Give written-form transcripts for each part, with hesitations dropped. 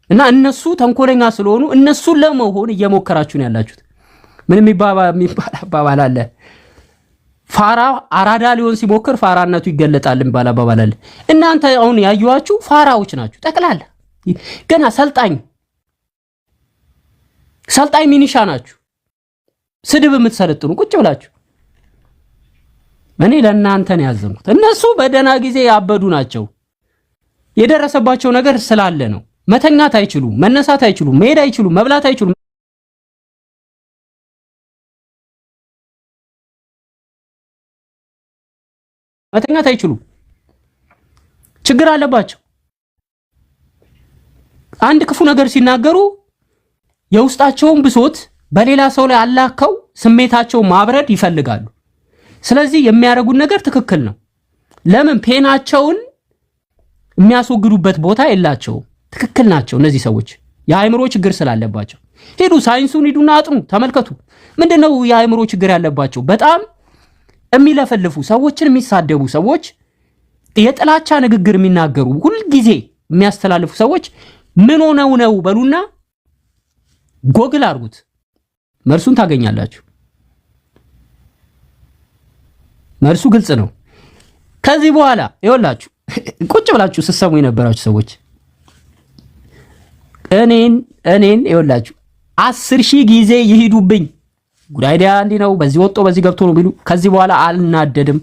እና እነሱ ተንኮለኛ ስለሆኑ እነሱን ለመሆን እየሞከራችሁ ነው ያላችሁት። ምን የሚባል አለ? ፋራ አራዳ ሊሆን ሲሞክር ፋራነቱ ይገለጣል የሚባል አባባል አለ። እናንተ አሁን ያዩዋችሁ ፋራዎች ናችሁ ጠቅላላ። ገና ሰልጣኝ ሚኒሻ ናችሁ። ስድብ የምትሰለጥኑ ቁጭ ብላችሁ። እኔ ለእናንተ ነው ያዘንኩት። እነሱ በደና ጊዜ ያበዱ ናቸው። የደረሰባቸው ነገር ስላለ ነው። መተኛት አይችሉም፣ መነሳት አይችሉም፣ መሄድ አይችሉም፣ መብላት አይችሉም። መተኛት አይችሉም። ችግር አለባቸው። አንድ ክፉ ነገር ሲናገሩ የውስጣቸውን ብሶት በሌላ ሰው ላይ አላከው ስሜታቸውን ማብረድ ይፈልጋሉ። ስለዚህ የሚያደርጉት ነገር ትክክል ነው። ለምን? ፔናቸውን የሚያስወግዱበት ቦታ የላቸውም። ትክክል ናቸው እነዚህ ሰዎች። የአእምሮ ችግር ስላለባቸው ሄዱ፣ ሳይንሱን ሂዱና አጥኑ፣ ተመልከቱ። ምንድነው የአእምሮ ችግር ያለባቸው? በጣም የሚለፈልፉ ሰዎችን የሚሳደቡ ሰዎች፣ የጥላቻ ንግግር የሚናገሩ ሁሉ ጊዜ የሚያስተላልፉ ሰዎች ምን ሆነው ነው በሉና ጎግል አድርጉት፣ መልሱን ታገኛላችሁ። መልሱ ግልጽ ነው። ከዚህ በኋላ ይኸውላችሁ ቁጭ ብላችሁ ስትሰሙ የነበራችሁ ሰዎች እኔን ይኸውላችሁ 10,000 ጊዜ ይሄዱብኝ ጉዳይዳ እንዲህ ነው በዚህ ወጥቶ በዚህ ገብቶ ነው ቢሉ ከዚህ በኋላ አልናደድም፣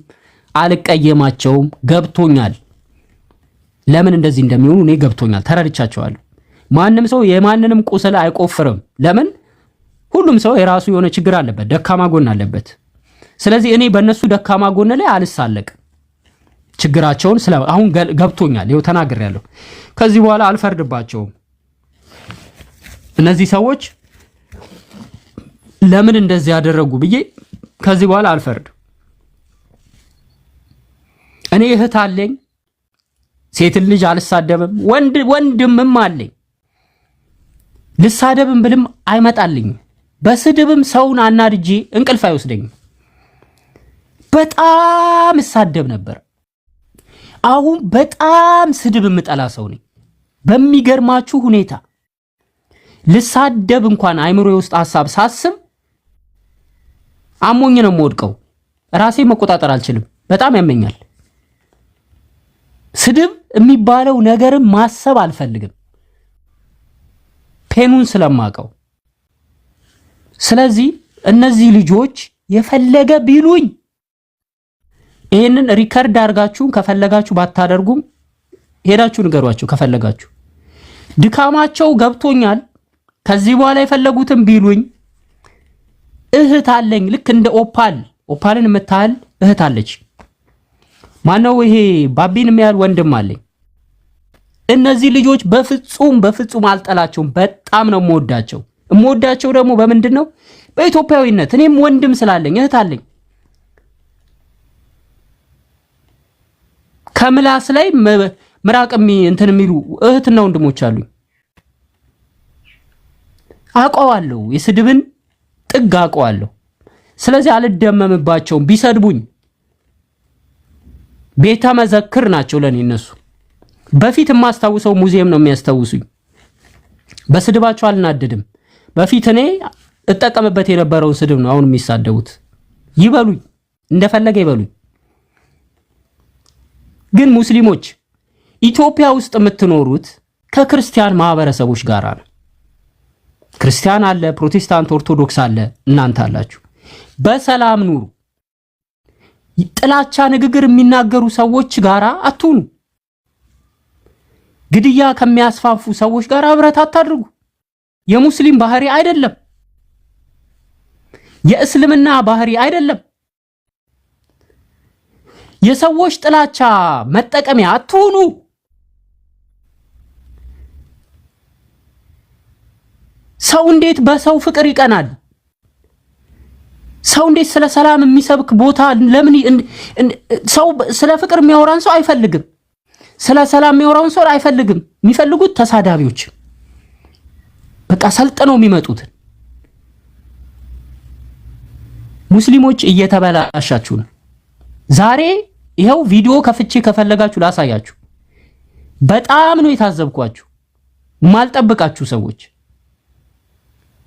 አልቀየማቸውም። ገብቶኛል ለምን እንደዚህ እንደሚሆኑ እኔ ገብቶኛል፣ ተረድቻቸዋለሁ። ማንም ሰው የማንንም ቁስል አይቆፍርም። ለምን? ሁሉም ሰው የራሱ የሆነ ችግር አለበት፣ ደካማ ጎን አለበት። ስለዚህ እኔ በእነሱ ደካማ ጎን ላይ አልሳለቅም። ችግራቸውን አሁን ገብቶኛል፣ ይኸው ተናግሬያለሁ። ከዚህ በኋላ አልፈርድባቸውም። እነዚህ ሰዎች ለምን እንደዚህ ያደረጉ ብዬ ከዚህ በኋላ አልፈርድ። እኔ እህት አለኝ፣ ሴት ልጅ አልሳደብም፣ ወንድምም አለኝ። ልሳደብም ብልም አይመጣልኝ። በስድብም ሰውን አናድጄ እንቅልፍ አይወስደኝም። በጣም እሳደብ ነበር። አሁን በጣም ስድብ የምጠላ ሰው ነኝ። በሚገርማችሁ ሁኔታ ልሳደብ እንኳን አይምሮዬ ውስጥ ሐሳብ ሳስብ አሞኝ ነው የምወድቀው። ራሴ መቆጣጠር አልችልም። በጣም ያመኛል። ስድብ የሚባለው ነገርም ማሰብ አልፈልግም፣ ፔኑን ስለማቀው። ስለዚህ እነዚህ ልጆች የፈለገ ቢሉኝ ይሄንን ሪከርድ አድርጋችሁ ከፈለጋችሁ ባታደርጉም ሄዳችሁ ንገሯቸው። ከፈለጋችሁ ድካማቸው ገብቶኛል። ከዚህ በኋላ የፈለጉትን ቢሉኝ እህት አለኝ። ልክ እንደ ኦፓልን የምታህል እህት አለች። ማነው ይሄ ባቢን የሚያህል ወንድም አለኝ። እነዚህ ልጆች በፍጹም አልጠላቸውም። በጣም ነው የምወዳቸው። የምወዳቸው ደግሞ በምንድን ነው? በኢትዮጵያዊነት። እኔም ወንድም ስላለኝ እህት አለኝ። ከምላስ ላይ ምራቅሚ እንትን የሚሉ እህትና ወንድሞች አሉኝ። አውቀዋለሁ፣ የስድብን ጥግ አውቀዋለሁ። ስለዚህ አልደመምባቸውም። ቢሰድቡኝ ቤተ መዘክር ናቸው ለኔ እነሱ። በፊት የማስታውሰው ሙዚየም ነው የሚያስታውሱኝ። በስድባቸው አልናደድም። በፊት እኔ እጠቀምበት የነበረውን ስድብ ነው አሁን የሚሳደቡት። ይበሉኝ፣ እንደፈለገ ይበሉኝ። ግን ሙስሊሞች ኢትዮጵያ ውስጥ የምትኖሩት ከክርስቲያን ማህበረሰቦች ጋር ነው። ክርስቲያን አለ፣ ፕሮቴስታንት፣ ኦርቶዶክስ አለ፣ እናንተ አላችሁ። በሰላም ኑሩ። ጥላቻ ንግግር የሚናገሩ ሰዎች ጋር አትሁኑ። ግድያ ከሚያስፋፉ ሰዎች ጋር ህብረት አታድርጉ። የሙስሊም ባህሪ አይደለም፣ የእስልምና ባህሪ አይደለም። የሰዎች ጥላቻ መጠቀሚያ አትሁኑ። ሰው እንዴት በሰው ፍቅር ይቀናል? ሰው እንዴት ስለ ሰላም የሚሰብክ ቦታ ለምን ሰው ስለ ፍቅር የሚያወራን ሰው አይፈልግም? ስለ ሰላም የሚያወራን ሰው አይፈልግም። የሚፈልጉት ተሳዳቢዎች፣ በቃ ሰልጥነው የሚመጡት። ሙስሊሞች እየተበላሻችሁ ነው። ዛሬ ይሄው ቪዲዮ ከፍቼ ከፈለጋችሁ ላሳያችሁ። በጣም ነው የታዘብኳችሁ። ማልጠብቃችሁ ሰዎች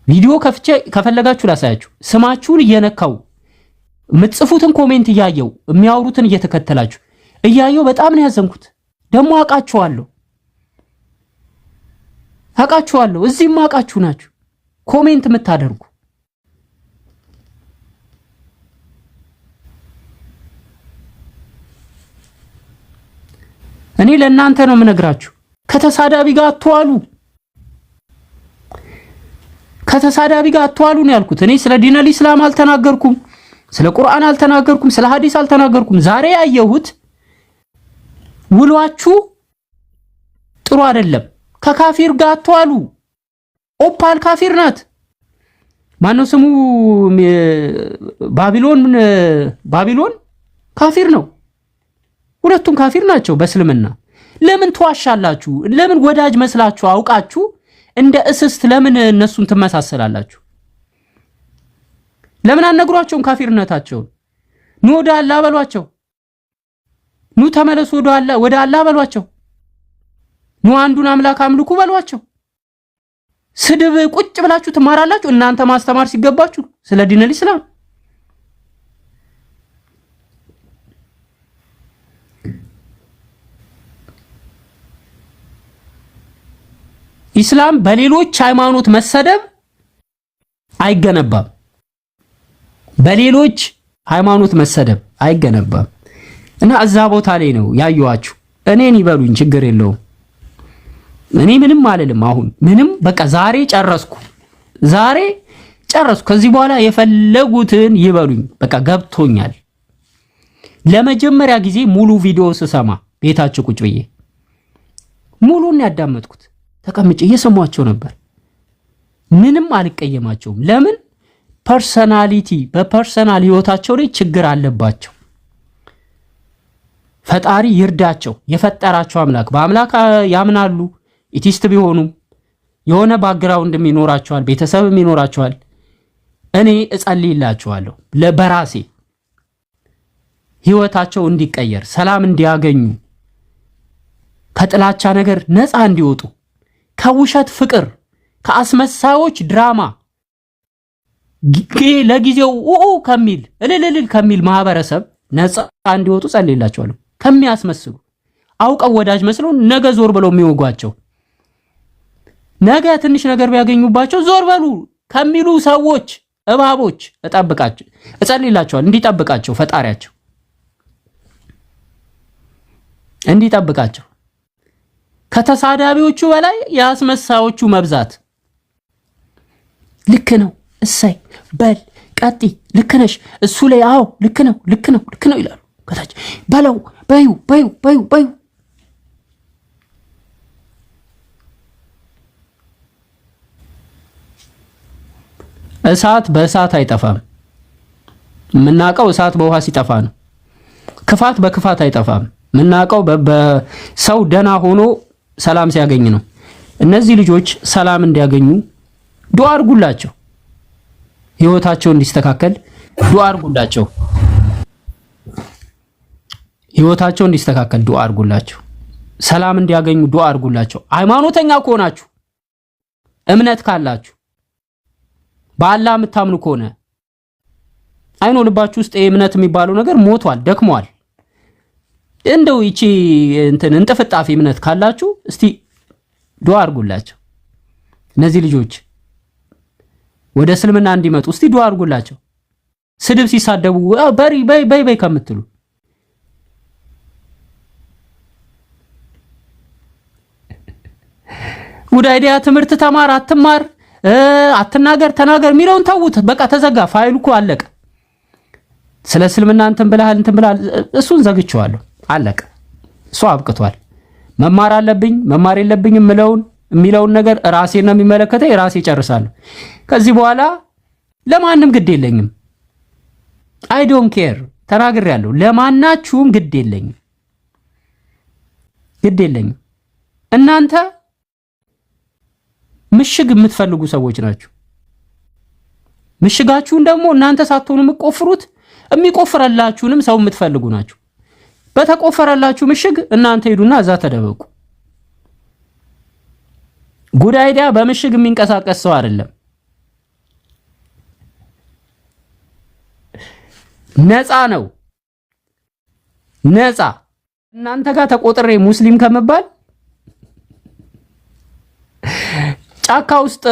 ቪዲዮ ከፍቼ ከፈለጋችሁ ላሳያችሁ። ስማችሁን እየነካው ምጽፉትን ኮሜንት እያየው የሚያወሩትን እየተከተላችሁ እያየው በጣም ነው ያዘንኩት። ደሞ አቃችኋለሁ እዚህም አቃችሁ ናችሁ ኮሜንት የምታደርጉ። እኔ ለእናንተ ነው የምነግራችሁ። ከተሳዳቢ ጋር አትዋሉ፣ ከተሳዳቢ ጋር አትዋሉ ነው ያልኩት። እኔ ስለ ዲነል ኢስላም አልተናገርኩም፣ ስለ ቁርአን አልተናገርኩም፣ ስለ ሐዲስ አልተናገርኩም። ዛሬ ያየሁት ውሏችሁ ጥሩ አይደለም። ከካፊር ጋር አትዋሉ። ኦፓል ካፊር ናት። ማነው ስሙ? ባቢሎን ካፊር ነው። ሁለቱም ካፊር ናቸው በእስልምና። ለምን ተዋሻላችሁ? ለምን ወዳጅ መስላችሁ አውቃችሁ እንደ እስስት ለምን እነሱን ትመሳሰላላችሁ? ለምን አነግሯቸውም ካፊርነታቸውን? ኑ ወደ አላህ በሏቸው። ኑ ተመለሱ ወደ አላህ በሏቸው። ኑ አንዱን አምላክ አምልኩ በሏቸው። ስድብ ቁጭ ብላችሁ ትማራላችሁ እናንተ ማስተማር ሲገባችሁ ስለ ዲነል ኢስላም። ኢስላም በሌሎች ሃይማኖት መሰደብ አይገነባም። በሌሎች ሃይማኖት መሰደብ አይገነባም። እና እዛ ቦታ ላይ ነው ያዩዋችሁ። እኔን ይበሉኝ ችግር የለውም። እኔ ምንም አልልም። አሁን ምንም በቃ ዛሬ ጨረስኩ። ከዚህ በኋላ የፈለጉትን ይበሉኝ። በቃ ገብቶኛል። ለመጀመሪያ ጊዜ ሙሉ ቪዲዮ ስሰማ ቤታችሁ ቁጭ ብዬ ሙሉን ያዳመጥኩት ተቀምጬ እየሰማቸው ነበር። ምንም አልቀየማቸውም። ለምን? በፐርሰናል ህይወታቸው ላይ ችግር አለባቸው። ፈጣሪ ይርዳቸው። የፈጠራቸው አምላክ በአምላክ ያምናሉ። ኢቲስት ቢሆኑም የሆነ ባክግራውንድም ይኖራቸዋል፣ ቤተሰብም ይኖራቸዋል። እኔ እጸልይላቸዋለሁ በራሴ ህይወታቸው እንዲቀየር፣ ሰላም እንዲያገኙ፣ ከጥላቻ ነገር ነፃ እንዲወጡ፣ ከውሸት ፍቅር፣ ከአስመሳዮች ድራማ ለጊዜው ከሚል እልልል ከሚል ማህበረሰብ ነፃ እንዲወጡ ጸልይላቸዋለሁ። ከሚያስመስሉ አውቀው ወዳጅ መስለው ነገ ዞር ብለው የሚወጓቸው፣ ነገ ትንሽ ነገር ቢያገኙባቸው ዞር በሉ ከሚሉ ሰዎች እባቦች እጸልይላቸዋለሁ እንዲጠብቃቸው፣ ፈጣሪያቸው እንዲጠብቃቸው። ከተሳዳቢዎቹ በላይ የአስመሳዮቹ መብዛት። ልክ ነው እሰይ በል ቀጢ ልክ ነሽ እሱ ላይ አዎ ልክ ነው ይላሉ። ከታች በለው በዩ እሳት በእሳት አይጠፋም። የምናውቀው እሳት በውሃ ሲጠፋ ነው። ክፋት በክፋት አይጠፋም። የምናውቀው በሰው ደና ሆኖ ሰላም ሲያገኝ ነው። እነዚህ ልጆች ሰላም እንዲያገኙ ዱዓ አድርጉላቸው። ህይወታቸው እንዲስተካከል ዱዓ አድርጉላቸው። ህይወታቸው እንዲስተካከል ዱዓ አድርጉላቸው። ሰላም እንዲያገኙ ዱዓ አድርጉላቸው። ሃይማኖተኛ ከሆናችሁ፣ እምነት ካላችሁ፣ በአላህ የምታምኑ ከሆነ አይኖ ልባችሁ ውስጥ እምነት የሚባለው ነገር ሞቷል፣ ደክሟል። እንደው ይቺ እንጥፍጣፊ እምነት ካላችሁ እስቲ ዱዓ አድርጉላቸው። እነዚህ ልጆች ወደ እስልምና እንዲመጡ እስቲ ዱዓ አድርጉላቸው። ስድብ ሲሳደቡ በይ ከምትሉ ጉዳይዲያ ትምህርት ተማር አትማር አትናገር ተናገር የሚለውን ተውት። በቃ ተዘጋ። ፋይሉ እኮ አለቀ። ስለ እስልምና እንትን ብለሃል እሱን ዘግቼዋለሁ። አለቀ። እሱ አብቅቷል። መማር አለብኝ መማር የለብኝ የሚለውን ነገር ራሴን ነው የሚመለከተኝ። ራሴ ጨርሳለሁ። ከዚህ በኋላ ለማንም ግድ የለኝም። አይ ዶንት ኬር ተናግሬያለሁ። ለማናችሁም ግድ የለኝም። እናንተ ምሽግ የምትፈልጉ ሰዎች ናችሁ። ምሽጋችሁን ደግሞ እናንተ ሳትሆኑ የምትቆፍሩት የሚቆፍረላችሁንም ሰው የምትፈልጉ ናችሁ። በተቆፈረላችሁ ምሽግ እናንተ ሄዱና እዛ ተደበቁ። ጉድ አይዲያ በምሽግ የሚንቀሳቀስ ሰው አይደለም። ነፃ ነው። ነፃ እናንተ ጋር ተቆጥሬ ሙስሊም ከመባል ጫካ ውስጥ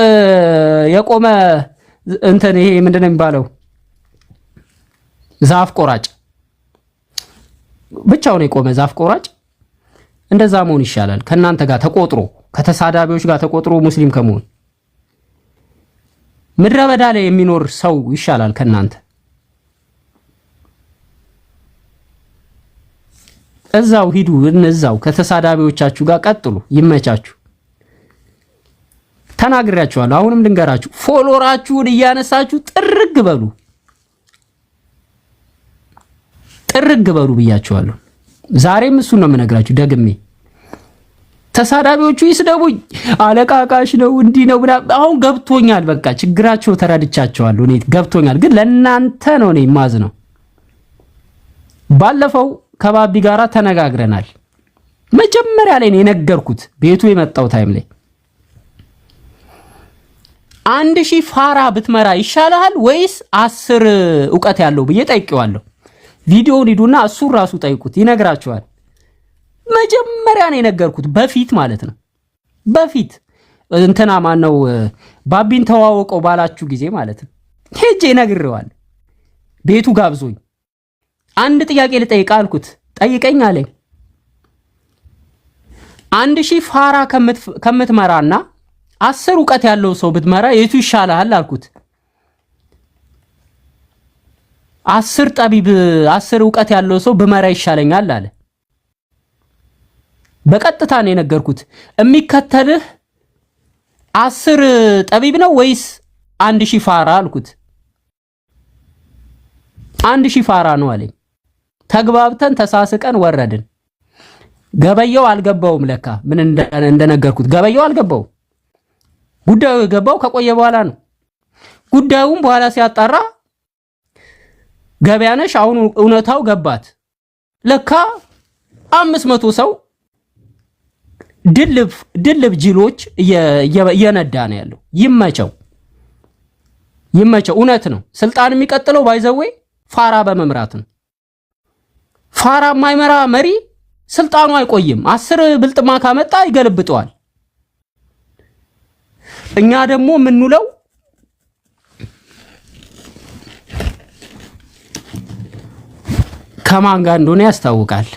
የቆመ እንትን ይሄ ምንድነው የሚባለው ዛፍ ቆራጭ ብቻውን የቆመ ዛፍ ቆራጭ እንደዛ መሆን ይሻላል ከናንተ ጋር ተቆጥሮ ከተሳዳቢዎች ጋር ተቆጥሮ ሙስሊም ከመሆን ምድረ በዳ ላይ የሚኖር ሰው ይሻላል ከናንተ። እዛው ሂዱ እነዛው ከተሳዳቢዎቻችሁ ጋር ቀጥሉ፣ ይመቻችሁ። ተናግሬያችኋለሁ፣ አሁንም ልንገራችሁ፣ ፎሎራችሁን እያነሳችሁ ጥርግ በሉ ብያችኋለሁ። ዛሬም እሱን ነው የምነግራችሁ ደግሜ። ተሳዳቢዎቹ ይስደቡኝ፣ አለቃቃሽ ነው እንዲህ ነው ብላ አሁን ገብቶኛል። በቃ ችግራቸው ተረድቻቸዋለሁ፣ እኔ ገብቶኛል። ግን ለናንተ ነው እኔ ማዝ ነው። ባለፈው ከባቢ ጋራ ተነጋግረናል። መጀመሪያ ላይ ነው የነገርኩት ቤቱ የመጣው ታይም ላይ 1000 ፋራ ብትመራ ይሻላል ወይስ 10 ዕውቀት ያለው ብዬ ጠይቄዋለሁ። ቪዲዮውን ሂዱና እሱ ራሱ ጠይቁት ይነግራችኋል። መጀመሪያ ነው የነገርኩት በፊት ማለት ነው። በፊት እንትና ማን ነው ባቢን ተዋወቀው ባላችሁ ጊዜ ማለት ነው ሄጄ ነግሬዋለሁ። ቤቱ ጋብዞኝ አንድ ጥያቄ ልጠይቅ አልኩት። ጠይቀኝ አለኝ። 1000 ፋራ ከምትመራና 10 ዕውቀት ያለው ሰው ብትመራ የቱ ይሻላል አልኩት። 10 ጠቢብ 10 ዕውቀት ያለው ሰው ብመራ ይሻለኛል አለ። በቀጥታ ነው የነገርኩት። የሚከተልህ 10 ጠቢብ ነው ወይስ 1000 ፋራ አልኩት። 1000 ፋራ ነው አለኝ። ተግባብተን ተሳስቀን ወረድን። ገበየው አልገባውም ለካ ምን እንደነገርኩት ገበየው አልገባው። ጉዳዩ የገባው ከቆየ በኋላ ነው። ጉዳዩም በኋላ ሲያጣራ ገበያነሽ አሁን እውነታው ገባት። ለካ 500 ሰው ድልብ ጅሎች እየነዳ ነው ያለው። ይመቸው። እውነት ነው። ስልጣን የሚቀጥለው ባይዘዌ ፋራ በመምራት ነው። ፋራ የማይመራ መሪ ስልጣኑ አይቆይም። 10 ብልጥማ ካመጣ ይገልብጠዋል። እኛ ደግሞ የምንውለው ከማን ጋር እንደሆነ ያስታውቃል።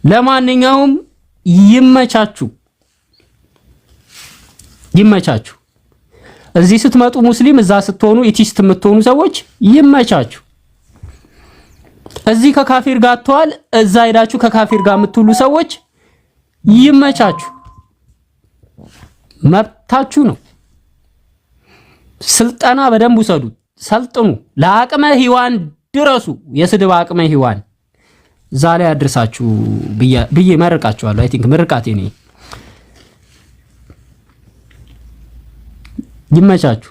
ለማንኛውም ይመቻችሁ። እዚህ ስትመጡ ሙስሊም፣ እዛ ስትሆኑ ኢቲስት የምትሆኑ ሰዎች ይመቻችሁ። እዚህ ከካፊር ጋር ተዋል፣ እዛ ሄዳችሁ ከካፊር ጋር የምትውሉ ሰዎች ይመቻችሁ። መብታችሁ ነው። ስልጠና በደንብ ውሰዱ፣ ሰልጥኑ፣ ለአቅመ ሔዋን ድረሱ። የስድብ አቅመ ሔዋን ዛሬ አድርሳችሁ ብዬ መርቃችኋለሁ። አይ ቲንክ ምርቃቴ ነው። ይመቻችሁ።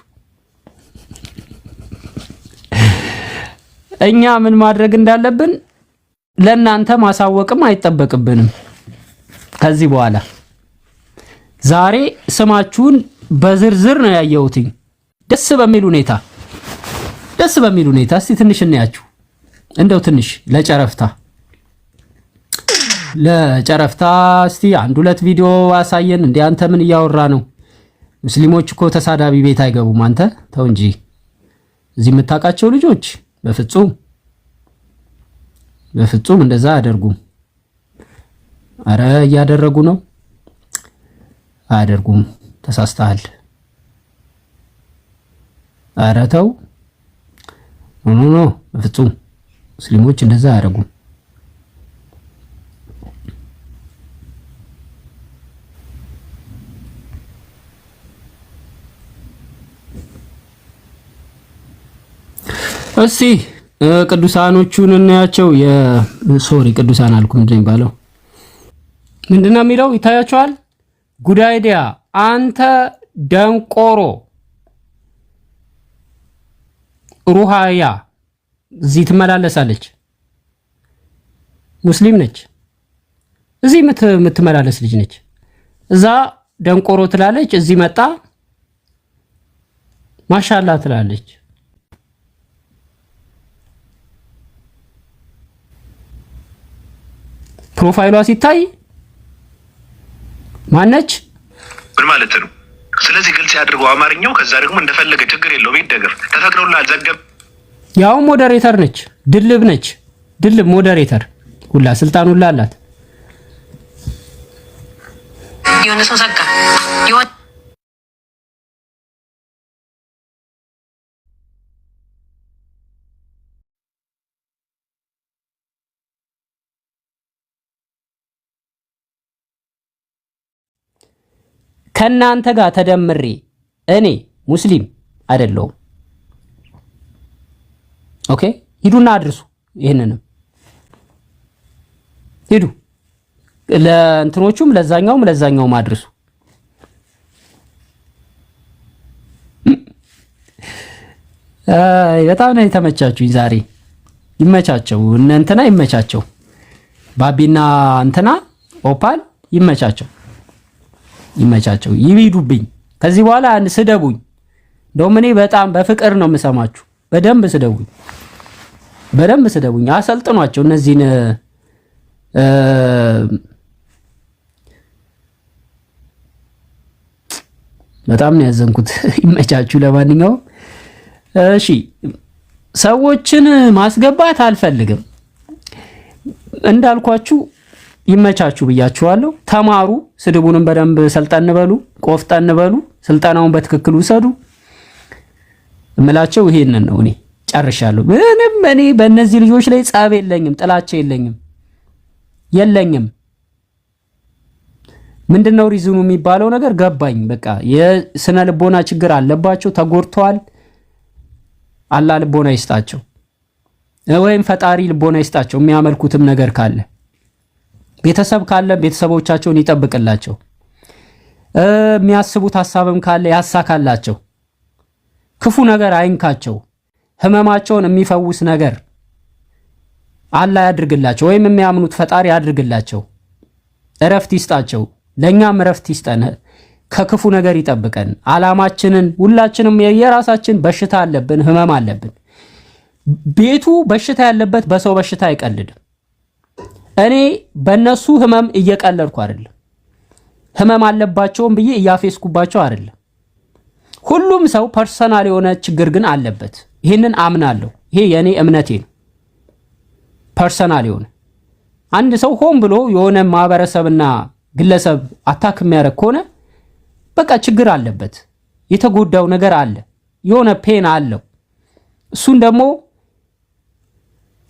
እኛ ምን ማድረግ እንዳለብን ለእናንተ ማሳወቅም አይጠበቅብንም ከዚህ በኋላ። ዛሬ ስማችሁን በዝርዝር ነው ያየሁትኝ ደስ በሚል ሁኔታ። እስቲ ትንሽ እናያችሁ፣ እንደው ትንሽ ለጨረፍታ እስቲ 1-2 ቪዲዮ አሳየን። እንዴ አንተ ምን እያወራ ነው? ሙስሊሞች እኮ ተሳዳቢ ቤት አይገቡም። አንተ ተው እንጂ። እዚህ የምታውቃቸው ልጆች በፍጹም እንደዛ አያደርጉም። አረ እያደረጉ ነው። አያደርጉም። ተሳስተሃል። አረ ተው። ኖ በፍጹም ሙስሊሞች እንደዛ አያደርጉም። እሺ ቅዱሳኖቹን እናያቸው። ቅዱሳን አልኩ ምንድነው የሚባለው? ምንድነው የሚለው ይታያቸዋል። ጉድ አይዲያ አንተ ደንቆሮ ሩሃያ እዚህ ትመላለሳለች፣ ሙስሊም ነች። እዚህ የምትመላለስ ልጅ ነች። እዛ ደንቆሮ ትላለች፣ እዚህ መጣ ማሻአላ ትላለች። ፕሮፋይሏ ሲታይ ማነች? ምን ማለት ነው? ስለዚህ ግልጽ ያድርገው አማርኛው። ከዛ ደግሞ እንደፈለገ ችግር የለውም ይደገፍ። ተፈቅዶላል። ዘገብ ያው ሞዴሬተር ነች፣ ድልብ ነች። ድልብ ሞዴሬተር ሁላ ስልጣን ሁላ አላት። የሆነ ሰው ዘጋ ከናንተ ጋር ተደምሬ እኔ ሙስሊም አይደለሁም። ኦኬ ሂዱና አድርሱ። ይሄንንም ሂዱ ለእንትኖቹም ለዛኛውም አድርሱ። በጣም ነው የተመቻችሁኝ ዛሬ። ይመቻቸው እንትና ይመቻቸው፣ ባቢና እንትና ኦፓል ይመቻቸው። ይቢዱብኝ። ከዚህ በኋላ ስደቡኝ። እንደውም እኔ በጣም በፍቅር ነው የምሰማችሁ። በደንብ ስደቡኝ። አሰልጥኗቸው እነዚህን በጣም ነው ያዘንኩት። ይመቻችሁ። ለማንኛውም እሺ፣ ሰዎችን ማስገባት አልፈልግም እንዳልኳችሁ። ይመቻችሁ ብያችኋለሁ። ተማሩ። ስድቡንም በደንብ ሰልጠን በሉ፣ ቆፍጠን በሉ። ስልጠናውን በትክክል ውሰዱ እምላቸው ይሄንን ነው። እኔ ጨርሻለሁ። ምንም እኔ በእነዚህ ልጆች ላይ ጸብ የለኝም፣ ጥላቻ የለኝም። ምንድነው ሪዝኑ የሚባለው ነገር ገባኝ። በቃ የስነ ልቦና ችግር አለባቸው፣ ተጎድተዋል። አላህ ልቦና ይስጣቸው፣ ወይም ፈጣሪ ልቦና ይስጣቸው። የሚያመልኩትም ነገር ካለ ቤተሰብ ካለ ቤተሰቦቻቸውን ይጠብቅላቸው። የሚያስቡት ሐሳብም ካለ ያሳካላቸው። ክፉ ነገር አይንካቸው። ህመማቸውን የሚፈውስ ነገር አላህ ያድርግላቸው፣ ወይም የሚያምኑት ፈጣሪ ያድርግላቸው። እረፍት ይስጣቸው። ለኛም እረፍት ይስጠን፣ ከክፉ ነገር ይጠብቀን። አላማችንን ሁላችንም የራሳችን በሽታ አለብን፣ ህመም አለብን። ቤቱ በሽታ ያለበት በሰው በሽታ አይቀልድም። እኔ በእነሱ ህመም እየቀለድኩ አይደለም፣ ህመም አለባቸውም ብዬ እያፌስኩባቸው አይደለም። ሁሉም ሰው ፐርሰናል የሆነ ችግር ግን አለበት። ይሄንን አምናለሁ። ይሄ የኔ እምነቴ ነው። ፐርሰናል የሆነ አንድ ሰው ሆን ብሎ የሆነ ማህበረሰብና ግለሰብ አታክ የሚያደርግ ከሆነ በቃ ችግር አለበት፣ የተጎዳው ነገር አለ፣ የሆነ ፔን አለው። እሱን ደግሞ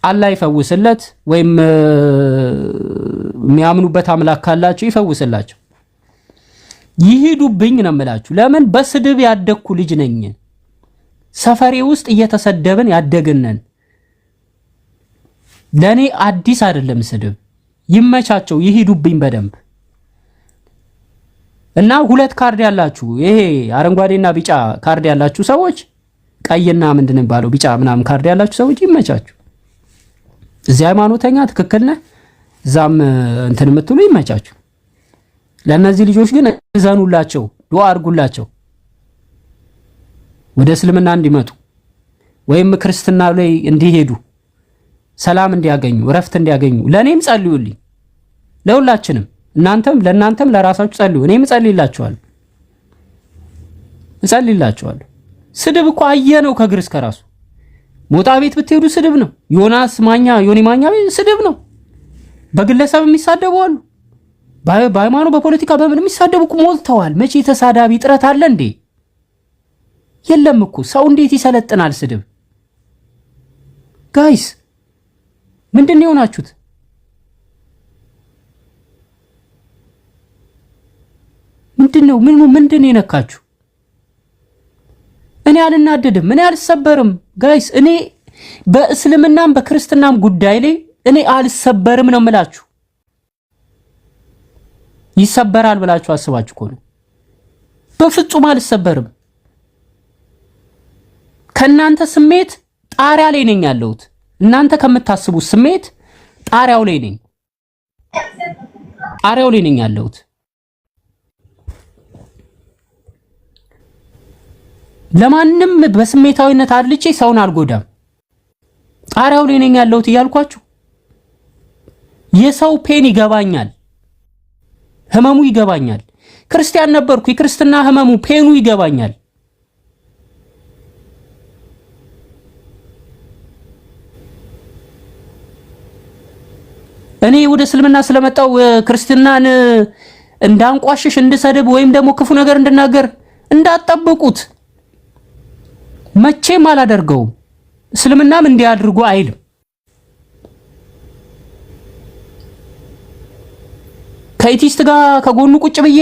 አላህ ይፈውስለት፣ ወይም የሚያምኑበት አምላክ ካላቸው ይፈውስላቸው። ይሄዱብኝ ነው የምላችሁ። ለምን በስድብ ያደግኩ ልጅ ነኝ። ሰፈሬ ውስጥ እየተሰደብን ያደግነን። ለኔ አዲስ አይደለም ስድብ። ይመቻቸው፣ ይሄዱብኝ በደንብ። እና ሁለት ካርድ ያላችሁ፣ ይሄ አረንጓዴና ቢጫ ካርድ ያላችሁ ሰዎች፣ ቀይና ምንድን ነው ባለው ቢጫ ምናምን ካርድ ያላችሁ ሰዎች ይመቻችሁ። እዚህ ሃይማኖተኛ ትክክል ነህ፣ እዛም እንትን የምትሉ ይመቻችሁ። ለነዚህ ልጆች ግን እዘኑላቸው፣ ዱአ አድርጉላቸው፣ ወደ እስልምና እንዲመጡ ወይም ክርስትና ላይ እንዲሄዱ፣ ሰላም እንዲያገኙ፣ እረፍት እንዲያገኙ። ለኔም ጸልዩልኝ፣ ለሁላችንም። ለእናንተም ለራሳችሁ ጸልዩ። እኔም እጸልይላችኋለሁ። ስድብ እኮ አየነው ከግር እስከ ራሱ። ሞጣ ቤት ብትሄዱ ስድብ ነው። ዮኒ ማኛ ቤት ስድብ ነው። በግለሰብ የሚሳደቡ አሉ። በሃይማኖት በፖለቲካ በምን የሚሳደቡ ሞልተዋል። መቼ ተሳዳቢ ጥረት አለ እንዴ? የለም እኮ። ሰው እንዴት ይሰለጥናል? ስድብ ጋይስ ምንድን ነው የሆናችሁት? ምንድን ነው የነካችሁ? እኔ አልናደድም፣ እኔ አልሰበርም ጋይስ። እኔ በእስልምናም በክርስትናም ጉዳይ ላይ እኔ አልሰበርም ነው የምላችሁ። ይሰበራል ብላችሁ አስባችሁ ከሆነ በፍጹም አልሰበርም። ከናንተ ስሜት ጣሪያ ላይ ነኝ ያለሁት። እናንተ ከምታስቡት ስሜት ጣሪያው ላይ ነኝ። ጣሪያው ላይ ነኝ ያለሁት። ለማንም በስሜታዊነት አድልጬ ሰውን አልጎዳም። ጣሪያው ላይ ነኝ ያለሁት እያልኳችሁ የሰው ፔን ይገባኛል፣ ህመሙ ይገባኛል። ክርስቲያን ነበርኩ፣ የክርስትና ህመሙ ፔኑ ይገባኛል። እኔ ወደ እስልምና ስለመጣው ክርስትናን እንዳንቋሽሽ እንድሰድብ ወይም ደግሞ ክፉ ነገር እንድናገር እንዳትጠብቁት። መቼም አላደርገውም። እስልምናም እንዲያድርጉ አይልም። ከኢቲስት ጋር ከጎኑ ቁጭ ብዬ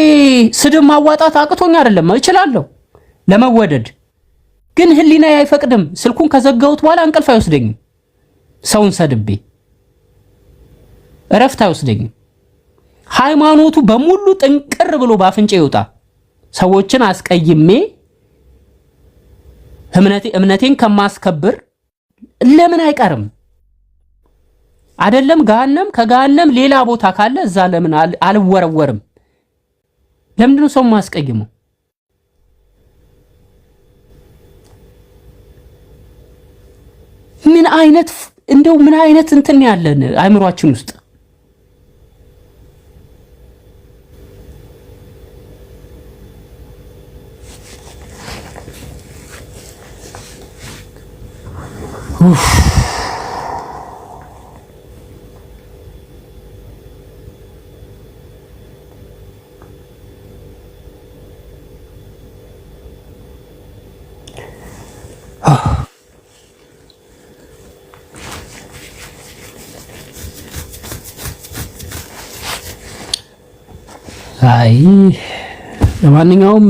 ስድብ ማዋጣት አቅቶኝ አይደለም፣ እችላለሁ ለመወደድ። ግን ህሊናዬ አይፈቅድም። ስልኩን ከዘጋሁት በኋላ እንቅልፍ አይወስደኝም። ሰውን ሰድቤ እረፍት አይወስደኝም። ሃይማኖቱ በሙሉ ጥንቅር ብሎ ባፍንጬ ይወጣ። ሰዎችን አስቀይሜ እምነቴን ከማስከብር ለምን አይቀርም? አይደለም ገሃነም፣ ከገሃነም ሌላ ቦታ ካለ እዛ ለምን አልወረወርም? ለምንድን ነው ሰው ማስቀይመው? ምን አይነት እንትን ያለን አይምሯችን ውስጥ አይ ለማንኛውም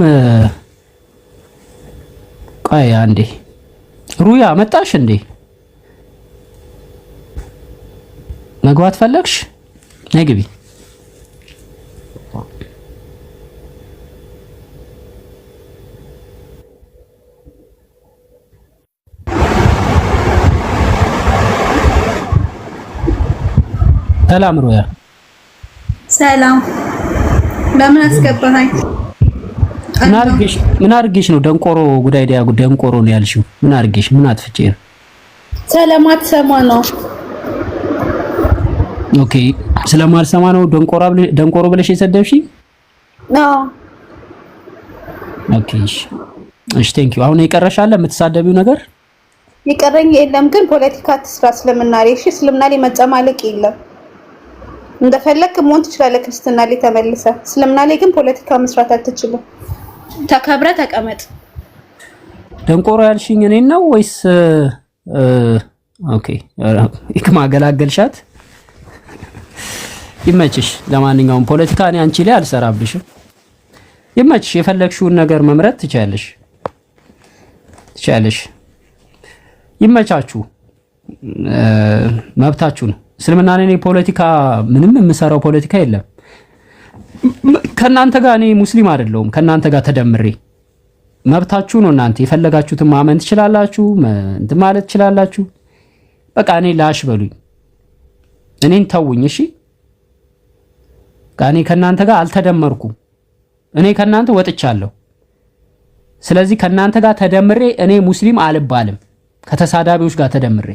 ቆይ አንዴ ሩያ መጣሽ እንዴ? መግባት ፈለግሽ? ነይ ግቢ። ሰላም ሩያ። ሰላም። ለምን አስገባኸኝ? ምን አድርጌሽ ነው? ደንቆሮ ጉዳይ ደንቆሮ ነው ያልሽው? ምን አድርጌሽ? ምን አጥፍቼ ነው? ስለማትሰማ ነው። ኦኬ፣ ስለማልሰማ ነው ደንቆሮ ብለሽ የሰደብሽ? አዎ። ኦኬ፣ እሺ ቴንክ ዩ። አሁን ይቀረሻል የምትሳደቢው ነገር? ይቀረኝ የለም፣ ግን ፖለቲካ ትስራ እስልምና ላይ። እሺ፣ እስልምና ላይ መጨማለቅ የለም። እንደፈለክ መሆን ትችላለህ ክርስትና ላይ ተመልሰ። እስልምና ላይ ግን ፖለቲካ መስራት አትችልም። ተከብረ ተቀመጥ። ደንቆሮ ያልሽኝ እኔን ነው ወይስ? ኦኬ ኢክማ ገላገልሻት። ይመችሽ። ለማንኛውም ፖለቲካ እኔ አንቺ ላይ አልሰራብሽም። ይመችሽ። የፈለግሽውን ነገር መምረጥ ትችያለሽ። ይመቻችሁ፣ መብታችሁ ነው። እስልምና እኔ ፖለቲካ ምንም የምሰራው ፖለቲካ የለም። ከናንተ ጋር እኔ ሙስሊም አይደለሁም። ከናንተ ጋር ተደምሬ መብታችሁ ነው። እናንተ የፈለጋችሁትን ማመን ትችላላችሁ፣ እንትን ማለት ትችላላችሁ። በቃ እኔ ላሽ በሉኝ፣ እኔን ተውኝ። እሺ እኔ ከናንተ ጋር አልተደመርኩም። እኔ ከናንተ ወጥቻለሁ። ስለዚህ ከናንተ ጋር ተደምሬ እኔ ሙስሊም አልባልም። ከተሳዳቢዎች ጋር ተደምሬ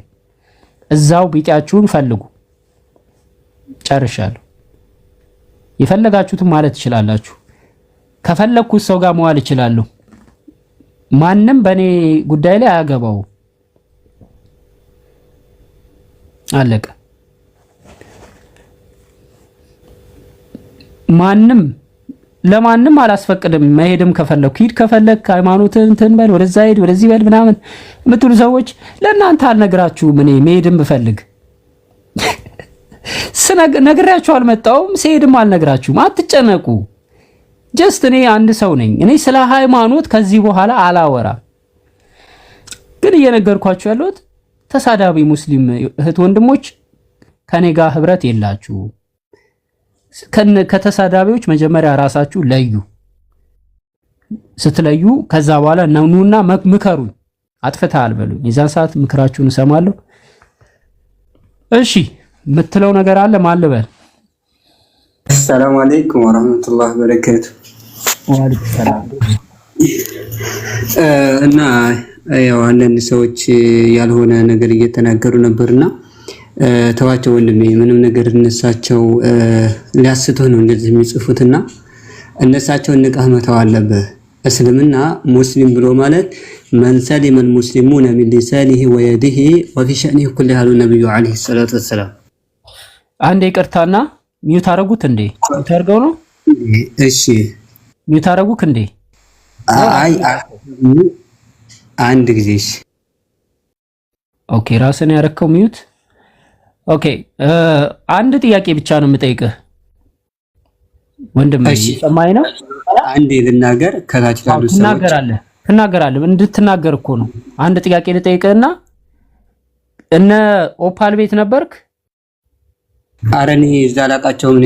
እዛው ቢጤያችሁን ፈልጉ። ጨርሻለሁ። የፈለጋችሁትን ማለት ትችላላችሁ። ከፈለኩት ሰው ጋር መዋል እችላለሁ። ማንም በኔ ጉዳይ ላይ አያገባው። አለቀ። ለማንም አላስፈቅድም። መሄድም ከፈለኩ ሂድ፣ ከፈለክ ሃይማኖትን እንትን በል፣ ወደዛ ሂድ፣ ወደዚህ በል ምናምን የምትሉ ሰዎች ለእናንተ አልነግራችሁም። እኔ መሄድም ብፈልግ ነግራችሁ አልመጣሁም። ሲሄድም አልነግራችሁም። አትጨነቁ። ጀስት እኔ አንድ ሰው ነኝ። እኔ ስለ ሃይማኖት ከዚህ በኋላ አላወራም። ግን እየነገርኳችሁ ያለሁት ተሳዳቢ ሙስሊም እህት ወንድሞች ከኔ ጋር ህብረት የላችሁ። ከተሳዳቢዎች መጀመሪያ ራሳችሁ ለዩ። ስትለዩ ከዛ በኋላ ነውና ምከሩኝ። አጥፍተሃል በሉኝ። የዛን ሰዓት ምክራችሁን እሰማለሁ። እሺ የምትለው ነገር አለ? ማን ልበል? السلام عليكم ورحمة الله وبركاته. وعليكم السلام እና ያው አንዳንድ ሰዎች ያልሆነ ነገር እየተናገሩ ነበርና ተዋቸው ወንድሜ፣ ምንም ነገር እነሳቸው ሊያስቱ ነው እንደዚህ የሚጽፉትና እነሳቸውን ንቀህ መተው አለብህ። እስልምና ሙስሊም ብሎ ማለት መን ሰሊመ المسلمون من لسانه ويده وفي شأنه كل ያሉ ነብዩ አለይሂ ሰላቱ ወሰላም። አንዴ ይቅርታና ሚውት አረጉት እንዴ? ሚውት አርገው ነው? እሺ ሚውት አረጉክ እንዴ? አይ አንድ ጊዜ እሺ። ኦኬ ራስን ያረከው ሚውት። ኦኬ አንድ ጥያቄ ብቻ ነው የምጠይቅህ ወንድም፣ ሰማይ ነው። አንዴ ልናገር ከታች ያሉ ሰዎች ትናገራለህ እንድትናገር እኮ ነው። አንድ ጥያቄ ልጠይቅህና እነ ኦፓል ቤት ነበርክ? አረኔ ዛላቃቸው ምን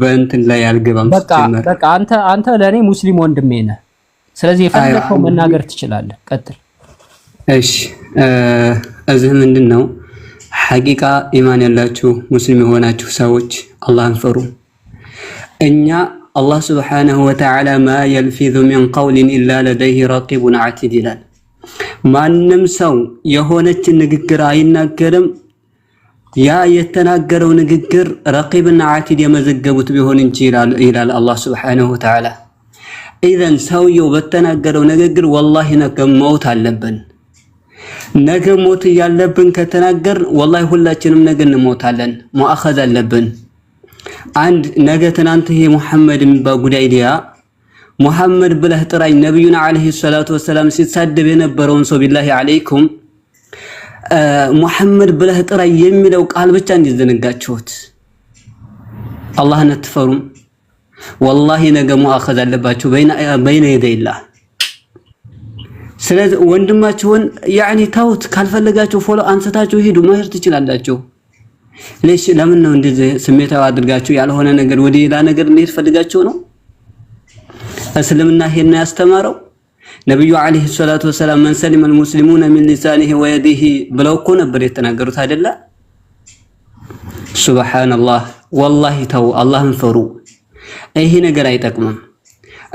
በእንትን ላይ አልገባም። በቃ አንተ ለኔ ሙስሊም ወንድሜ ነህ። ስለዚህ የፈለከው መናገር ትችላለህ። ቀጥል። እሺ እዚህ ምንድነው ሐቂቃ ኢማን ያላችሁ ሙስሊም የሆናችሁ ሰዎች አላህን ፍሩ። እኛ አላህ ሱብሓነሁ ወተዓላ ማ የልፊዙ ሚን ቀውሊን ኢላ ለደይሂ ረቂቡን ዓቲድ ይላል። ማንም ሰው የሆነች ንግግር አይናገርም ያ የተናገረው ንግግር ረቂብና ዓቲድ የመዘገቡት ቢሆን እንጂ ይላል አላህ ሱብሓነሁ ወተዓላ። ኢዘን ሰውየው በተናገረው ንግግር ወላሂ ነገ ሞት አለብን። ነገ ሞት ያለብን ከተናገር ወላሂ ሁላችንም ነገ እንሞታለን። ሙአኸዝ አለብን። አንድ ነገ ትናንት ይሄ ሙሐመድ የሚባል ጉዳይ ዲያ ሙሐመድ ብለህ ጥራኝ ነብዩና አለይሂ ሰላቱ ወሰላም ሲሳደብ የነበረውን ሰው ቢላሂ አለይኩም ሙሐመድ ብለህ ጥራኝ የሚለው ቃል ብቻ እንዲዘነጋችሁት። አላህን አትፈሩም? ወላሂ ነገ ሙአኸዝ አለባችሁ በይነ የደይላህ። ስለዚህ ወንድማችሁን ያኒ ታውት ካልፈለጋችሁ ፎሎ አንስታችሁ ሂዱ፣ መሄድ ትችላላችሁ። ለምን ነው እንደዚህ ስሜታዊ አድርጋችሁ ያልሆነ ነገር ወደ ሌላ ነገር እንዴት ፈልጋችሁ ነው? እስልምና ይሄን ያስተማረው ነብዩ አለይሂ ሰላቱ ወሰላም መን ሰሊመ المسلمون من لسانه ويده ብለው እኮ ነበር የተናገሩት አይደለ? ሱብሃንአላህ። ወላሂ ተው፣ አላህን ፍሩ። ይሄ ነገር አይጠቅምም።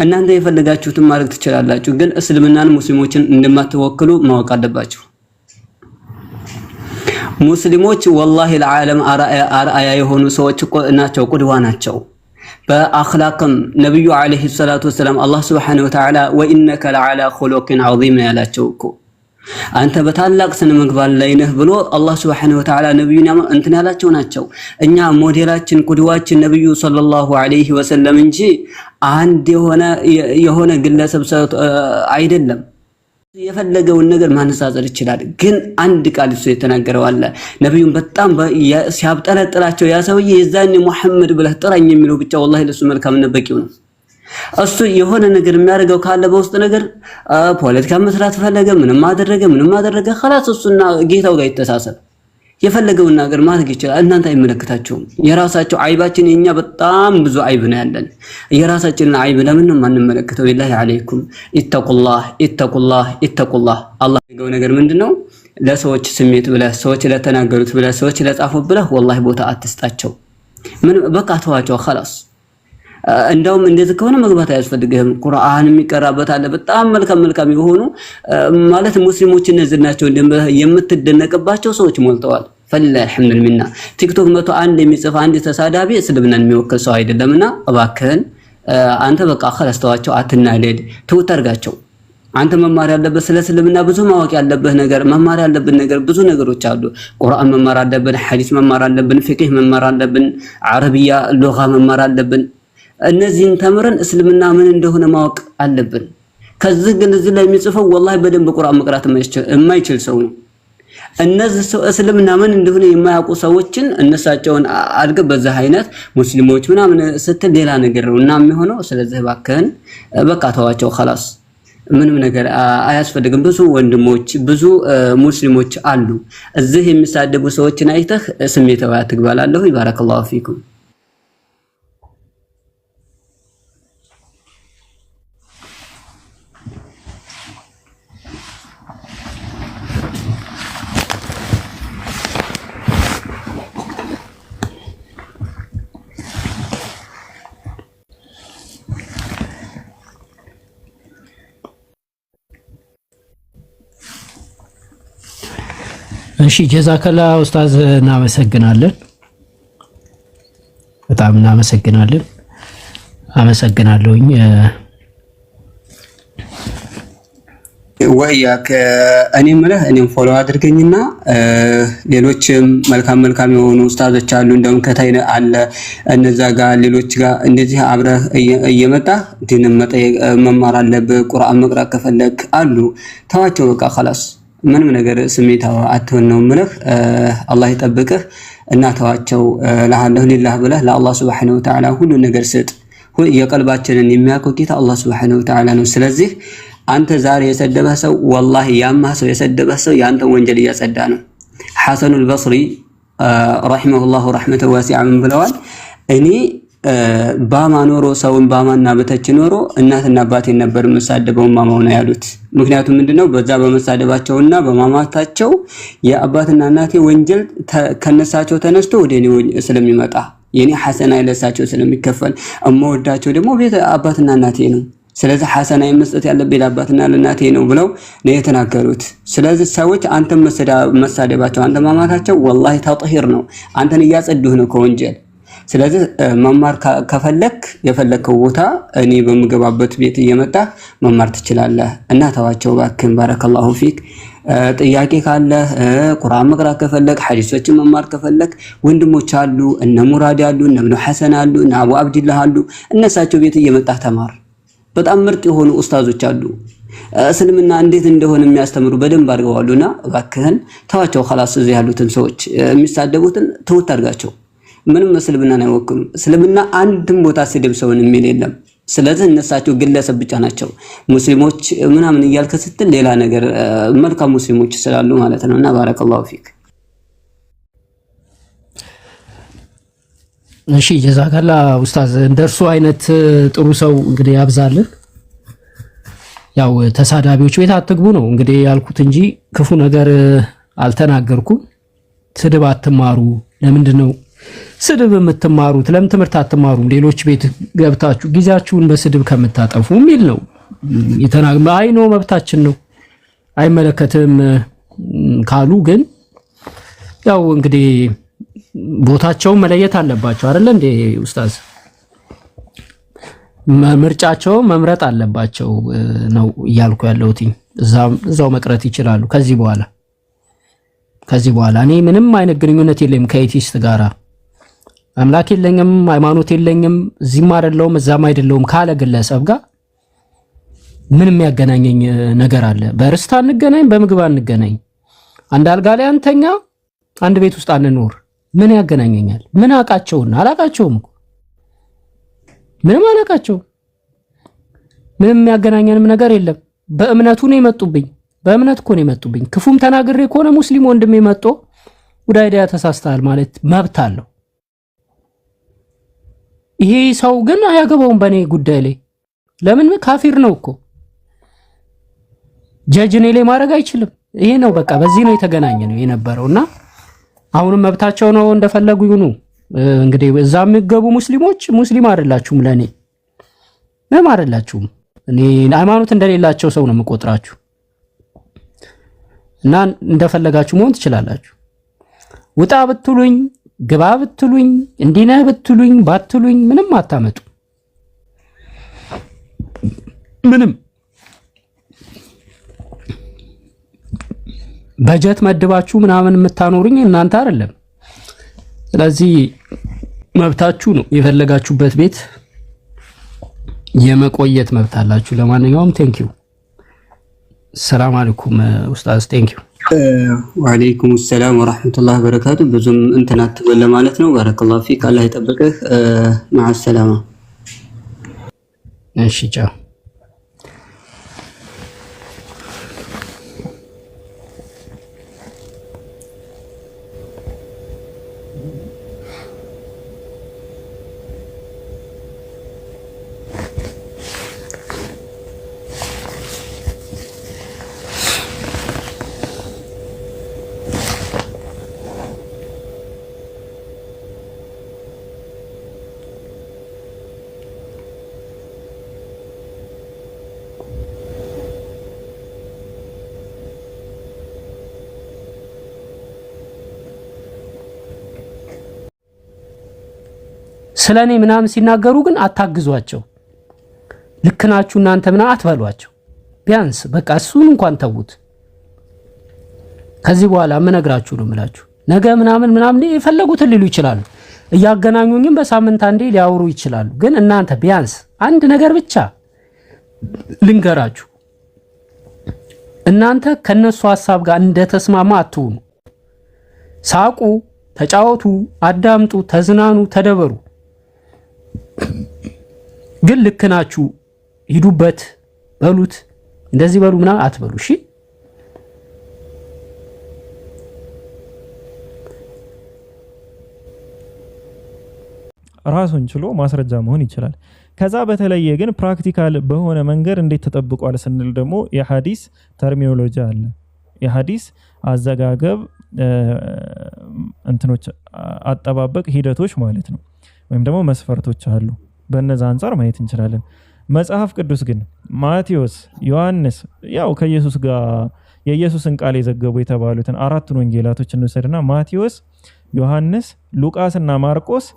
እናንተ የፈለጋችሁትን ማድረግ ትችላላችሁ፣ ግን እስልምናን ሙስሊሞችን እንደማትወክሉ ማወቅ አለባችሁ። ሙስሊሞች ወላሂ ለዓለም አርአያ የሆኑ ሰዎች ናቸው፣ ቁድዋ ናቸው። በአኽላቅም ነብዩ አለይሂ ሰላቱ ወሰላም አላህ ሱብሓነሁ ወተዓላ ወኢነከ ለዓላ ኹሉቂን ዐዚም ያላቸው እኮ አንተ በታላቅ ስነ ምግባር ላይ ነህ ብሎ አላህ ሱብሓነሁ ወተዓላ ነብዩን እንትን ያላቸው ናቸው። እኛ ሞዴላችን ቁድዋችን ነብዩ ሰለላሁ ዐለይሂ ወሰለም እንጂ አንድ የሆነ ግለሰብ አይደለም። የፈለገውን ነገር ማነጻጸር ይችላል፣ ግን አንድ ቃል እሱ የተናገረው አለ። ነብዩን በጣም ሲያብጠለጥላቸው ያ ሰውዬ የዛኔ ሙሐመድ ብለህ ጥራኝ የሚለው ብቻ ወላሂ ለሱ መልካምነት በቂው ነው። እሱ የሆነ ነገር የሚያደርገው ካለ በውስጥ ነገር ፖለቲካ መስራት ፈለገ፣ ምንም አደረገ خلاص እሱና ጌታው ጋር ይተሳሰብ። የፈለገውን ነገር ማድረግ ይችላል። እናንተ አይመለከታችሁም። የራሳቸው አይባችን የኛ በጣም ብዙ አይብ ነው ያለን። የራሳችንን አይብ ለምን ነው ማንመለከተው? ቢላሂ አለይኩም ኢተቁላህ። አላህ ያገው ነገር ምንድነው? ለሰዎች ስሜት ብለህ ሰዎች ለተናገሩት ብለህ ሰዎች ለጻፉት ብለህ ወላሂ ቦታ አትስጣቸው። ምን በቃ ተዋቸው خلاص። እንደውም እንደዚህ ከሆነ መግባት አያስፈልግህም። ቁርአን የሚቀራበት አለ በጣም መልካም የሆኑ ማለት ሙስሊሞች እነዚህ ናቸው የምትደነቅባቸው ሰዎች ሞልተዋል። ፈላህ አልሐምዱሊላህ። ቲክቶክ 101 የሚጽፍ አንድ ተሳዳቢ እስልምናን የሚወክል ሰው አይደለምና እባክህን አንተ በቃ خلاص ተዋቸው፣ አትናደድ፣ ትውተርጋቸው። አንተ መማር ያለበት ስለ እስልምና ብዙ ማወቅ ያለበት ነገር መማር ያለብን ነገር ብዙ ነገሮች አሉ። ቁርአን መማር አለብን፣ ሐዲስ መማር አለብን፣ ፍቅህ መማር አለብን፣ አረብያ ሉጋ መማር አለብን። እነዚህን ተምረን እስልምና ምን እንደሆነ ማወቅ አለብን። ከዚህ ግን እዚህ ላይ የሚጽፈው ወላሂ በደንብ ቁርአን መቅራት የማይችል ሰው ነው። እነዚህ ሰው እስልምና ምን እንደሆነ የማያውቁ ሰዎችን እነሳቸውን አድርገህ በዛ አይነት ሙስሊሞች ምናምን ስትል ሌላ ነገር ነውና የሚሆነው። ስለዚህ እባክህን በቃ ተዋቸው خلاص። ምንም ነገር አያስፈልግም። ብዙ ወንድሞች ብዙ ሙስሊሞች አሉ። እዚህ የሚሳደቡ ሰዎችን አይተህ ስሜታዊ አትግባላለሁ። ባረከላሁ ፊኩም። እሺ ጀዛከላ ኡስታዝ እናመሰግናለን። በጣም እናመሰግናለን። አመሰግናለሁኝ። ወያከ እኔም ምለህ እኔም ፎሎ አድርገኝና ሌሎችም መልካም የሆኑ ኡስታዞች አሉ። እንደውም ከታይነ አለ እነዛ ጋር ሌሎች ጋር እንደዚህ አብረህ እየመጣ ዲንን መማር አለብህ። ቁርአን መቅራት ከፈለክ አሉ ተዋቸው። በቃ خلاص ምንም ነገር ስሜታው አትሆን ነው ምለህ። አላህ ይጠብቅህ እና ተዋቸው። ለአላህ ሊላህ ብለህ ለአላህ Subhanahu Wa Ta'ala ሁሉ ነገር ስጥ። የቀልባችንን የሚያውቀው ጌታ አላህ Subhanahu Wa Ta'ala ነው። ስለዚህ አንተ ዛሬ የሰደበህ ሰው ወላሂ ያማ ሰው የሰደበህ ሰው ያንተ ወንጀል እያጸዳ ነው። ሐሰኑል በስሪ ረሂመሁላሁ ረህመተ ዋሲዓ ምን ብለዋል? እኔ ባማ ኖሮ ሰውን ባማና በተች ኖሮ እናትና አባቴን ነበር መሳደበው ማማው ነው ያሉት። ምክንያቱም ምንድነው በዛ በመሳደባቸውና በማማታቸው የአባትና እናቴ ወንጀል ከነሳቸው ተነስቶ ወደኔ ስለሚመጣ የኔ ሐሰና ይለሳቸው ስለሚከፈል እመወዳቸው ደግሞ ቤት አባትና እናቴ ነው። ስለዚህ ሐሰና መስጠት ያለበት ለአባትና ለእናቴ ነው ብለው ነው የተናገሩት። ስለዚህ ሰዎች አንተን መሳደባቸው አንተ ማማታቸው ወላሂ ተጥሂር ነው፣ አንተን እያጸዱህ ነው ከወንጀል። ስለዚህ መማር ከፈለክ የፈለከው ቦታ እኔ በምገባበት ቤት እየመጣ መማር ትችላለህ እና ተዋቸው ባክን። ባረከላሁ ፊክ። ጥያቄ ካለ ቁርአን መቅራት ከፈለክ ሐዲሶችን መማር ከፈለክ ወንድሞች አሉ፣ እነ ሙራድ አሉ፣ እነ ኢብኑ ሐሰን አሉ፣ እነ አቡ አብዱላህ አሉ። እነሳቸው ቤት እየመጣ ተማር። በጣም ምርጥ የሆኑ ኡስታዞች አሉ። እስልምና እንዴት እንደሆነ የሚያስተምሩ በደንብ አድርገዋሉና እባክህን ተዋቸው። خلاص እዚህ ያሉትን ሰዎች የሚሳደቡትን ተውት አድርጋቸው። ምንም እስልምናን አይወክሉም። እስልምና አንድም ቦታ ስድብ ሰውን የሚል የለም። ስለዚህ እነሳቸው ግለሰብ ብቻ ናቸው። ሙስሊሞች ምናምን እያልከ ስትል ሌላ ነገር መልካም ሙስሊሞች ስላሉ ማለት ነውና ባረከላሁ ፊክ። እሺ ጀዛከላ ኡስታዝ፣ እንደርሱ አይነት ጥሩ ሰው እንግዲህ ያብዛልን። ያው ተሳዳቢዎች ቤት አትግቡ ነው እንግዲህ ያልኩት እንጂ ክፉ ነገር አልተናገርኩም። ስድብ አትማሩ። ለምንድን ነው ስድብ የምትማሩት? ለምን ትምህርት አትማሩም? ሌሎች ቤት ገብታችሁ ጊዜያችሁን በስድብ ከምታጠፉ የሚል ነው የተናገረ። አይ ነው መብታችን ነው አይመለከትም ካሉ ግን ያው እንግዲህ ቦታቸውን መለየት አለባቸው አይደል እንዴ ኡስታዝ? ምርጫቸው መምረጥ አለባቸው ነው እያልኩ ያለሁት። እዛው መቅረት ይችላሉ ከዚህ በኋላ እኔ ምንም አይነት ግንኙነት የለኝም ከኤቲስት ጋራ። አምላክ የለኝም፣ ሃይማኖት የለኝም፣ እዚህም አይደለሁም እዛም አይደለሁም ካለ ግለሰብ ጋር ምን የሚያገናኘኝ ነገር አለ? በርስት አንገናኝ፣ በምግብ አንገናኝ፣ አንድ አልጋ ላይ አንተኛ፣ አንድ ቤት ውስጥ አንኖር። ምን ያገናኘኛል? ምን አቃቸውና? አላቃቸውም እኮ ምንም አላቃቸው። ምንም የሚያገናኘንም ነገር የለም። በእምነቱ ነው የመጡብኝ። በእምነት እኮ ነው የመጡብኝ። ክፉም ተናግሬ ከሆነ ሙስሊም ወንድሜ መጥቶ ጉዳይዳ ተሳስተሃል ማለት መብት አለው። ይሄ ሰው ግን አያገባውም በኔ ጉዳይ ላይ። ለምን? ካፊር ነው እኮ ጀጅ እኔ ላይ ማድረግ አይችልም። ይሄ ነው በቃ። በዚህ ነው የተገናኘ ነው የነበረውና አሁንም መብታቸው ነው እንደፈለጉ ይሁኑ። እንግዲህ እዛ የሚገቡ ሙስሊሞች ሙስሊም አይደላችሁም፣ ለኔ ምንም አይደላችሁም። እኔ ሃይማኖት እንደሌላቸው ሰው ነው የምቆጥራችሁ እና እንደፈለጋችሁ መሆን ትችላላችሁ። ውጣ ብትሉኝ፣ ግባ ብትሉኝ፣ እንዲነህ ብትሉኝ፣ ባትሉኝ ምንም አታመጡ። ምንም በጀት መድባችሁ ምናምን የምታኖሩኝ እናንተ አይደለም። ስለዚህ መብታችሁ ነው። የፈለጋችሁበት ቤት የመቆየት መብት አላችሁ። ለማንኛውም ቴንኪው። ሰላም አለይኩም ኡስታዝ። ቴንኪው። ወአለይኩም ሰላም ወራህመቱላሂ ወበረካቱ። ብዙም እንትን አትበል ለማለት ነው። ባረከላሁ ፊክ። አላህ ይጠብቅህ። መዓ ሰላማ። እሺ ቻው። ስለኔ ምናምን ሲናገሩ ግን አታግዟቸው። ልክ ናችሁ እናንተ ምናምን አትበሏቸው። ቢያንስ በቃ እሱን እንኳን ተዉት። ከዚህ በኋላ ምነግራችሁ ነው የምላችሁ። ነገ ምናምን የፈለጉትን ሊሉ ይችላሉ። እያገናኙኝም በሳምንት አንዴ ሊያወሩ ይችላሉ። ግን እናንተ ቢያንስ አንድ ነገር ብቻ ልንገራችሁ። እናንተ ከነሱ ሐሳብ ጋር እንደተስማማ አትሁኑ። ሳቁ፣ ተጫወቱ፣ አዳምጡ፣ ተዝናኑ፣ ተደበሩ። ግን ልክ ናችሁ ሂዱበት በሉት፣ እንደዚህ በሉ ምናምን አትበሉ። እሺ ራሱን ችሎ ማስረጃ መሆን ይችላል። ከዛ በተለየ ግን ፕራክቲካል በሆነ መንገድ እንዴት ተጠብቋል ስንል ደግሞ የሐዲስ ተርሚኖሎጂ አለ። የሐዲስ አዘጋገብ እንትኖች አጠባበቅ ሂደቶች ማለት ነው፣ ወይም ደግሞ መስፈርቶች አሉ። በእነዛ አንፃር ማየት እንችላለን። መጽሐፍ ቅዱስ ግን ማቴዎስ፣ ዮሐንስ ያው ከኢየሱስ ጋር የኢየሱስን ቃል የዘገቡ የተባሉትን አራቱን ወንጌላቶች እንውሰድና ማቴዎስ፣ ዮሐንስ፣ ሉቃስና ማርቆስ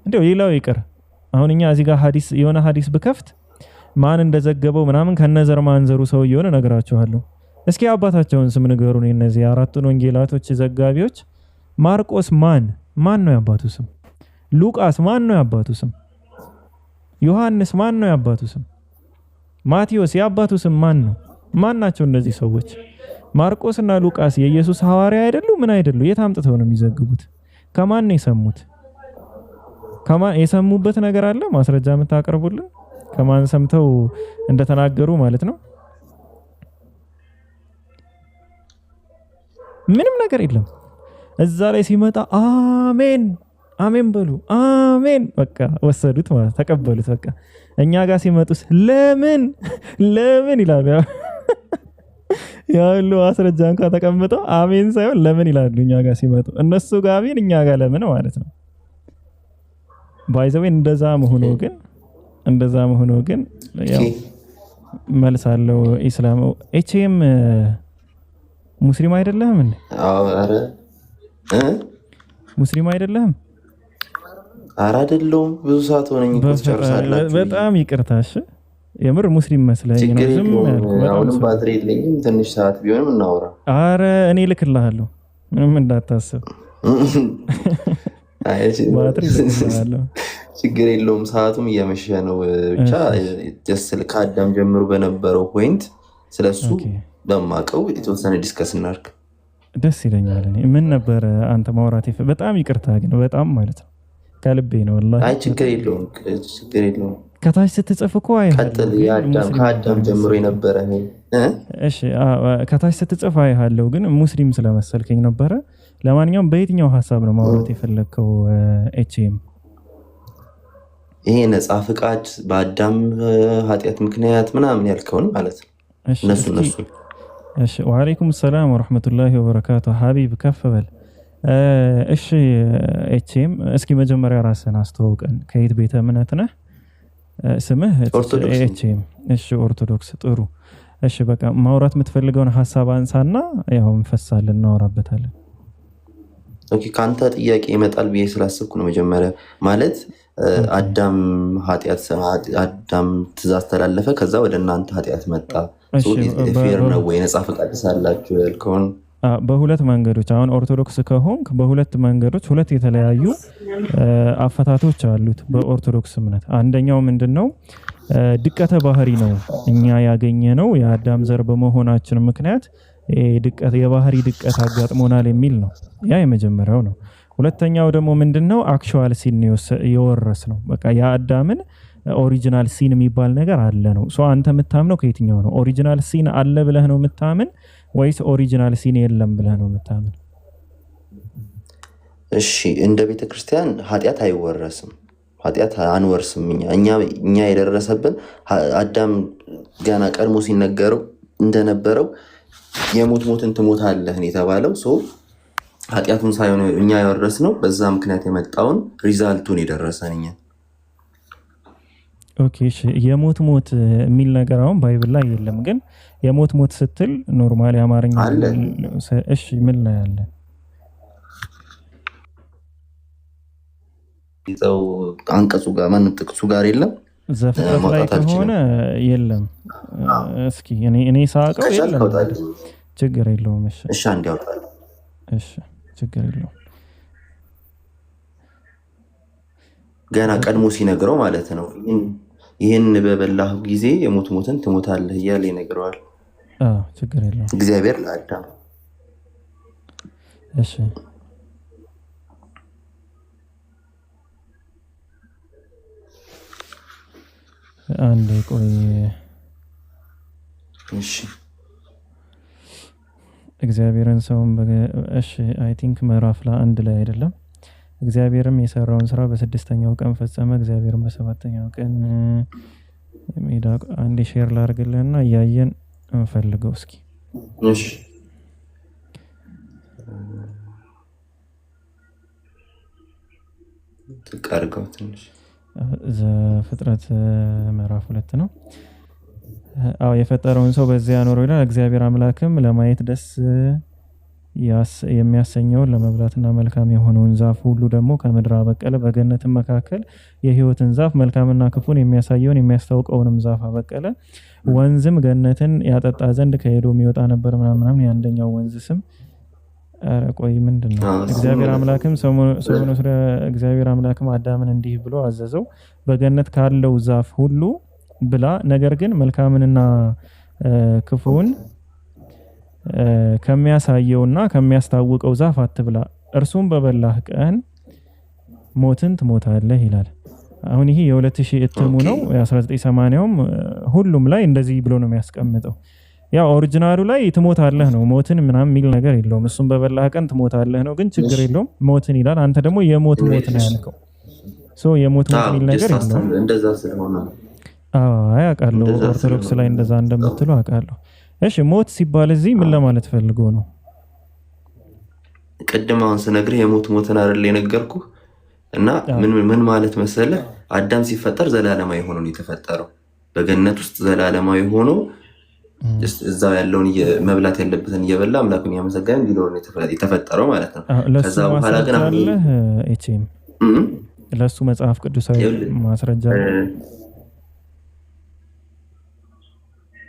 እንደው ሌላው ይቅር አሁን እኛ እዚህ ጋር ሐዲስ የሆነ ሐዲስ ብከፍት ማን እንደዘገበው ምናምን ከነዘር ማንዘሩ ሰው የሆነ ነገራችኋለሁ። እስኪ አባታቸውን ስም ንገሩን። እነዚህ አራቱን ወንጌላቶች ዘጋቢዎች ማርቆስ ማን ነው ያባቱ ስም? ሉቃስ ማን ነው ያባቱ ስም? ዮሐንስ ማን ነው ያባቱ ስም? ማቴዎስ ያባቱ ስም ማን ነው? ማን ናቸው እነዚህ ሰዎች? ማርቆስና ሉቃስ የኢየሱስ ሐዋርያ አይደሉ? ምን አይደሉ? የት አምጥተው ነው የሚዘግቡት? ከማን ነው የሰሙት? ከማን የሰሙበት ነገር አለ? ማስረጃ የምታቀርቡልን ከማን ሰምተው እንደተናገሩ ማለት ነው? ምንም ነገር የለም። እዛ ላይ ሲመጣ አሜን አሜን በሉ፣ አሜን በቃ ወሰዱት ማለት ተቀበሉት። በቃ እኛ ጋር ሲመጡስ ለምን ይላሉ። ያሉ ማስረጃ እንኳን ተቀምጠው አሜን ሳይሆን ለምን ይላሉ እኛ ጋር ሲመጡ። እነሱ ጋር አሜን፣ እኛ ጋር ለምን ማለት ነው። ባይዘው እንደዛ መሆኑ ግን ያው መልስ አለው። ኢስላም ኤችኤም ሙስሊም አይደለህም እንዴ? አረ ሙስሊም አይደለህም? አረ አይደለሁም። ብዙ ሰዓት ሆነኝ እኮ ጨርሳላችሁ። በጣም ይቅርታሽ፣ የምር ሙስሊም መስለኝ ነው። ዝም አሁንም ባትሪ የለኝም። ትንሽ ሰዓት ቢሆንም እናውራ። አረ እኔ ልክልሃለሁ፣ ምንም እንዳታስብ። ባትሪ ልክልሃለሁ፣ ችግር የለውም። ሰዓቱም እየመሸ ነው። ብቻ ከአዳም ጀምሮ በነበረው ፖይንት ስለሱ በማቀው የተወሰነ ዲስከስ እናድርግ። ደስ ይለኛል። ምን ነበር አንተ ማውራት? በጣም ይቅርታ ግን በጣም ማለት ነው ከልቤ ነው ወላሂ። አይ ችግር የለውም። ከታች ስትጽፍ እኮ ቀጥል። ከአዳም ጀምሮ የነበረ እሺ፣ ከታች ስትጽፍ አይሃለሁ ግን ሙስሊም ስለመሰልከኝ ነበረ። ለማንኛውም በየትኛው ሀሳብ ነው ማውራት የፈለግከው? ኤችኤም ይሄ ነፃ ፍቃድ በአዳም ኃጢአት ምክንያት ምናምን ያልከውን ማለት ነው። እነሱ እሺ። ወአለይኩም ሰላም ወራህመቱላሂ ወበረካቱ። ሀቢብ ከፍ በል። እሺ ኤችኤም፣ እስኪ መጀመሪያ ራስን አስተዋውቀን። ከየት ቤተ እምነት ነህ? ስምህ ኤችኤም? እሺ ኦርቶዶክስ። ጥሩ። እሺ በቃ ማውራት የምትፈልገውን ሀሳብ አንሳና ያው እንፈሳለን፣ እናወራበታለን። ኦኬ፣ ካንተ ጥያቄ ይመጣል ብዬ ስላሰብኩ ነው። መጀመሪያ ማለት አዳም ትእዛዝ ተላለፈ፣ ከዛ ወደ እናንተ ኃጢአት መጣ። ፌር ነው ወይ ነፃ ፈቃድ ሳላችሁ ያልከውን በሁለት መንገዶች አሁን ኦርቶዶክስ ከሆንክ በሁለት መንገዶች ሁለት የተለያዩ አፈታቶች አሉት በኦርቶዶክስ እምነት። አንደኛው ምንድነው? ድቀተ ባህሪ ነው። እኛ ያገኘ ነው የአዳም ዘር በመሆናችን ምክንያት የባህሪ ድቀት አጋጥሞናል የሚል ነው። ያ የመጀመሪያው ነው። ሁለተኛው ደግሞ ምንድነው? አክቹዋል ሲን የወረስ ነው። በቃ የአዳምን ኦሪጂናል ሲን የሚባል ነገር አለ ነው። አንተ የምታምነው ከየትኛው ነው? ኦሪጂናል ሲን አለ ብለህ ነው የምታምን ወይስ ኦሪጂናል ሲን የለም ብለህ ነው የምታምን? እሺ፣ እንደ ቤተክርስቲያን ኃጢአት አይወረስም፣ ኃጢአት አንወርስም። እኛ የደረሰብን አዳም ገና ቀድሞ ሲነገረው እንደነበረው የሞትን ትሞታለህ የተባለው ኃጢአቱን ሳይሆን እኛ የወረስነው በዛ ምክንያት የመጣውን ሪዛልቱን የደረሰን እኛ። ኦኬ እሺ፣ የሞት የሚል ነገር አሁን ባይብል ላይ የለም፣ ግን የሞት ስትል ኖርማሊ አማርኛ አለ። እሺ ምን ላይ አለ? ይዘው አንቀጹ ጋር ማንም ጥቅሱ ጋር የለም። ዘፍጥረት ላይ ከሆነ የለም። እስኪ እኔ ሳቀው የለም። ችግር የለውም። እሺ አንድ ያውጣል። እሺ ችግር የለውም። ገና ቀድሞ ሲነግረው ማለት ነው ይህን በበላህ ጊዜ የሞት ሞትን ትሞታለህ እያለ ይነግረዋል። ችግር የለውም። እግዚአብሔር ለአዳም እሺ አንድ ቆይ እሺ እግዚአብሔርን ሰውን እሺ አይ ቲንክ ምዕራፍ አንድ ላይ አይደለም። እግዚአብሔርም የሰራውን ስራ በስድስተኛው ቀን ፈጸመ። እግዚአብሔርም በሰባተኛው ቀን ሜዳ አንድ ሼር ላድርግልህና እያየን እንፈልገው እስኪ። እሺ ተቃርገው ትንሽ ዘፍጥረት ምዕራፍ 2 ነው። የፈጠረውን ሰው በዚያ ያኖረው ይላል። እግዚአብሔር አምላክም ለማየት ደስ የሚያሰኘውን ለመብላትና መልካም የሆነውን ዛፍ ሁሉ ደግሞ ከምድር አበቀለ። በገነትም መካከል የሕይወትን ዛፍ መልካምና ክፉን የሚያሳየውን የሚያስታውቀውንም ዛፍ አበቀለ። ወንዝም ገነትን ያጠጣ ዘንድ ከኤዶም ይወጣ ነበር ምናምን። የአንደኛው ወንዝ ስም ቆይ ምንድነው? እግዚአብሔር አምላክም አዳምን እንዲህ ብሎ አዘዘው፣ በገነት ካለው ዛፍ ሁሉ ብላ፣ ነገር ግን መልካምንና ክፉን ከሚያሳየውና ከሚያስታውቀው ዛፍ አትብላ፣ እርሱም በበላህ ቀን ሞትን ትሞታለህ ይላል። አሁን ይሄ የ2000 እትሙ ነው። የ1980ም ሁሉም ላይ እንደዚህ ብሎ ነው የሚያስቀምጠው። ያው ኦሪጂናሉ ላይ ትሞታለህ ነው፣ ሞትን ምናምን የሚል ነገር የለውም። እሱም በበላህ ቀን ትሞታለህ ነው፣ ግን ችግር የለውም ሞትን ይላል። አንተ ደግሞ የሞት ሞት ነው ያልከው። የሞት ሞት የሚል ነገር የለውም። እንደዛ ስለሆነ አውቃለሁ፣ ኦርቶዶክስ ላይ እንደዛ እንደምትሉ አውቃለሁ። እሺ ሞት ሲባል እዚህ ምን ለማለት ፈልጎ ነው? ቅድም አሁን ስነግርህ የሞት ሞትን አይደል የነገርኩህ። እና ምን ማለት መሰለህ፣ አዳም ሲፈጠር ዘላለማዊ ሆኖ ነው የተፈጠረው። በገነት ውስጥ ዘላለማዊ ሆኖ እዛው ያለውን መብላት ያለበትን እየበላ አምላኩን ያመሰገነ እንዲኖር ነው የተፈጠረው ማለት ነው። ከዛ በኋላ ግን ለሱ መጽሐፍ ቅዱሳዊ ማስረጃ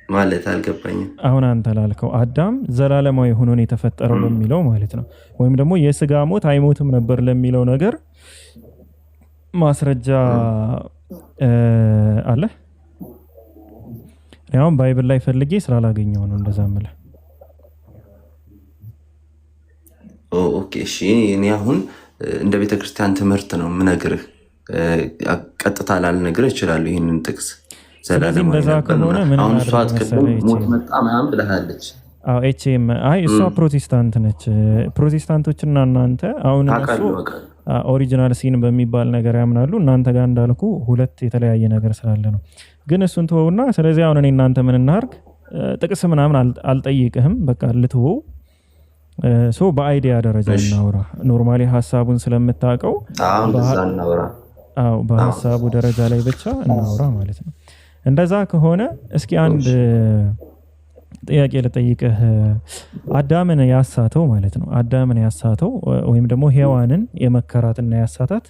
ማለት አልገባኝም። አሁን አንተ ላልከው አዳም ዘላለማዊ ሆኖ ነው የተፈጠረው ለሚለው ማለት ነው፣ ወይም ደግሞ የስጋ ሞት አይሞትም ነበር ለሚለው ነገር ማስረጃ አለ? ያውም ባይብል ላይ ፈልጌ ስላላገኘው ነው እንደዛ የምልህ። ኦኬ እሺ። እኔ አሁን እንደ ቤተክርስቲያን ትምህርት ነው የምነግርህ፣ ቀጥታ ላልነግርህ እችላለሁ ይህንን ጥቅስ። ስለዚህ እንደዛ ከሆነ ምን ማለት ነው? ሞት መጣ ምናምን ብለሃለች። ኤችኤም እሷ ፕሮቴስታንት ነች። ፕሮቴስታንቶችና እናንተ አሁን እሱ ኦሪጂናል ሲን በሚባል ነገር ያምናሉ። እናንተ ጋር እንዳልኩ ሁለት የተለያየ ነገር ስላለ ነው። ግን እሱን ተወውና፣ ስለዚህ አሁን እኔ እናንተ ምን እናርግ? ጥቅስ ምናምን አልጠይቅህም፣ በቃ ልትወው። በአይዲያ ደረጃ እናውራ። ኖርማሊ ሀሳቡን ስለምታውቀው በሀሳቡ ደረጃ ላይ ብቻ እናውራ ማለት ነው። እንደዛ ከሆነ እስኪ አንድ ጥያቄ ልጠይቅህ። አዳምን ያሳተው ማለት ነው፣ አዳምን ያሳተው ወይም ደግሞ ሔዋንን የመከራትና ያሳታት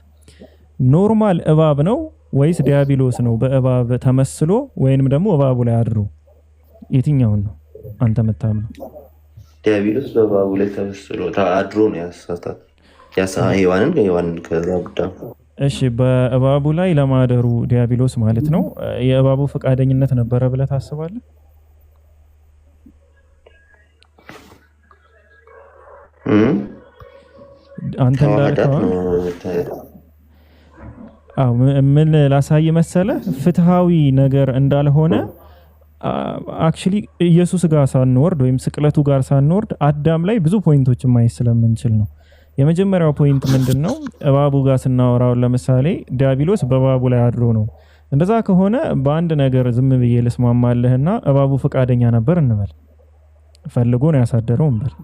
ኖርማል እባብ ነው ወይስ ዲያብሎስ ነው በእባብ ተመስሎ ወይንም ደግሞ እባቡ ላይ አድሮ? የትኛውን ነው አንተ የምታምነው? ዲያብሎስ በእባቡ ላይ ተመስሎ አድሮ ነው ያሳታት ሔዋንን ከዛ ጉዳይ። እሺ በእባቡ ላይ ለማደሩ ዲያብሎስ ማለት ነው የእባቡ ፈቃደኝነት ነበረ ብለህ ታስባለህ? አንተ እንዳልከው ምን ላሳይ መሰለህ፣ ፍትሃዊ ነገር እንዳልሆነ አክቹሊ ኢየሱስ ጋር ሳንወርድ ወይም ስቅለቱ ጋር ሳንወርድ አዳም ላይ ብዙ ፖይንቶችን ማየት ስለምንችል ነው። የመጀመሪያው ፖይንት ምንድነው? እባቡ ጋር ስናወራው ለምሳሌ ዲያብሎስ በእባቡ ላይ አድሮ ነው። እንደዛ ከሆነ በአንድ ነገር ዝም ብዬ ልስማማለህና እባቡ ፈቃደኛ ነበር እንበል፣ ፈልጎ ነው ያሳደረው እንበል።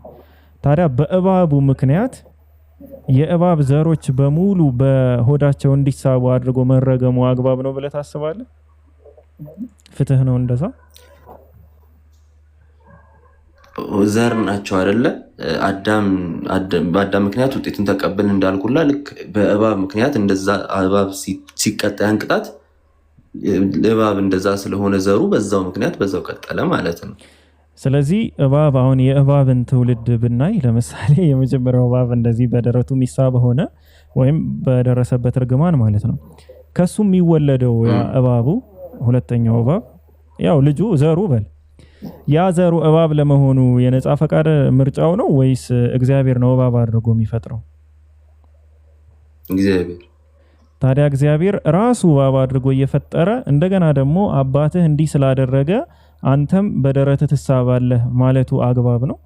ታዲያ በእባቡ ምክንያት የእባብ ዘሮች በሙሉ በሆዳቸው እንዲሳቡ አድርጎ መረገሙ አግባብ ነው ብለህ ታስባለህ? ፍትህ ነው እንደዛ? ዘር ናቸው አይደለ? በአዳም ምክንያት ውጤቱን ተቀበል እንዳልኩላ ልክ በእባብ ምክንያት እንደዛ እባብ ሲቀጣ ያን ቅጣት እባብ እንደዛ ስለሆነ ዘሩ በዛው ምክንያት በዛው ቀጠለ ማለት ነው። ስለዚህ እባብ አሁን የእባብን ትውልድ ብናይ ለምሳሌ የመጀመሪያው እባብ እንደዚህ በደረቱ ሚሳብ ሆነ ወይም በደረሰበት እርግማን ማለት ነው። ከሱ የሚወለደው ያ እባቡ ሁለተኛው እባብ ያው ልጁ ዘሩ በል ያ ዘሩ እባብ ለመሆኑ የነፃ ፈቃድ ምርጫው ነው ወይስ እግዚአብሔር ነው እባብ አድርጎ የሚፈጥረው? እግዚአብሔር። ታዲያ እግዚአብሔር ራሱ እባብ አድርጎ እየፈጠረ እንደገና ደግሞ አባትህ እንዲህ ስላደረገ አንተም በደረትህ ትሳባለህ ማለቱ አግባብ ነው?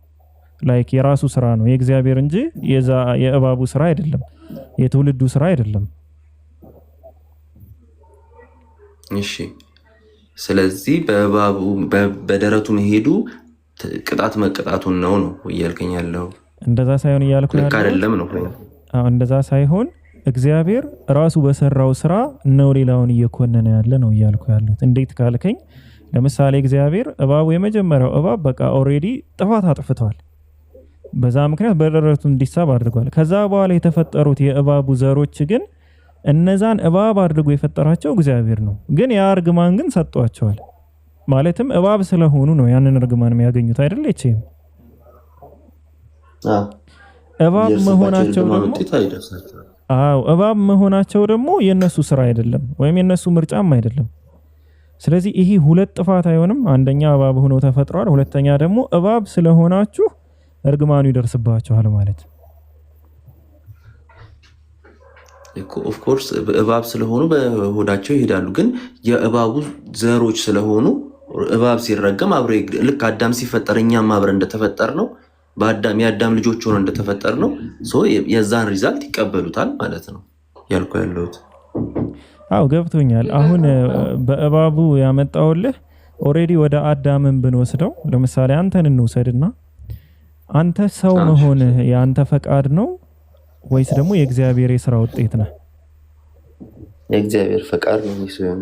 ላይክ የራሱ ስራ ነው የእግዚአብሔር እንጂ የእባቡ ስራ አይደለም፣ የትውልዱ ስራ አይደለም። እሺ ስለዚህ በእባቡ በደረቱ መሄዱ ቅጣት መቀጣቱን ነው እያልከኝ ያለው? እንደዛ ሳይሆን እያልኩ ልክ አይደለም ነው። እንደዛ ሳይሆን እግዚአብሔር ራሱ በሰራው ስራ ነው ሌላውን እየኮነነ ያለ ነው እያልኩ ያሉት። እንዴት ካልከኝ ለምሳሌ እግዚአብሔር እባቡ የመጀመሪያው እባብ በቃ ኦሬዲ ጥፋት አጥፍቷል። በዛ ምክንያት በደረቱ እንዲሳብ አድርጓል። ከዛ በኋላ የተፈጠሩት የእባቡ ዘሮች ግን እነዛን እባብ አድርጎ የፈጠራቸው እግዚአብሔር ነው። ግን ያ እርግማን ግን ሰጧቸዋል። ማለትም እባብ ስለሆኑ ነው ያንን እርግማን የሚያገኙት አይደል? እቺም እባብ መሆናቸው ደግሞ እባብ መሆናቸው ደግሞ የነሱ ስራ አይደለም ወይም የነሱ ምርጫም አይደለም። ስለዚህ ይሄ ሁለት ጥፋት አይሆንም። አንደኛ እባብ ሆኖ ተፈጥሯል፣ ሁለተኛ ደግሞ እባብ ስለሆናችሁ እርግማኑ ይደርስባችኋል ማለት ኦፍ ኮርስ እባብ ስለሆኑ በሆዳቸው ይሄዳሉ። ግን የእባቡ ዘሮች ስለሆኑ እባብ ሲረገም አብረ ልክ አዳም ሲፈጠር እኛም አብረ እንደተፈጠር ነው የአዳም ልጆች ሆነ እንደተፈጠር ነው የዛን ሪዛልት ይቀበሉታል ማለት ነው ያልኩ ያለሁት። አው ገብቶኛል። አሁን በእባቡ ያመጣውልህ ኦሬዲ ወደ አዳምን ብንወስደው ለምሳሌ አንተን እንውሰድና አንተ ሰው መሆንህ የአንተ ፈቃድ ነው ወይስ ደግሞ የእግዚአብሔር የሥራ ውጤት ነው? የእግዚአብሔር ፈቃድ ነው የሚሰየው።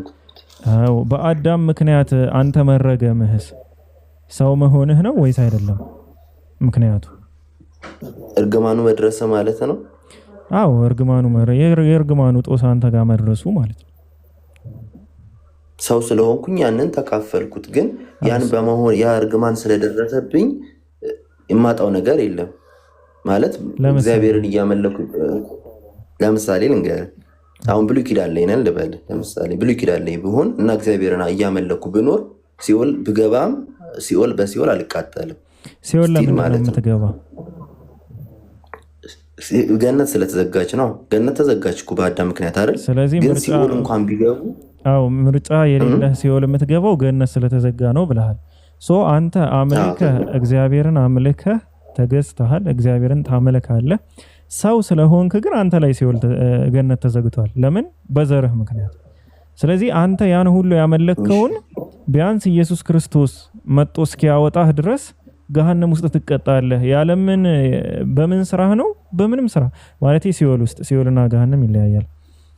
አው በአዳም ምክንያት አንተ መረገምህስ ሰው መሆንህ ነው ወይስ አይደለም? ምክንያቱ እርግማኑ መድረሰ ማለት ነው። አው የእርግማኑ ጦስ አንተ ጋር መድረሱ ማለት ነው። ሰው ስለሆንኩኝ ያንን ተካፈልኩት። ግን ያን በመሆን ያ እርግማን ስለደረሰብኝ የማጣው ነገር የለም ማለት እግዚአብሔርን እያመለኩ ለምሳሌ ልንገር አሁን ብሉይ ኪዳን ላይ ነን ልበል። ለምሳሌ ብሉይ ኪዳን ላይ ብሆን እና እግዚአብሔርን እያመለኩ ብኖር ሲኦል ብገባም በሲኦል አልቃጠልም። ሲኦል ለምን የምትገባ? ገነት ስለተዘጋች ነው። ገነት ተዘጋች እኮ በአዳም ምክንያት አይደል? ስለዚህ ግን ሲኦል እንኳን ቢገቡ ምርጫ የሌለህ ሲኦል የምትገባው ገነት ስለተዘጋ ነው ብለሃል። አንተ አምልከህ እግዚአብሔርን አምልከህ ተገዝተሃል፣ እግዚአብሔርን ታመልካለህ። ሰው ስለሆንክ ግን አንተ ላይ ሲኦል ገነት ተዘግቷል። ለምን? በዘርህ ምክንያት። ስለዚህ አንተ ያን ሁሉ ያመለከውን ቢያንስ ኢየሱስ ክርስቶስ መጥቶ እስኪያወጣህ ድረስ ገሃነም ውስጥ ትቀጣለህ። ያለምን በምን ስራህ ነው? በምንም ስራ ማለት ሲኦል ውስጥ ሲኦልና ገሃነም ይለያያል።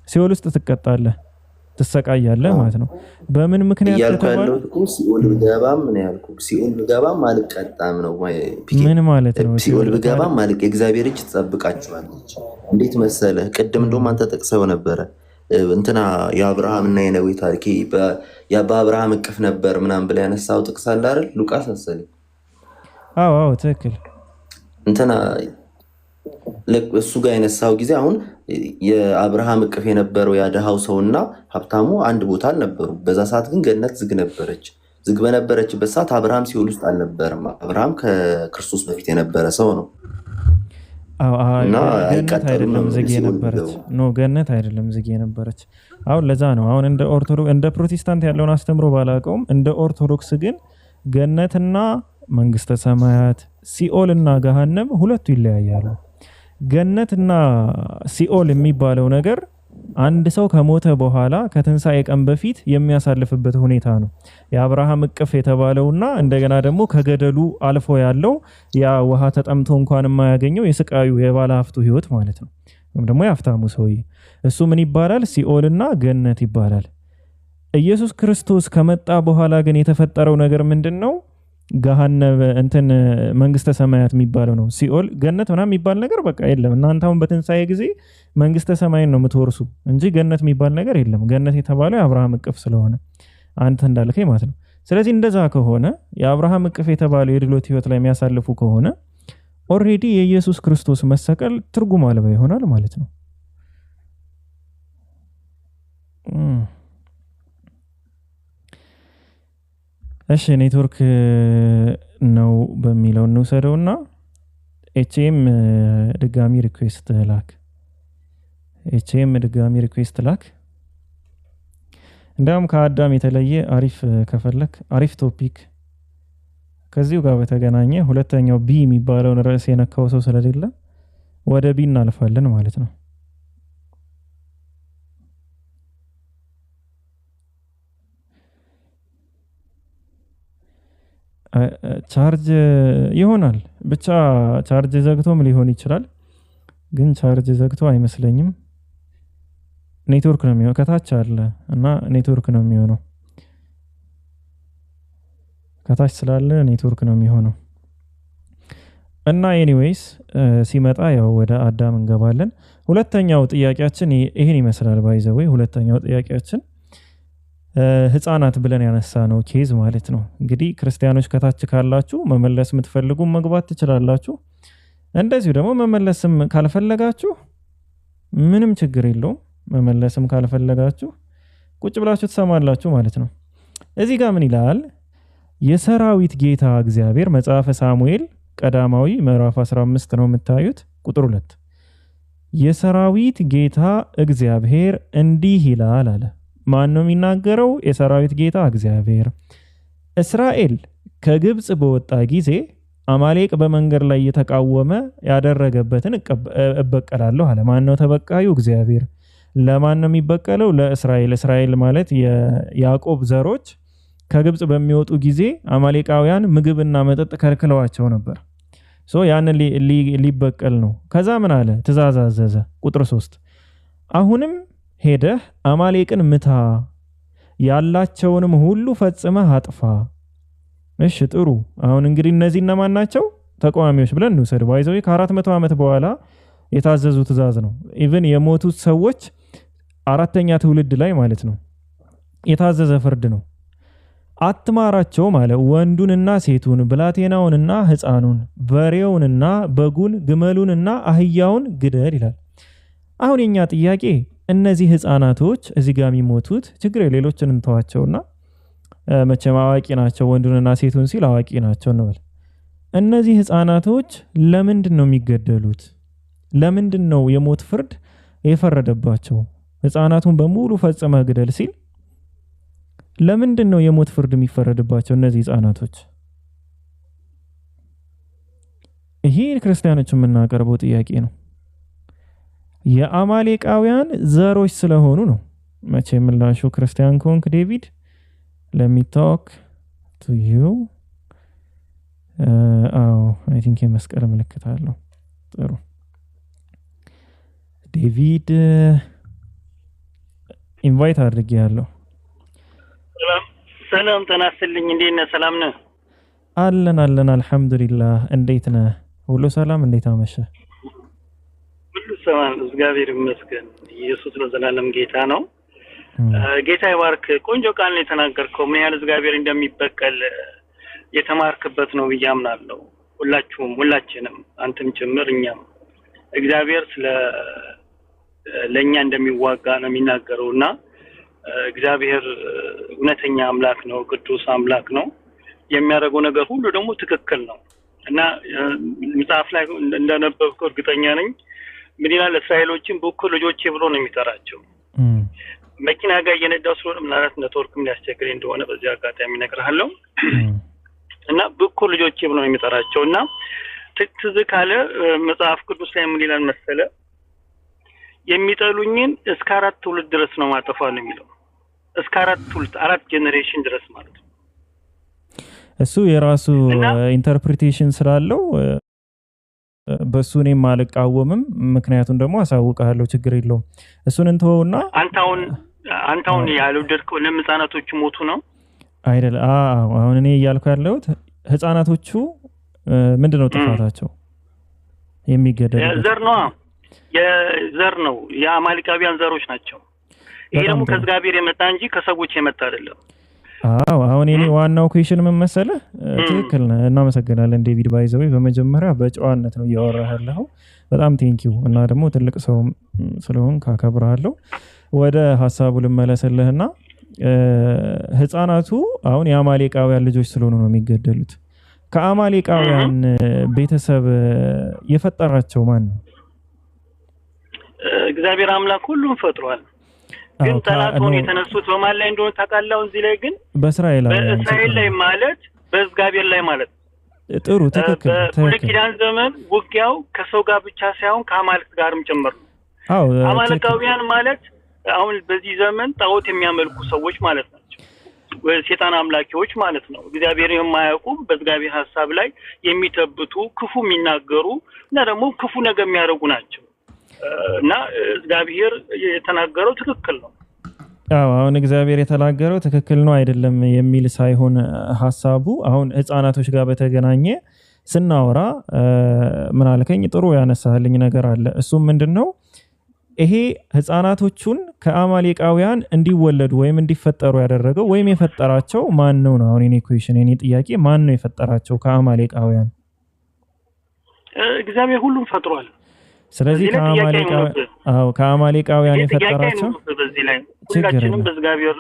ሲኦል ውስጥ ትቀጣለህ፣ ትሰቃያለህ ማለት ነው። በምን ምክንያት ተባለ? ሲኦል ብገባም ምን ያልኩ ሲኦል ብገባም አልቀጣም ነው። ምን ማለት ነው? ሲኦል ብገባም ማለት የእግዚአብሔር እጅ ትጠብቃችኋለች። እንዴት መሰለህ? ቅድም እንደውም አንተ ጠቅሰው ነበረ እንትና የአብርሃም እና የነዌ ታሪክ በአብርሃም እቅፍ ነበር ምናምን ብላ ያነሳው ጥቅስ አለ አይደል? ሉቃስ መሰለኝ። አዎ ትክክል። እንትና እሱ ጋር የነሳው ጊዜ አሁን የአብርሃም እቅፍ የነበረው ያደሃው ሰውና ሀብታሙ አንድ ቦታ አልነበሩ። በዛ ሰዓት ግን ገነት ዝግ ነበረች። ዝግ በነበረችበት ሰዓት አብርሃም ሲኦል ውስጥ አልነበረም። አብርሃም ከክርስቶስ በፊት የነበረ ሰው ነው። ገነት አይደለም ዝግ የነበረች ነው። ገነት አይደለም ዝግ የነበረች። አሁን ለዛ ነው አሁን እንደ ፕሮቴስታንት ያለውን አስተምሮ ባላውቀውም እንደ ኦርቶዶክስ ግን ገነትና መንግስተ ሰማያት ሲኦልና ገሃነም ሁለቱ ይለያያሉ። ገነትና ሲኦል የሚባለው ነገር አንድ ሰው ከሞተ በኋላ ከትንሣኤ ቀን በፊት የሚያሳልፍበት ሁኔታ ነው። የአብርሃም እቅፍ የተባለውና እንደገና ደግሞ ከገደሉ አልፎ ያለው ያ ውሃ ተጠምቶ እንኳን የማያገኘው የስቃዩ የባለ ሀብቱ ህይወት ማለት ነው። ወይም ደግሞ የሀብታሙ ሰውዬ እሱ ምን ይባላል? ሲኦልና ገነት ይባላል። ኢየሱስ ክርስቶስ ከመጣ በኋላ ግን የተፈጠረው ነገር ምንድን ነው? ገሃነም እንትን መንግስተ ሰማያት የሚባለው ነው። ሲኦል ገነት ምናምን የሚባል ነገር በቃ የለም። እናንተ አሁን በትንሳኤ ጊዜ መንግስተ ሰማይን ነው የምትወርሱ እንጂ ገነት የሚባል ነገር የለም። ገነት የተባለው የአብርሃም እቅፍ ስለሆነ አንተ እንዳልከኝ ማለት ነው። ስለዚህ እንደዛ ከሆነ የአብርሃም እቅፍ የተባለው የድሎት ህይወት ላይ የሚያሳልፉ ከሆነ ኦልሬዲ የኢየሱስ ክርስቶስ መሰቀል ትርጉም አልባ ይሆናል ማለት ነው። እሺ ኔትወርክ ነው በሚለው እንውሰደውና ኤችኤም ድጋሚ ሪኩዌስት ላክ። ኤችኤም ድጋሚ ሪኩዌስት ላክ። እንደውም ከአዳም የተለየ አሪፍ ከፈለክ አሪፍ ቶፒክ ከዚሁ ጋር በተገናኘ ሁለተኛው ቢ የሚባለውን ርዕስ የነካው ሰው ስለሌለ ወደ ቢ እናልፋለን ማለት ነው። ቻርጅ ይሆናል ብቻ ቻርጅ ዘግቶም ሊሆን ይችላል፣ ግን ቻርጅ ዘግቶ አይመስለኝም። ኔትወርክ ነው የሚሆነው። ከታች አለ እና ኔትወርክ ነው የሚሆነው። ከታች ስላለ ኔትወርክ ነው የሚሆነው። እና ኤኒዌይስ ሲመጣ ያው ወደ አዳም እንገባለን። ሁለተኛው ጥያቄያችን ይሄን ይመስላል። ባይዘው ሁለተኛው ጥያቄያችን ህፃናት ብለን ያነሳ ነው ኬዝ ማለት ነው። እንግዲህ ክርስቲያኖች ከታች ካላችሁ መመለስ የምትፈልጉ መግባት ትችላላችሁ። እንደዚሁ ደግሞ መመለስም ካልፈለጋችሁ ምንም ችግር የለውም። መመለስም ካልፈለጋችሁ ቁጭ ብላችሁ ትሰማላችሁ ማለት ነው። እዚህ ጋር ምን ይላል? የሰራዊት ጌታ እግዚአብሔር መጽሐፈ ሳሙኤል ቀዳማዊ ምዕራፍ 15 ነው የምታዩት ቁጥር 2 የሰራዊት ጌታ እግዚአብሔር እንዲህ ይላል አለ። ማን ነው የሚናገረው? የሰራዊት ጌታ እግዚአብሔር እስራኤል ከግብጽ በወጣ ጊዜ አማሌቅ በመንገድ ላይ የተቃወመ ያደረገበትን እበቀላለሁ አለ። ማን ነው ተበቃዩ? እግዚአብሔር። ለማን ነው የሚበቀለው? ለእስራኤል። እስራኤል ማለት የያዕቆብ ዘሮች ከግብጽ በሚወጡ ጊዜ አማሌቃውያን ምግብና መጠጥ ከልክለዋቸው ነበር። ያንን ሊበቀል ነው። ከዛ ምን አለ? ትእዛዝ አዘዘ። ቁጥር 3 አሁንም ሄደህ አማሌቅን ምታ፣ ያላቸውንም ሁሉ ፈጽመህ አጥፋ። እሺ ጥሩ። አሁን እንግዲህ እነዚህ እነማን ናቸው? ተቃዋሚዎች ብለን እንውሰድ። ባይዘው ከ400 ዓመት በኋላ የታዘዙ ትእዛዝ ነው። ኢቭን የሞቱት ሰዎች 4ኛ ትውልድ ላይ ማለት ነው የታዘዘ ፍርድ ነው። አትማራቸው ማለት ወንዱንና ሴቱን፣ ብላቴናውንና ሕፃኑን፣ በሬውንና በጉን፣ ግመሉንና አህያውን ግደል ይላል። አሁን የኛ ጥያቄ እነዚህ ሕፃናቶች እዚህ ጋር የሚሞቱት ችግር የሌሎችን እንተዋቸውና መቼም አዋቂ ናቸው። ወንዱንና ሴቱን ሲል አዋቂ ናቸው እንበል። እነዚህ ሕፃናቶች ለምንድን ነው የሚገደሉት? ለምንድን ነው የሞት ፍርድ የፈረደባቸው? ሕፃናቱን በሙሉ ፈጽመህ ግደል ሲል ለምንድን ነው የሞት ፍርድ የሚፈረድባቸው እነዚህ ሕፃናቶች? ይሄ ክርስቲያኖች የምናቀርበው ጥያቄ ነው። የአማሌቃውያን ዘሮች ስለሆኑ ነው። መቼም ምላሹ ክርስቲያን ኮንክ ዴቪድ ለሚታወቅ ቱ ዩ አይ ቲንክ የመስቀል ምልክት አለው። ጥሩ ዴቪድ ኢንቫይት አድርጌያለሁ። ሰላም ተናስተልኝ። እንዴት ነህ? ሰላም ነህ? አለን አልሐምዱሊላህ። እንዴት ነህ? ሁሉ ሰላም? እንዴት አመሸ? ሁሉ ሰላም እግዚአብሔር ይመስገን። ኢየሱስ ለዘላለም ጌታ ነው። ጌታ ይባርክ። ቆንጆ ቃል ነው የተናገርከው። ምን ያህል እግዚአብሔር እንደሚበቀል የተማርክበት ነው ብዬ አምናለሁ። ሁላችንም አንተም ጭምር እኛም እግዚአብሔር ለኛ እንደሚዋጋ ነው የሚናገረውና እግዚአብሔር እውነተኛ አምላክ ነው፣ ቅዱስ አምላክ ነው። የሚያደርገው ነገር ሁሉ ደግሞ ትክክል ነው እና መጽሐፍ ላይ እንደነበብከው እርግጠኛ ነኝ ምን ይላል? እስራኤሎችን በኩል ልጆቼ ብሎ ነው የሚጠራቸው። መኪና ጋር እየነዳው ስለሆነ ምናልባት ኔትወርክም ሊያስቸግረኝ እንደሆነ በዚህ አጋጣሚ እነግርሃለሁ። እና በኩል ልጆቼ ብሎ ነው የሚጠራቸው እና ትዝ ካለ መጽሐፍ ቅዱስ ላይ ምን ይላል መሰለ? የሚጠሉኝን እስከ 4 ትውልድ ድረስ ነው ማጠፋው ነው የሚለው። እስከ 4 ትውልድ 4 ጄኔሬሽን ድረስ ማለት ነው። እሱ የራሱ ኢንተርፕሪቴሽን ስላለው በሱ እኔም አልቃወምም። ምክንያቱም ደግሞ አሳውቃለሁ፣ ችግር የለውም። እሱን እንተውና አንተ አሁን ያልወደድከው ለምን ሕፃናቶች ሞቱ ነው አይደል? አሁን እኔ እያልኩ ያለሁት ህፃናቶቹ ምንድነው ጥፋታቸው? የሚገደሉት የዘር ነው የአማሊቃውያን ዘሮች ናቸው። ይሄ ደግሞ ከእግዚአብሔር የመጣ እንጂ ከሰዎች የመጣ አይደለም። አሁን እኔ ዋናው ኩዌሽን ምን መሰለህ? ትክክል ነህ፣ እናመሰግናለን ዴቪድ ባይዘው። በመጀመሪያ በጨዋነት ነው እያወራህልህ፣ በጣም ቴንኪው። እና ደግሞ ትልቅ ሰው ስለሆን ካከብራለሁ። ወደ ሐሳቡ ልመለስልህና ህፃናቱ አሁን የአማሊቃውያን ልጆች ስለሆኑ ነው የሚገደሉት። ከአማሊቃውያን ቤተሰብ የፈጠራቸው ማን ነው? እግዚአብሔር አምላክ ሁሉም ፈጥሯል። ግን ጠላቶን የተነሱት በማን ላይ እንደሆነ ታውቃለህ? እዚህ ላይ ግን በእስራኤል ላይ ማለት በእግዚአብሔር ላይ ማለት ጥሩ ትክክል። በኪዳን ዘመን ውጊያው ከሰው ጋር ብቻ ሳይሆን ከአማልክት ጋርም ጭምር ነው። አማልካውያን ማለት አሁን በዚህ ዘመን ጣዖት የሚያመልኩ ሰዎች ማለት ናቸው። ሰይጣን አምላኪዎች ማለት ነው። እግዚአብሔርን የማያውቁ በእግዚአብሔር ሐሳብ ላይ የሚተብቱ ክፉ የሚናገሩ እና ደግሞ ክፉ ነገር የሚያደርጉ ናቸው። እና እግዚአብሔር የተናገረው ትክክል ነው። አሁን እግዚአብሔር የተናገረው ትክክል ነው አይደለም የሚል ሳይሆን ሐሳቡ አሁን ህፃናቶች ጋር በተገናኘ ስናወራ ምን አልከኝ? ጥሩ ያነሳልኝ ነገር አለ። እሱም ምንድነው? ይሄ ህፃናቶቹን ከአማሊቃውያን እንዲወለዱ ወይም እንዲፈጠሩ ያደረገው ወይም የፈጠራቸው ማን ነው? አሁን የኔ ኩዌሽን የኔ ጥያቄ ማን ነው የፈጠራቸው ከአማሊቃውያን? እግዚአብሔር ሁሉም ፈጥሯል። ስለዚህ ከአማሊቃውያን የፈጠራቸው በዚህ ላይ ሁላችንም በእግዚአብሔር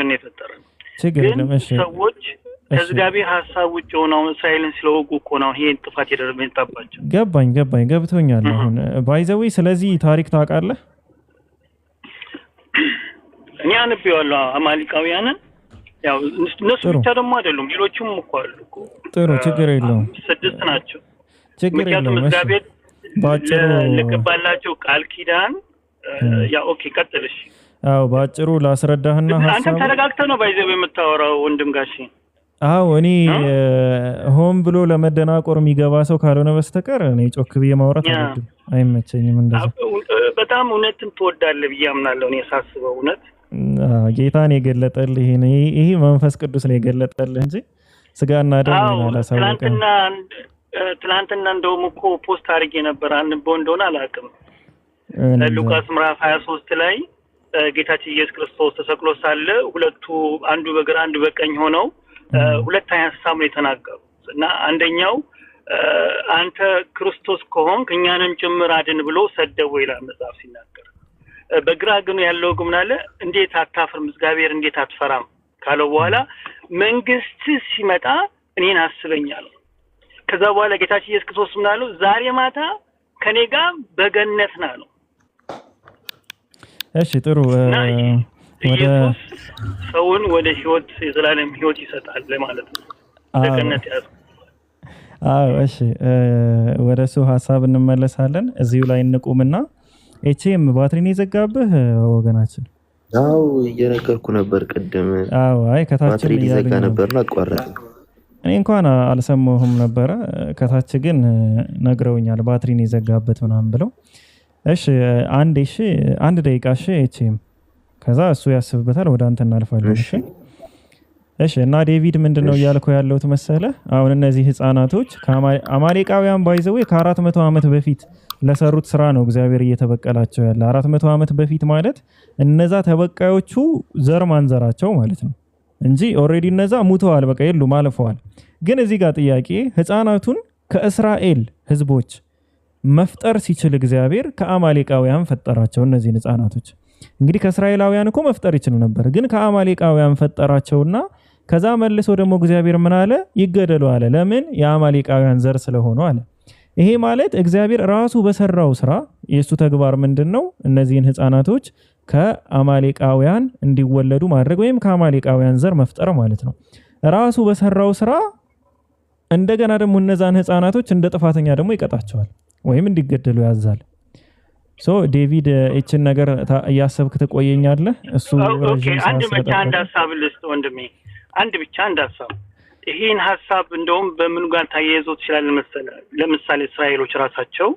ነው የፈጠረን። ችግር የለም። እሺ ሰዎች ከእግዚአብሔር ሐሳብ ውጭ ሆነው እስራኤልን ስለወጉ እኮ ነው ይሄን ጥፋት የደረሰባቸው። ገባኝ ገብቶኛል። አሁን ባይዘዌ ስለዚህ ታሪክ ታውቃለህ? እኔ አንብቤዋለሁ አማሊቃውያንን። ያው እነሱ ብቻ ደግሞ አይደሉም፣ ሌሎችም እኮ አሉ እኮ። ጥሩ ችግር የለውም። 6 ናቸው። ችግር የለውም። እግዚአብሔር ለገባላቸው ቃል ኪዳን ኦኬ ቀጥልሽ። ባጭሩ ላስረዳህና ሐሳቡ አንተ ተረጋግተህ ነው ባይዘው የምታወራው ወንድም ጋሼ። እኔ ሆን ብሎ ለመደናቆር የሚገባ ሰው ካልሆነ በስተቀር እኔ ጮክ ብዬ ማውራት አይመቸኝም። እንደዛ በጣም እውነትን ትወዳለህ ብዬ አምናለሁ። እኔ ሳስበው እውነት ጌታን የገለጠልህ ይሄ መንፈስ ቅዱስ ነው የገለጠልህ እንጂ ስጋና ደም አላሳወቀም። ትላንትና እንደውም እኮ ፖስት አድርጌ ነበር፣ አንበው እንደሆነ አላውቅም። ሉቃስ ምዕራፍ 23 ላይ ጌታችን ኢየሱስ ክርስቶስ ተሰቅሎ ሳለ ሁለቱ አንዱ በግራ አንዱ በቀኝ ሆነው ሁለት አይነት ሐሳብ ነው የተናገሩት። እና አንደኛው አንተ ክርስቶስ ከሆንክ እኛንም ጭምር አድን ብሎ ሰደበው ይላል መጽሐፍ ሲናገር። በግራ ግን ያለው ግን አለ እንዴት አታፍርም? እግዚአብሔር እንዴት አትፈራም ካለው በኋላ መንግስት ሲመጣ እኔን አስበኛለሁ። ከዛ በኋላ ጌታችን ኢየሱስ ክርስቶስ ምን አለው? ዛሬ ማታ ከኔ ጋር በገነት ና ነው። እሺ ጥሩ። ኢየሱስ ሰውን ወደ ህይወት የዘላለም ህይወት ይሰጣል ማለት ነው። በገነት ያዝ። እሺ ወደሱ ሐሳብ እንመለሳለን። እዚሁ ላይ እንቁምና ኤችኤም ባትሪን የዘጋብህ ወገናችን። እየነገርኩ ነበር ቅድም። ከታችን ባትሪ ሊዘጋ ነበርና አቋረጠ። እኔ እንኳን አልሰማሁም ነበረ። ከታች ግን ነግረውኛል ባትሪን የዘጋበት ምናምን ብለው። አንድ ደቂቃ ኤችኤም፣ ከዛ እሱ ያስብበታል። ወደ አንተ እናልፋለን። እና ዴቪድ ምንድነው እያልከው ያለው መሰለህ? አሁን እነዚህ ህፃናቶች አማሌቃውያን ባይዘው ከ400 ዓመት በፊት ለሰሩት ስራ ነው እግዚአብሔር እየተበቀላቸው ያለ። 400 ዓመት በፊት ማለት እነዛ ተበቃዮቹ ዘር ማንዘራቸው ማለት ነው እንጂ ኦሬዲ እነዛ ሙተዋል፣ በቃ የሉም፣ አልፈዋል። ግን እዚህ ጋር ጥያቄ፣ ህፃናቱን ከእስራኤል ህዝቦች መፍጠር ሲችል እግዚአብሔር ከአማሌቃውያን ፈጠራቸው። እነዚህ ህፃናቶች እንግዲህ ከእስራኤላውያን እኮ መፍጠር ይችሉ ነበር፣ ግን ከአማሌቃውያን ፈጠራቸውና ከዛ መልሶ ደግሞ እግዚአብሔር ምን አለ? ይገደሉ አለ። ለምን? የአማሌቃውያን ዘር ስለሆኑ አለ። ይሄ ማለት እግዚአብሔር ራሱ በሰራው ስራ የሱ ተግባር ምንድነው? እነዚህን ህፃናቶች ከአማሌቃውያን እንዲወለዱ ማድረግ ወይም ከአማሌቃውያን ዘር መፍጠር ማለት ነው። ራሱ በሰራው ስራ እንደገና ደግሞ እነዛን ህፃናቶች እንደ ጥፋተኛ ደግሞ ይቀጣቸዋል ወይም እንዲገደሉ ያዛል። ዴቪድ እቺን ነገር እያሰብክ ትቆየኛለህ? እሱ አንድ ብቻ አንድ ሐሳብ ልስጥ ወንድሜ፣ አንድ ብቻ አንድ ሐሳብ። ይሄን ሐሳብ እንደውም በምን ጋር ታያይዞ ይችላል መሰለህ? ለምሳሌ እስራኤሎች ራሳቸው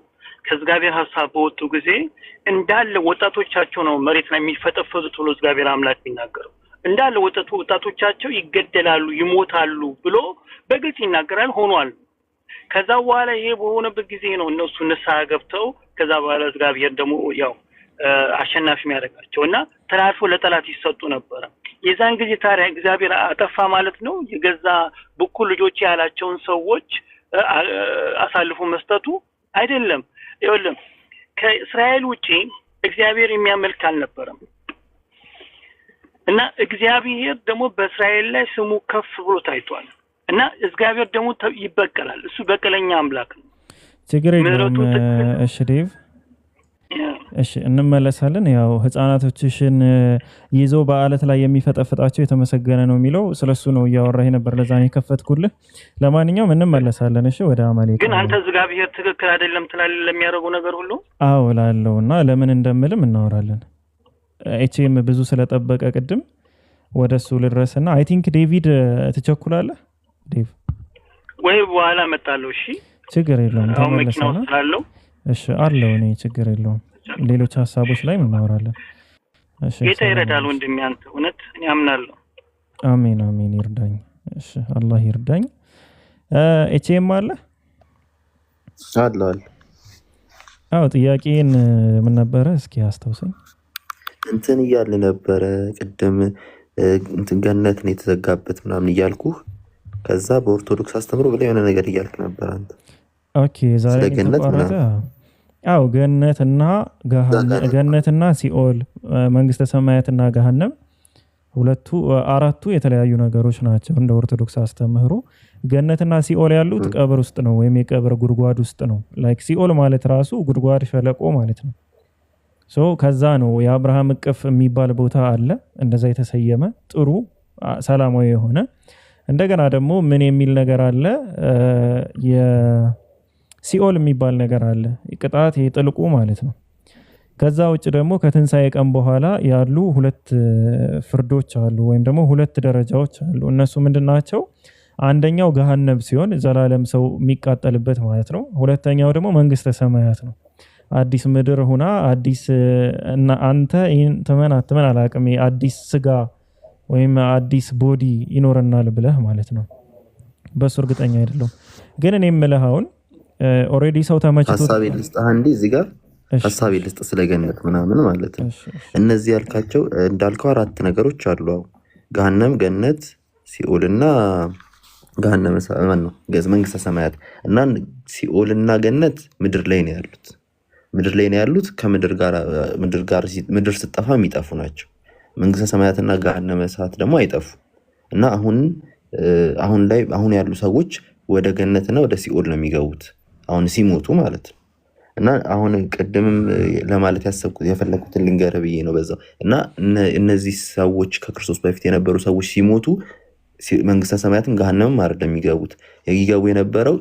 ከእግዚአብሔር ሐሳብ በወጡ ጊዜ እንዳለ ወጣቶቻቸው ነው መሬት ላይ የሚፈጠፈጡት ብሎ እግዚአብሔር አምላክ የሚናገረው። እንዳለ ወጣቶቻቸው ይገደላሉ፣ ይሞታሉ ብሎ በግልጽ ይናገራል። ሆኗል። ከዛ በኋላ ይሄ በሆነበት ጊዜ ነው እነሱ ንስሐ ገብተው ከዛ በኋላ እግዚአብሔር ደግሞ ያው አሸናፊ የሚያደርጋቸው እና ተላልፎ ለጠላት ይሰጡ ነበር። የዛን ጊዜ ታዲያ እግዚአብሔር አጠፋ ማለት ነው። የገዛ ብኩል ልጆች ያላቸውን ሰዎች አሳልፎ መስጠቱ አይደለም። ይኸውልህ ከእስራኤል ውጪ እግዚአብሔር የሚያመልክ አልነበረም እና እግዚአብሔር ደግሞ በእስራኤል ላይ ስሙ ከፍ ብሎ ታይቷል እና እግዚአብሔር ደግሞ ይበቀላል። እሱ በቀለኛ አምላክ ነው። ችግር የለውም። እሺ ዴቭ፣ እሺ እንመለሳለን። ያው ህፃናቶችሽን ይዞ በአለት ላይ የሚፈጠፍጣቸው የተመሰገነ ነው የሚለው ስለሱ ነው እያወራህ ነበር። ለዛ ነው የከፈትኩልህ። ለማንኛውም እንመለሳለን። እሺ ወደ አማሌቅ። ግን አንተ እግዚአብሔር ትክክል አይደለም ትላለህ ለሚያደርገው ነገር ሁሉ? አዎ እላለሁና ለምን እንደምልም እናወራለን። ኤችኤም ብዙ ስለጠበቀ ቅድም ወደሱ ልድረስና አይ ቲንክ ዴቪድ ትቸኩላለህ ዴቭ ወይ በኋላ መጣለው። እሺ ችግር የለውም ተመለሰና ስላለው እሺ አለው እኔ ችግር የለውም። ሌሎች ሀሳቦች ላይ እናወራለን። እሺ ጌታ ይረዳል ወንድሜ፣ አንተ እውነት እኔ አምናለሁ። አሜን አሜን ይርዳኝ። እሺ አላህ ይርዳኝ። ኤችኤም አለ አለ። አዎ ጥያቄን ምን ነበረ እስኪ አስታውሰኝ። እንትን እያለ ነበረ ቅድም እንትን ገነት ነው የተዘጋበት ምናምን እያልኩህ ከዛ በኦርቶዶክስ አስተምሮ ብለ የሆነ ነገር እያልክ ነበር አንተ። ኦኬ ዛሬ ተቋረጠ። አዎ ገነትና ሲኦል መንግስተ ሰማያትና ገሃነም አራቱ የተለያዩ ነገሮች ናቸው እንደ ኦርቶዶክስ አስተምህሮ። ገነትና ሲኦል ያሉት ቀብር ውስጥ ነው ወይም የቀብር ጉድጓድ ውስጥ ነው። ላይክ ሲኦል ማለት ራሱ ጉድጓድ ሸለቆ ማለት ነው። ከዛ ነው የአብርሃም እቅፍ የሚባል ቦታ አለ እንደዛ የተሰየመ ጥሩ ሰላማዊ የሆነ። እንደገና ደግሞ ምን የሚል ነገር አለ? የሲኦል የሚባል ነገር አለ፣ ቅጣት የጥልቁ ማለት ነው። ከዛ ውጭ ደግሞ ከትንሣኤ ቀን በኋላ ያሉ ሁለት ፍርዶች አሉ ወይም ደግሞ ሁለት ደረጃዎች አሉ። እነሱ ምንድናቸው? አንደኛው ገሃነም ሲሆን ዘላለም ሰው የሚቃጠልበት ማለት ነው። ሁለተኛው ደግሞ መንግስተ ሰማያት ነው። አዲስ ምድር ሁና አዲስ እና አንተ ይህን ትመን አትመን አላቅም አዲስ ስጋ ወይም አዲስ ቦዲ ይኖረናል ብለህ ማለት ነው። በሱ እርግጠኛ አይደለም ግን እኔ የምልህ አሁን ኦሬዲ ሰው ተመችቶ ሐሳቤ ልስጥ አንዴ እዚህ ጋር ሐሳቤ ልስጥ ስለገነት ምናምን ማለት ነው። እነዚህ ያልካቸው እንዳልከው አራት ነገሮች አሉ። ገሃነም፣ ገነት፣ ሲኦልና ገሃነም ነው መንግስተ ሰማያት እና ሲኦልና ገነት ምድር ላይ ነው ያሉት። ምድር ላይ ነው ያሉት። ከምድር ጋር ምድር ስትጠፋ የሚጠፉ ናቸው። መንግስተ ሰማያትና ገሃነመ እሳት ደግሞ አይጠፉ እና አሁን ያሉ ሰዎች ወደ ገነትና ወደ ሲኦል ነው የሚገቡት አሁን ሲሞቱ ማለት ነው። እና አሁን ቅድምም ለማለት የፈለኩትን ልንገርህ ብዬ ነው በዛው። እና እነዚህ ሰዎች ከክርስቶስ በፊት የነበሩ ሰዎች ሲሞቱ መንግስተ ሰማያትን ገሃነምም አይደለም የሚገቡት። ይገቡ የነበረው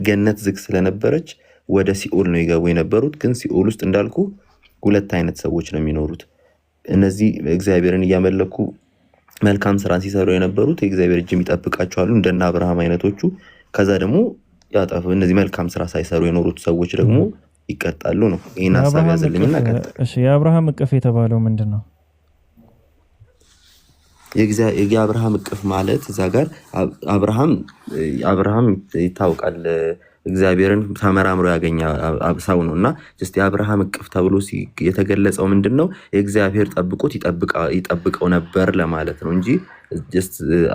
ገነት ዝግ ስለነበረች ወደ ሲኦል ነው ይገቡ የነበሩት። ግን ሲኦል ውስጥ እንዳልኩ ሁለት አይነት ሰዎች ነው የሚኖሩት። እነዚህ እግዚአብሔርን እያመለኩ መልካም ስራን ሲሰሩ የነበሩት የእግዚአብሔር እጅ ይጠብቃቸዋል እንደና አብርሃም አይነቶቹ። ከዛ ደግሞ ያጠፉ እነዚህ መልካም ስራ ሳይሰሩ የኖሩት ሰዎች ደግሞ ይቀጣሉ ነው። ይሄን ሐሳብ ያዘልኝና ቀጥታ። እሺ የአብርሃም እቅፍ የተባለው ምንድነው? የአብርሃም እቅፍ ማለት እዛ ጋር አብርሃም ይታወቃል እግዚአብሔርን ተመራምሮ ያገኘ ሰው ነው እና የአብርሃም እቅፍ ተብሎ የተገለጸው ምንድነው? የእግዚአብሔር ጠብቆት ይጠብቀው ነበር ለማለት ነው እንጂ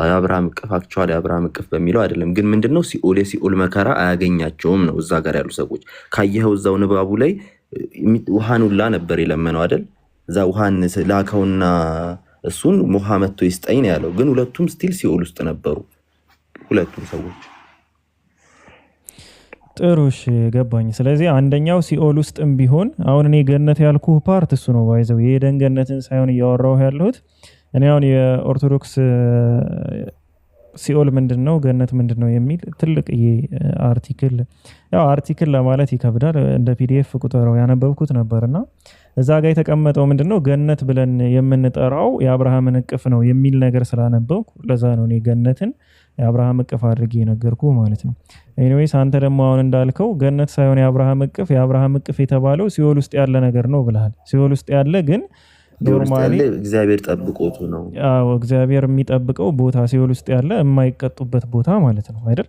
የአብርሃም እቅፍ አክቹዋሊ የአብርሃም እቅፍ በሚለው አይደለም። ግን ምንድነው? የሲኦል መከራ አያገኛቸውም ነው። እዛ ጋር ያሉ ሰዎች ካየኸው እዛው ንባቡ ላይ ውሃን ሁላ ነበር የለመነው አይደል? እዛ ውሃን ላከውና እሱን ውሃ መጥቶ ይስጠኝ ነው ያለው። ግን ሁለቱም ስቲል ሲኦል ውስጥ ነበሩ ሁለቱም ሰዎች። ጥሩ እሺ ገባኝ። ስለዚህ አንደኛው ሲኦል ውስጥም ቢሆን አሁን እኔ ገነት ያልኩህ ፓርት እሱ ነው ባይዘው የኤደን ገነትን ሳይሆን እያወራሁ ያለሁት እኔ አሁን የኦርቶዶክስ ሲኦል ምንድነው ገነት ምንድነው የሚል ትልቅ አርቲክል ለማለት ይከብዳል። እንደ ፒዲኤፍ ቁጥረው ያነበብኩት ነበርና እዛ ጋር የተቀመጠው ምንድነው ገነት ብለን የምንጠራው የአብርሃምን እቅፍ ነው የሚል ነገር ስላነበብኩ ለዛ ነው እኔ ገነትን የአብርሃም እቅፍ አድርጌ ነገርኩ ማለት ነው። ኤኒዌይስ አንተ ደግሞ አሁን እንዳልከው ገነት ሳይሆን የአብርሃም እቅፍ የተባለው ሲኦል ውስጥ ያለ ነገር ነው ብለሃል። ሲኦል ውስጥ ያለ ግን ኖርማሊ እግዚአብሔር ጠብቆቱ ነው። አዎ እግዚአብሔር የሚጠብቀው ቦታ ሲኦል ውስጥ ያለ የማይቀጡበት ቦታ ማለት ነው አይደል?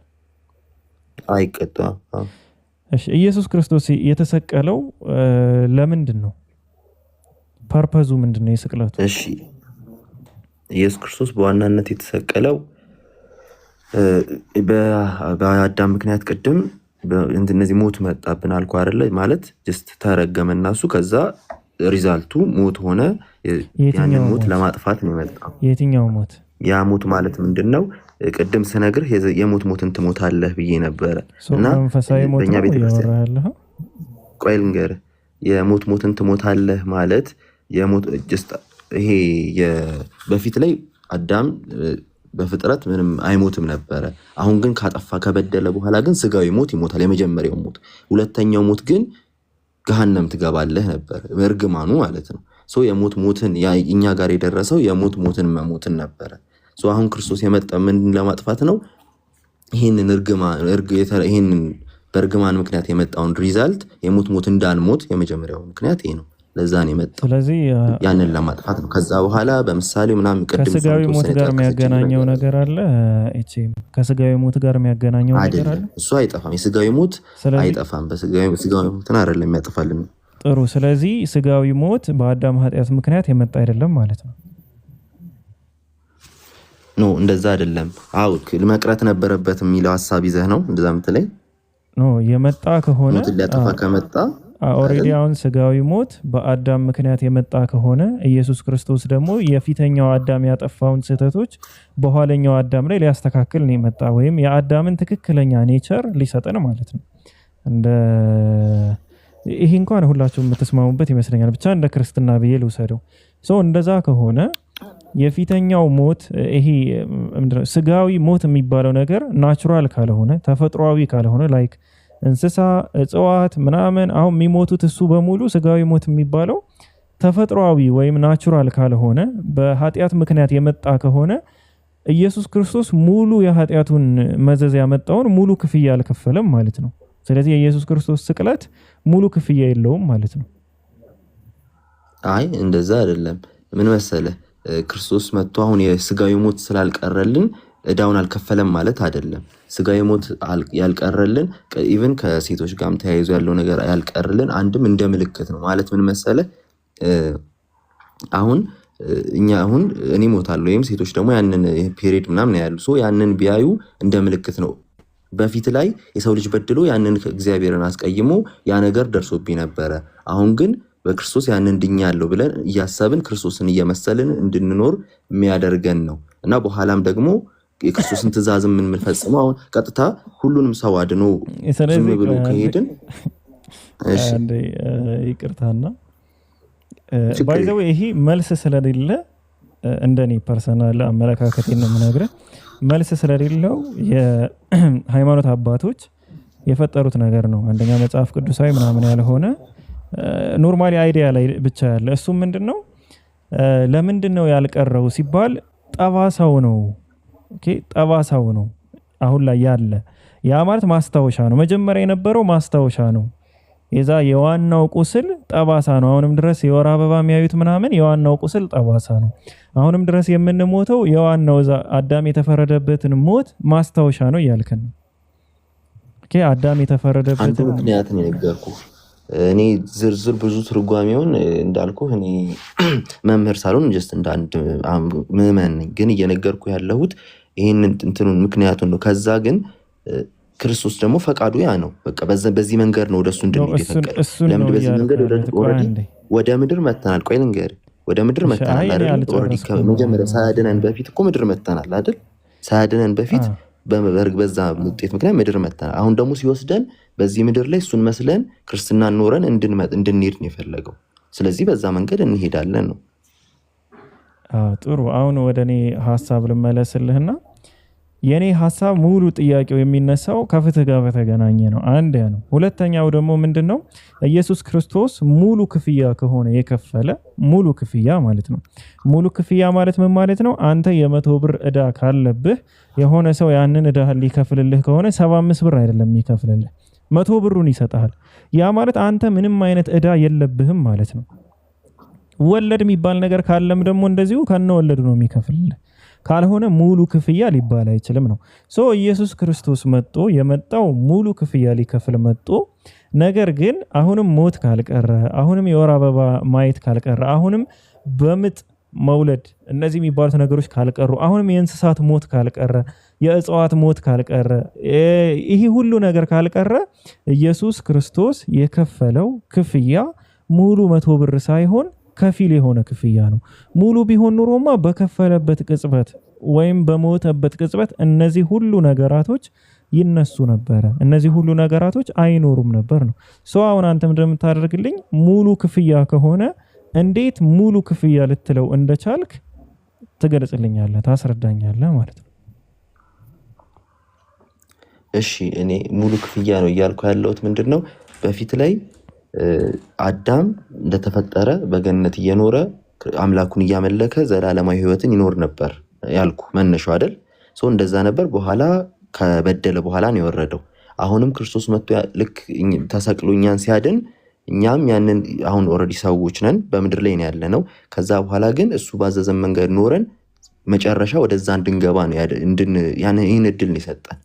አይቀጣ። እሺ ኢየሱስ ክርስቶስ የተሰቀለው ለምንድን ነው? ፐርፐዙ ምንድን ነው የስቅለቱ? እሺ ኢየሱስ ክርስቶስ በዋናነት የተሰቀለው በአዳም ምክንያት ቅድም እነዚህ ሞት መጣብን አልኩ አይደለ? ማለት ጀስት ተረገመና እሱ ከዛ ሪዛልቱ ሞት ሆነ። ያንን ሞት ለማጥፋት ነው የመጣው። የትኛው ሞት? ያ ሞት ማለት ምንድነው? ቅድም ስነግርህ የሞት ሞትን ትሞታለህ ብዬ ነበረ እና መንፈሳዊ ሞት ነው ያወራለህ። ቆይ ልንገርህ፣ የሞት ሞትን ትሞታለህ ማለት የሞት ጀስት ይሄ በፊት ላይ አዳም በፍጥረት ምንም አይሞትም ነበረ። አሁን ግን ካጠፋ ከበደለ በኋላ ግን ስጋዊ ሞት ይሞታል፣ የመጀመሪያው ሞት። ሁለተኛው ሞት ግን ገሃነም ትገባለህ ነበር፣ እርግማኑ ማለት ነው። የሞት ሞትን እኛ ጋር የደረሰው የሞት ሞትን መሞትን ነበረ። አሁን ክርስቶስ የመጣ ምን ለማጥፋት ነው? ይሄንን በእርግማን ምክንያት የመጣውን ሪዛልት የሞት ሞት እንዳንሞት የመጀመሪያው ምክንያት ይሄ ነው። ለዛ ነው የመጣው። ስለዚህ ያንን ለማጥፋት ነው። ከዛ በኋላ በምሳሌ ምናምን ከስጋዊ ሞት ጋር የሚያገናኘው ነገር አለ። ከስጋዊ ሞት ጋር የሚያገናኘው ነገር አለ። እሱ አይጠፋም። የስጋዊ ሞት አይጠፋም። በስጋዊ ሞትን አይደለም የሚያጠፋልን። ጥሩ። ስለዚህ ስጋዊ ሞት በአዳም ኃጢአት ምክንያት የመጣ አይደለም ማለት ነው። ኖ እንደዛ አይደለም። አው መቅረት ነበረበት የሚለው ሐሳብ ይዘህ ነው እንደዛ ምትለኝ? ኖ የመጣ ከሆነ ሞት ሊያጠፋ ከመጣ ኦሬዲ አሁን ስጋዊ ሞት በአዳም ምክንያት የመጣ ከሆነ ኢየሱስ ክርስቶስ ደግሞ የፊተኛው አዳም ያጠፋውን ስህተቶች በኋለኛው አዳም ላይ ሊያስተካክል ነው የመጣ፣ ወይም የአዳምን ትክክለኛ ኔቸር ሊሰጠን ማለት ነው። ይሄ እንኳን ሁላችሁም የምትስማሙበት ይመስለኛል። ብቻ እንደ ክርስትና ብዬ ልውሰደው። እንደዛ ከሆነ የፊተኛው ሞት ይሄ ምንድነው ስጋዊ ሞት የሚባለው ነገር ናቹራል ካልሆነ ተፈጥሯዊ ካልሆነ ላይክ እንስሳ እጽዋት ምናምን አሁን የሚሞቱት እሱ በሙሉ ስጋዊ ሞት የሚባለው ተፈጥሯዊ ወይም ናቹራል ካልሆነ በኃጢአት ምክንያት የመጣ ከሆነ ኢየሱስ ክርስቶስ ሙሉ የኃጢአቱን መዘዝ ያመጣውን ሙሉ ክፍያ አልከፈለም ማለት ነው። ስለዚህ የኢየሱስ ክርስቶስ ስቅለት ሙሉ ክፍያ የለውም ማለት ነው። አይ እንደዛ አይደለም። ምን መሰለህ ክርስቶስ መጥቶ አሁን የስጋዊ ሞት ስላልቀረልን እዳውን አልከፈለም ማለት አይደለም። ስጋዊ ሞት ያልቀረልን ኢቭን ከሴቶች ጋርም ተያይዞ ያለው ነገር ያልቀረልን አንድም እንደ ምልክት ነው ማለት ምን መሰለህ አሁን እኛ አሁን እኔ ሞታለሁ ወይም ሴቶች ደግሞ ያንን ፔሪድ ምናምን ያያሉ። ያንን ቢያዩ እንደ ምልክት ነው። በፊት ላይ የሰው ልጅ በድሎ ያንን እግዚአብሔርን አስቀይሞ ያ ነገር ደርሶብኝ ነበረ። አሁን ግን በክርስቶስ ያንን ድኛለሁ ብለን እያሰብን ክርስቶስን እየመሰልን እንድንኖር የሚያደርገን ነው እና በኋላም ደግሞ የክርስቶስን ትእዛዝ የምንፈጽመው አሁን ቀጥታ ሁሉንም ሰው አድኖ ዝም ብሎ ከሄድን እሺ ይቅርታና ባይዘው ይሄ መልስ ስለሌለ እንደኔ ፐርሰናል አመለካከቴን ነው የምነግርህ። መልስ ስለሌለው የሃይማኖት አባቶች የፈጠሩት ነገር ነው። አንደኛ መጽሐፍ ቅዱሳዊ ምናምን ያልሆነ ኖርማሊ አይዲያ ላይ ብቻ ያለ። እሱ ምንድነው ለምንድነው ያልቀረው ሲባል ጠባሳው ነው። ኦኬ ጠባሳው ነው አሁን ላይ ያለ። ያ ማለት ማስታወሻ ነው። መጀመሪያ የነበረው ማስታወሻ ነው። የዛ የዋናው ቁስል ጠባሳ ነው። አሁንም ድረስ የወር አበባ የሚያዩት ምናምን የዋናው ቁስል ጠባሳ ነው። አሁንም ድረስ የምንሞተው የዋናው አዳም የተፈረደበትን ሞት ማስታወሻ ነው እያልከን ነው። ኦኬ አዳም የተፈረደበትን ምክንያት ነው የነገርኩህ። እኔ ዝርዝር ብዙ ትርጓሜውን እንዳልኩህ እኔ መምህር ሳልሆን ጀስት እንዳንድ ምዕመን ነኝ። ግን እየነገርኩ ያለሁት ይሄንን እንትኑን ምክንያቱን ነው። ከዛ ግን ክርስቶስ ደግሞ ፈቃዱ ያ ነው። በቃ በዚህ መንገድ ነው ወደሱ እንድንሄድ የፈቀደው። ለምን በዚህ መንገድ ወደ ምድር መተናል። ቆይ ልንገርህ፣ ወደ ምድር መተናል አይደል? ኦሬዲ ከመጀመሪያ ሳያድነን በፊት እኮ ምድር መተናል አይደል? ሳያድነን በፊት በዛ ውጤት ምክንያት ምድር መተናል። አሁን ደግሞ ሲወስደን በዚህ ምድር ላይ እሱን መስለን ክርስትናን ኖረን እንድንሄድ ነው የፈለገው። ስለዚህ በዛ መንገድ እንሄዳለን ነው። ጥሩ። አሁን ወደ እኔ ሀሳብ ልመለስልህና የኔ ሀሳብ ሙሉ ጥያቄው የሚነሳው ከፍትህ ጋር በተገናኘ ነው። አንድ ያ ነው። ሁለተኛው ደግሞ ምንድነው ኢየሱስ ክርስቶስ ሙሉ ክፍያ ከሆነ የከፈለ ሙሉ ክፍያ ማለት ነው። ሙሉ ክፍያ ማለት ምን ማለት ነው? አንተ የ100 ብር ዕዳ ካለብህ የሆነ ሰው ያንን ዕዳ ሊከፍልልህ ከሆነ 75 ብር አይደለም የሚከፍልልህ 100 ብሩን ይሰጣል። ያ ማለት አንተ ምንም አይነት ዕዳ የለብህም ማለት ነው። ወለድ የሚባል ነገር ካለም ደግሞ እንደዚሁ ከነወለዱ ነው የሚከፍልልህ። ካልሆነ ሙሉ ክፍያ ሊባል አይችልም ነው። ኢየሱስ ክርስቶስ መጥቶ የመጣው ሙሉ ክፍያ ሊከፍል መጥቶ፣ ነገር ግን አሁንም ሞት ካልቀረ፣ አሁንም የወር አበባ ማየት ካልቀረ፣ አሁንም በምጥ መውለድ እነዚህ የሚባሉት ነገሮች ካልቀሩ፣ አሁንም የእንስሳት ሞት ካልቀረ፣ የእጽዋት ሞት ካልቀረ፣ ይህ ሁሉ ነገር ካልቀረ ኢየሱስ ክርስቶስ የከፈለው ክፍያ ሙሉ 100 ብር ሳይሆን ከፊል የሆነ ክፍያ ነው። ሙሉ ቢሆን ኑሮማ በከፈለበት ቅጽበት ወይም በሞተበት ቅጽበት እነዚህ ሁሉ ነገራቶች ይነሱ ነበረ። እነዚህ ሁሉ ነገራቶች አይኖሩም ነበር ነው። አሁን አንተ ምንድን የምታደርግልኝ ሙሉ ክፍያ ከሆነ እንዴት ሙሉ ክፍያ ልትለው እንደቻልክ ትገልጽልኛለህ፣ ታስረዳኛለህ ማለት ነው። እሺ እኔ ሙሉ ክፍያ ነው እያልኩ ያለሁት ምንድነው በፊት ላይ አዳም እንደተፈጠረ በገነት እየኖረ አምላኩን እያመለከ ዘላለማዊ ሕይወትን ይኖር ነበር ያልኩ መነሻው አይደል? እንደዛ ነበር። በኋላ ከበደለ በኋላ ነው የወረደው። አሁንም ክርስቶስ መጥቶ ልክ ተሰቅሎ እኛን ሲያድን እኛም ያንን አሁን ኦልሬዲ ሰዎች ነን በምድር ላይ ነው ያለነው። ከዛ በኋላ ግን እሱ ባዘዘን መንገድ ኖረን መጨረሻ ወደዛ እንድንገባ ነው ይህን እድል ነው የሰጠን።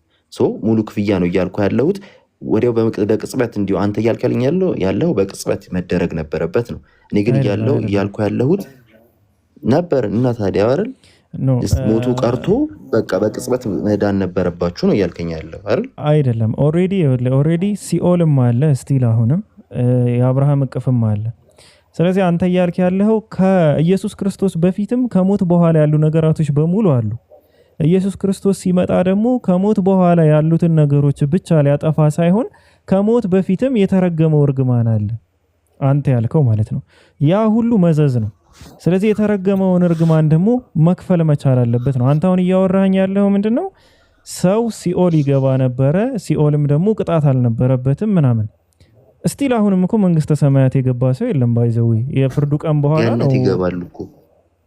ሙሉ ክፍያ ነው እያልኩ ያለሁት። ወዲያው በቅጽበት እንዲሁ አንተ እያልከልኝ ያለው በቅጽበት መደረግ ነበረበት ነው። እኔ ግን እያልኩ ያለሁት ነበር እና ታዲያ አይደል ሞቱ ቀርቶ በቃ በቅጽበት መዳን ነበረባችሁ ነው እያልከኝ ያለው አይደል? አይደለም። ኦልሬዲ ሲኦልም አለ ስቲል አሁንም የአብርሃም እቅፍም አለ። ስለዚህ አንተ እያልክ ያለው ከኢየሱስ ክርስቶስ በፊትም ከሞት በኋላ ያሉ ነገራቶች በሙሉ አሉ። ኢየሱስ ክርስቶስ ሲመጣ ደግሞ ከሞት በኋላ ያሉትን ነገሮች ብቻ ሊያጠፋ ሳይሆን ከሞት በፊትም የተረገመው እርግማን አለ። አንተ ያልከው ማለት ነው። ያ ሁሉ መዘዝ ነው። ስለዚህ የተረገመውን እርግማን ደግሞ መክፈል መቻል አለበት ነው። አንተ አሁን እያወራኸኝ ያለው ምንድነው? ሰው ሲኦል ይገባ ነበረ፣ ሲኦልም ደግሞ ቅጣት አልነበረበትም ምናምን። እስቲል አሁንም እኮ መንግስተ ሰማያት የገባ ሰው የለም። ባይዘው የፍርዱ ቀን በኋላ ነው ይገባሉ እኮ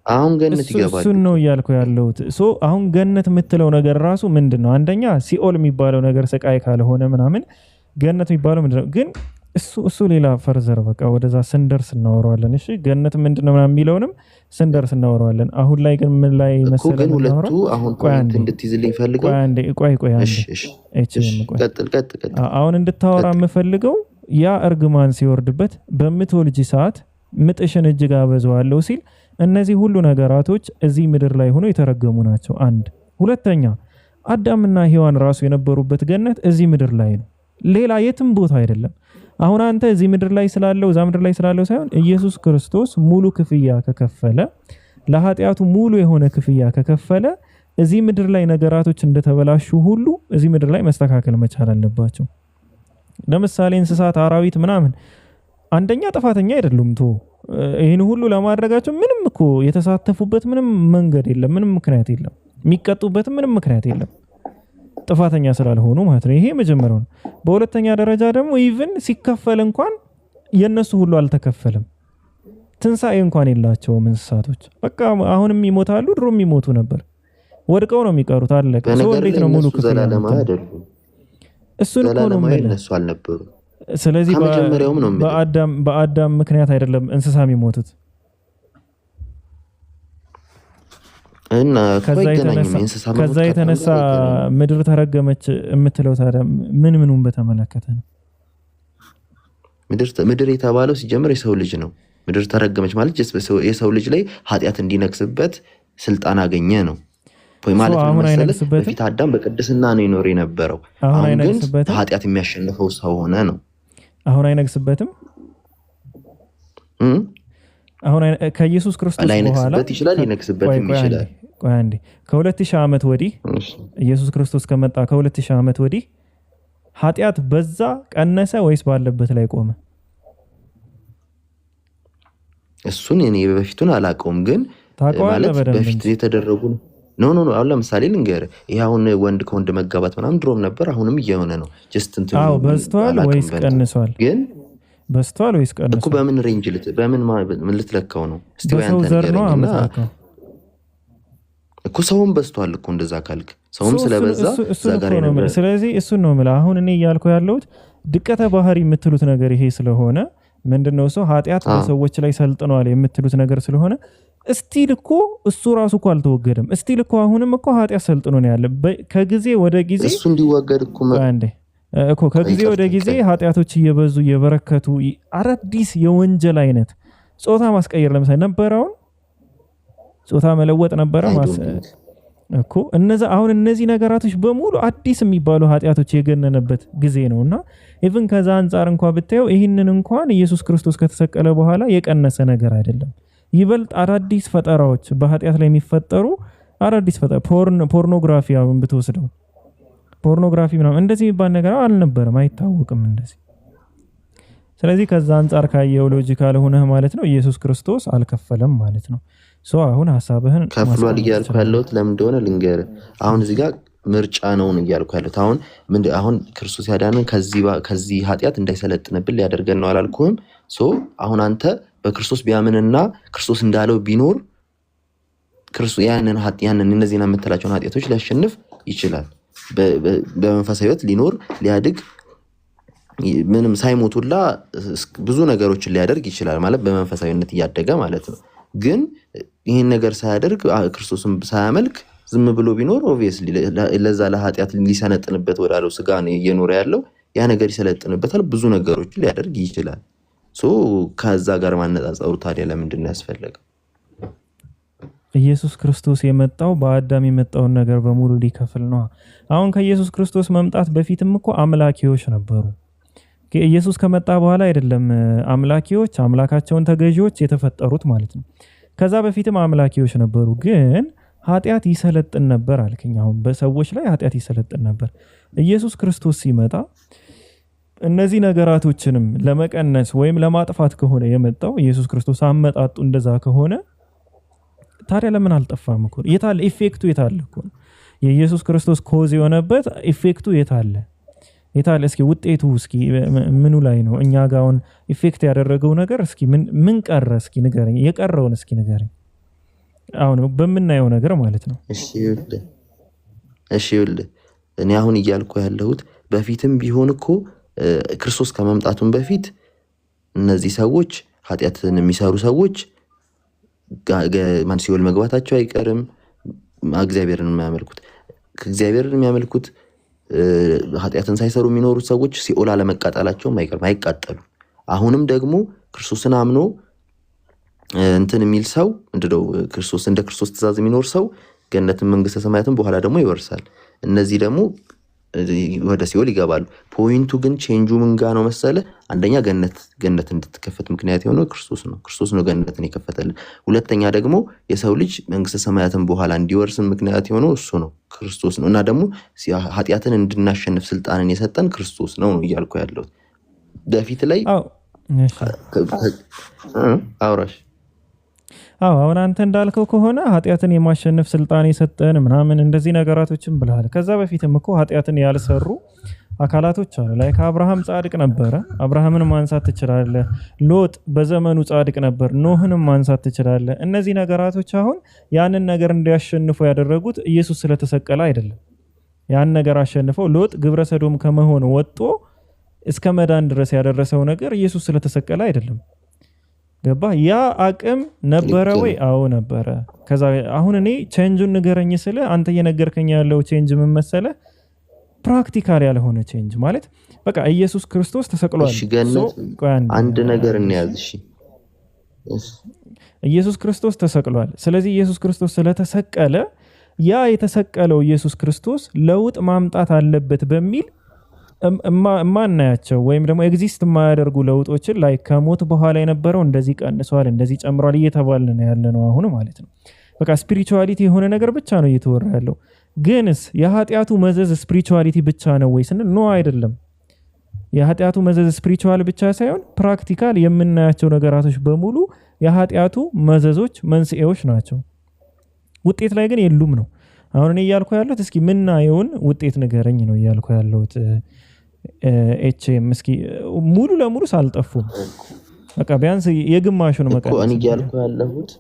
አሁን ገነት ይገባሉ። እሱን ነው እያልኩ ያለሁት። አሁን ገነት የምትለው ነገር ራሱ ምንድነው? አንደኛ ሲኦል የሚባለው ነገር ስቃይ ካልሆነ ምናምን ገነት የሚባለው ምንድነው? ግን እሱ ሌላ ፈርዘር በቃ ወደዛ ስንደርስ እናወራዋለን። እሺ ገነት ምንድነው ምናምን የሚለውንም ስንደርስ እናወራዋለን። አሁን ላይ ግን ምን ላይ መሰለህ ግን ሁለቱ አሁን ፖይንት እንድትይዝልኝ ፈልገው። ቆይ ቀጥል። አሁን እንድታወራ የምፈልገው ያ እርግማን ሲወርድበት በምትወልጂ ሰዓት ምጥሽን እጅግ አበዛዋለሁ ሲል እነዚህ ሁሉ ነገራቶች እዚህ ምድር ላይ ሆኖ የተረገሙ ናቸው። አንድ ሁለተኛ አዳምና ሔዋን ራሱ የነበሩበት ገነት እዚህ ምድር ላይ ነው፣ ሌላ የትም ቦታ አይደለም። አሁን አንተ እዚህ ምድር ላይ ስላለው እዛ ምድር ላይ ስላለው ሳይሆን ኢየሱስ ክርስቶስ ሙሉ ክፍያ ከከፈለ፣ ለኃጢአቱ ሙሉ የሆነ ክፍያ ከከፈለ እዚህ ምድር ላይ ነገራቶች እንደተበላሹ ሁሉ እዚህ ምድር ላይ መስተካከል መቻል አለባቸው። ለምሳሌ እንስሳት፣ አራዊት ምናምን አንደኛ ጥፋተኛ አይደሉም። ይህን ሁሉ ለማድረጋቸው ምንም እኮ የተሳተፉበት ምንም መንገድ የለም፣ ምንም ምክንያት የለም፣ የሚቀጡበት ምንም ምክንያት የለም ጥፋተኛ ስላልሆኑ ማለት ነው። ይሄ መጀመሪያው ነው። በሁለተኛ ደረጃ ደግሞ ኢቭን ሲከፈል እንኳን የነሱ ሁሉ አልተከፈለም። ትንሳኤ እንኳን የላቸውም እንስሳቶች። በቃ አሁንም ይሞታሉ፣ ድሮም ይሞቱ ነበር፣ ወድቀው ነው የሚቀሩት። አለቀ። እንዴት ነው ሙሉ ክፍል አይደሉም? እሱን እኮ ነው እነሱ አልነበሩ። ስለዚህ በአዳም ምክንያት አይደለም እንስሳ የሚሞቱት። እና ከዛ የተነሳ ምድር ተረገመች የምትለው ታዲያ ምኑን በተመለከተ ነው? ምድር የተባለው ሲጀምር የሰው ልጅ ነው። ምድር ተረገመች ማለት የሰው ልጅ ላይ ኃጢአት እንዲነግስበት ስልጣን አገኘ ነው ማለት ነው። በፊት አዳም በቅድስና ነው ይኖር የነበረው። አሁን ግን ኃጢአት የሚያሸንፈው ሰው ሆነ ነው። አሁን አይነግስበትም። አሁን ከኢየሱስ ክርስቶስ በኋላ ይችላል፣ ይነግስበትም ይችላል። ቆይ አንዴ ከ2000 ዓመት ወዲህ ኢየሱስ ክርስቶስ ከመጣ ከ2000 ዓመት ወዲህ ኃጢአት በዛ ቀነሰ ወይስ ባለበት ላይ ቆመ? እሱን እኔ በፊቱን አላውቀውም፣ ግን ማለት በፊት የተደረጉ ነው። አሁን ለምሳሌ ልንገርህ፣ ይሄ አሁን ወንድ ከወንድ መጋባት ምናምን ድሮም ነበር፣ አሁንም እየሆነ ነው። ጀስት እንትን አዎ፣ በዝቷል ወይስ ቀንሷል? ግን በዝቷል ወይስ ቀንሷል? እኮ በምን ሬንጅ በምን ልትለካው ነው? እስቲ በሰው ዘር ነው አመጣከው እኮ። ሰውም በዝቷል እኮ እንደዛ ካልክ፣ ሰውም ስለበዛ እዛ ጋር ነው። ስለዚህ እሱን ነው የምልህ። አሁን እኔ እያልኩ ያለሁት ድቀተ ባህሪ የምትሉት ነገር ይሄ ስለሆነ ምንድነው እሱ ኃጢአት በሰዎች ላይ ሰልጥኗል የምትሉት ነገር ስለሆነ እስቲል እኮ እሱ ራሱ እኮ አልተወገደም። እስቲል እኮ አሁንም እኮ ኃጢአት ሰልጥኖ ነው ያለ። ከጊዜ ወደ ጊዜ እሱ እንዲወገድ እኮ ከጊዜ ወደ ጊዜ ኃጢአቶች እየበዙ እየበረከቱ አዳዲስ የወንጀል አይነት ጾታ ማስቀየር ለምሳሌ ነበረውን ጾታ መለወጥ ነበረ እኮ አሁን እነዚህ ነገራቶች በሙሉ አዲስ የሚባሉ ኃጢአቶች የገነነበት ጊዜ ነውና ኢቭን ከዛ አንፃር እንኳን ብታየው ይህንን እንኳን ኢየሱስ ክርስቶስ ከተሰቀለ በኋላ የቀነሰ ነገር አይደለም። ይበልጥ አዳዲስ ፈጠራዎች በኃጢአት ላይ የሚፈጠሩ አዳዲስ ፈጠራ ፖርኖግራፊ አሁን ብትወስደው ፖርኖግራፊ ምናምን እንደዚህ የሚባል ነገር አልነበረም፣ አይታወቅም እንደዚህ። ስለዚህ ከዛ አንፃር ካየው ሎጂካል ሆነህ ማለት ነው ኢየሱስ ክርስቶስ አልከፈለም ማለት ነው። አሁን ሐሳብህን ከፍሏል እያልኩ ያለሁት ለምን እንደሆነ ልንገርህ። አሁን እዚህ ጋር ምርጫ ነው እያልኩ ያለሁት አሁን ክርስቶስ ያዳነን ከዚህ ኃጢአት እንዳይሰለጥንብን ሊያደርገን ነው አላልኩህም? አሁን አንተ በክርስቶስ ቢያምንና ክርስቶስ እንዳለው ቢኖር ክርስቶስ ያንን እነዚህን የምትላቸውን ኃጢአቶች ሊያሸንፍ ይችላል። በመንፈሳዊ ሕይወት ሊኖር ሊያድግ ምንም ሳይሞቱላ ብዙ ነገሮችን ሊያደርግ ይችላል ማለት በመንፈሳዊነት እያደገ ማለት ነው። ግን ይህን ነገር ሳያደርግ ክርስቶስን ሳያመልክ ዝም ብሎ ቢኖር ኦብቪየስሊ ለዛ ለኃጢአት ሊሰነጥንበት ወዳለው ስጋ ነው እየኖረ ያለው። ያ ነገር ይሰለጥንበታል፣ ብዙ ነገሮችን ሊያደርግ ይችላል። ከዛ ጋር ማነጻጸሩ ታዲያ ለምንድን ነው ያስፈለገው? ኢየሱስ ክርስቶስ የመጣው በአዳም የመጣውን ነገር በሙሉ ሊከፍል ነው። አሁን ከኢየሱስ ክርስቶስ መምጣት በፊትም እኮ አምላኪዎች ነበሩ። ኢየሱስ ከመጣ በኋላ አይደለም አምላኪዎች አምላካቸውን ተገዢዎች የተፈጠሩት ማለት ነው። ከዛ በፊትም አምላኪዎች ነበሩ፣ ግን ኃጢአት ይሰለጥን ነበር አልከኝ። አሁን በሰዎች ላይ ኃጢአት ይሰለጥን ነበር። ኢየሱስ ክርስቶስ ሲመጣ እነዚህ ነገራቶችንም ለመቀነስ ወይም ለማጥፋት ከሆነ የመጣው ኢየሱስ ክርስቶስ አመጣጡ እንደዛ ከሆነ ታዲያ ለምን አልጠፋም እኮ? የታለ ኢፌክቱ? የታለ እኮ የኢየሱስ ክርስቶስ ኮዝ የሆነበት ኢፌክቱ የታለ? እስኪ ውጤቱ እስኪ ምኑ ላይ ነው? እኛ ጋር አሁን ኢፌክት ያደረገው ነገር እስኪ ምን ቀረ? እስኪ ንገረኝ። የቀረውን እስኪ ንገረኝ። አሁን በምናየው ነገር ማለት ነው። እሺ ይኸውልህ እኔ አሁን እያልኩ ያለሁት በፊትም ቢሆን እኮ ክርስቶስ ከመምጣቱን በፊት እነዚህ ሰዎች ኃጢአትን የሚሰሩ ሰዎች ሲኦል መግባታቸው አይቀርም። እግዚአብሔርን የሚያመልኩት ኃጢአትን ሳይሰሩ የሚኖሩት ሰዎች ሲኦል አለመቃጠላቸውም አይቀርም፣ አይቃጠሉም። አሁንም ደግሞ ክርስቶስን አምኖ እንትን የሚል ሰው ምንድነው ክርስቶስ እንደ ክርስቶስ ትእዛዝ የሚኖር ሰው ገነትን መንግስተ ሰማያትን በኋላ ደግሞ ይወርሳል። እነዚህ ደግሞ ወደ ሲኦል ይገባሉ። ፖይንቱ ግን ቼንጁ ምን ጋር ነው መሰለ? አንደኛ ገነት እንድትከፈት ምክንያት የሆነው ክርስቶስ ነው ገነትን የከፈተልን። ሁለተኛ ደግሞ የሰው ልጅ መንግስተ ሰማያትን በኋላ እንዲወርስን ምክንያት የሆነው እሱ ነው፣ ክርስቶስ ነው። እና ደግሞ ኃጢአትን እንድናሸንፍ ስልጣንን የሰጠን ክርስቶስ ነው እያልኩ ያለሁት። በፊት ላይ አውራሽ አሁን አንተ እንዳልከው ከሆነ ኃጢአትን የማሸነፍ ስልጣን የሰጠን ምናምን እንደዚህ ነገራቶችን ብለሃል። ከዛ በፊትም እኮ ኃጢአትን ያልሰሩ አካላቶች አሉ። ላይ ከአብርሃም ጻድቅ ነበረ፣ አብርሃምን ማንሳት ትችላለህ። ሎጥ በዘመኑ ጻድቅ ነበር፣ ኖህንም ማንሳት ትችላለህ። እነዚህ ነገራቶች አሁን ያንን ነገር እንዲያሸንፉ ያደረጉት ኢየሱስ ስለተሰቀለ አይደለም። ያን ነገር አሸንፈው ሎጥ ግብረ ሰዶም ከመሆን ወጥቶ እስከ መዳን ድረስ ያደረሰው ነገር ኢየሱስ ስለተሰቀለ አይደለም። ገባ? ያ አቅም ነበረ ወይ? አዎ ነበረ። ከዛ አሁን እኔ ቼንጁን ንገረኝ ስለ አንተ እየነገርከኝ ያለው ቼንጅ ምን መሰለህ? ፕራክቲካል ያልሆነ ቼንጅ ማለት በቃ ኢየሱስ ክርስቶስ ተሰቅሏል። አንድ ነገር እንያዝ። ኢየሱስ ክርስቶስ ተሰቅሏል። ስለዚህ ኢየሱስ ክርስቶስ ስለተሰቀለ ያ የተሰቀለው ኢየሱስ ክርስቶስ ለውጥ ማምጣት አለበት በሚል ማናያቸው ወይም ደግሞ ኤግዚስት የማያደርጉ ለውጦችን ላይ ከሞት በኋላ የነበረው እንደዚህ ቀንሷል፣ እንደዚህ ጨምሯል እየተባልን ያለ ነው አሁን ማለት ነው። በቃ ስፒሪቹዋሊቲ የሆነ ነገር ብቻ ነው እየተወራ ያለው። ግንስ የኃጢአቱ መዘዝ ስፒሪቹዋሊቲ ብቻ ነው ወይ ስንል ኖ አይደለም። የኃጢአቱ መዘዝ ስፒሪቹዋል ብቻ ሳይሆን ፕራክቲካል የምናያቸው ነገራቶች በሙሉ የኃጢአቱ መዘዞች መንስኤዎች ናቸው። ውጤት ላይ ግን የሉም ነው አሁን እኔ እያልኩ ያለሁት። እስኪ ምናየውን ውጤት ንገረኝ ነው እያልኩ ያለሁት። ኤችኤም እስኪ ሙሉ ለሙሉ ሳልጠፉም በቃ ቢያንስ የግማሹን መቀነስ እኔ እያልኩ ያለሁት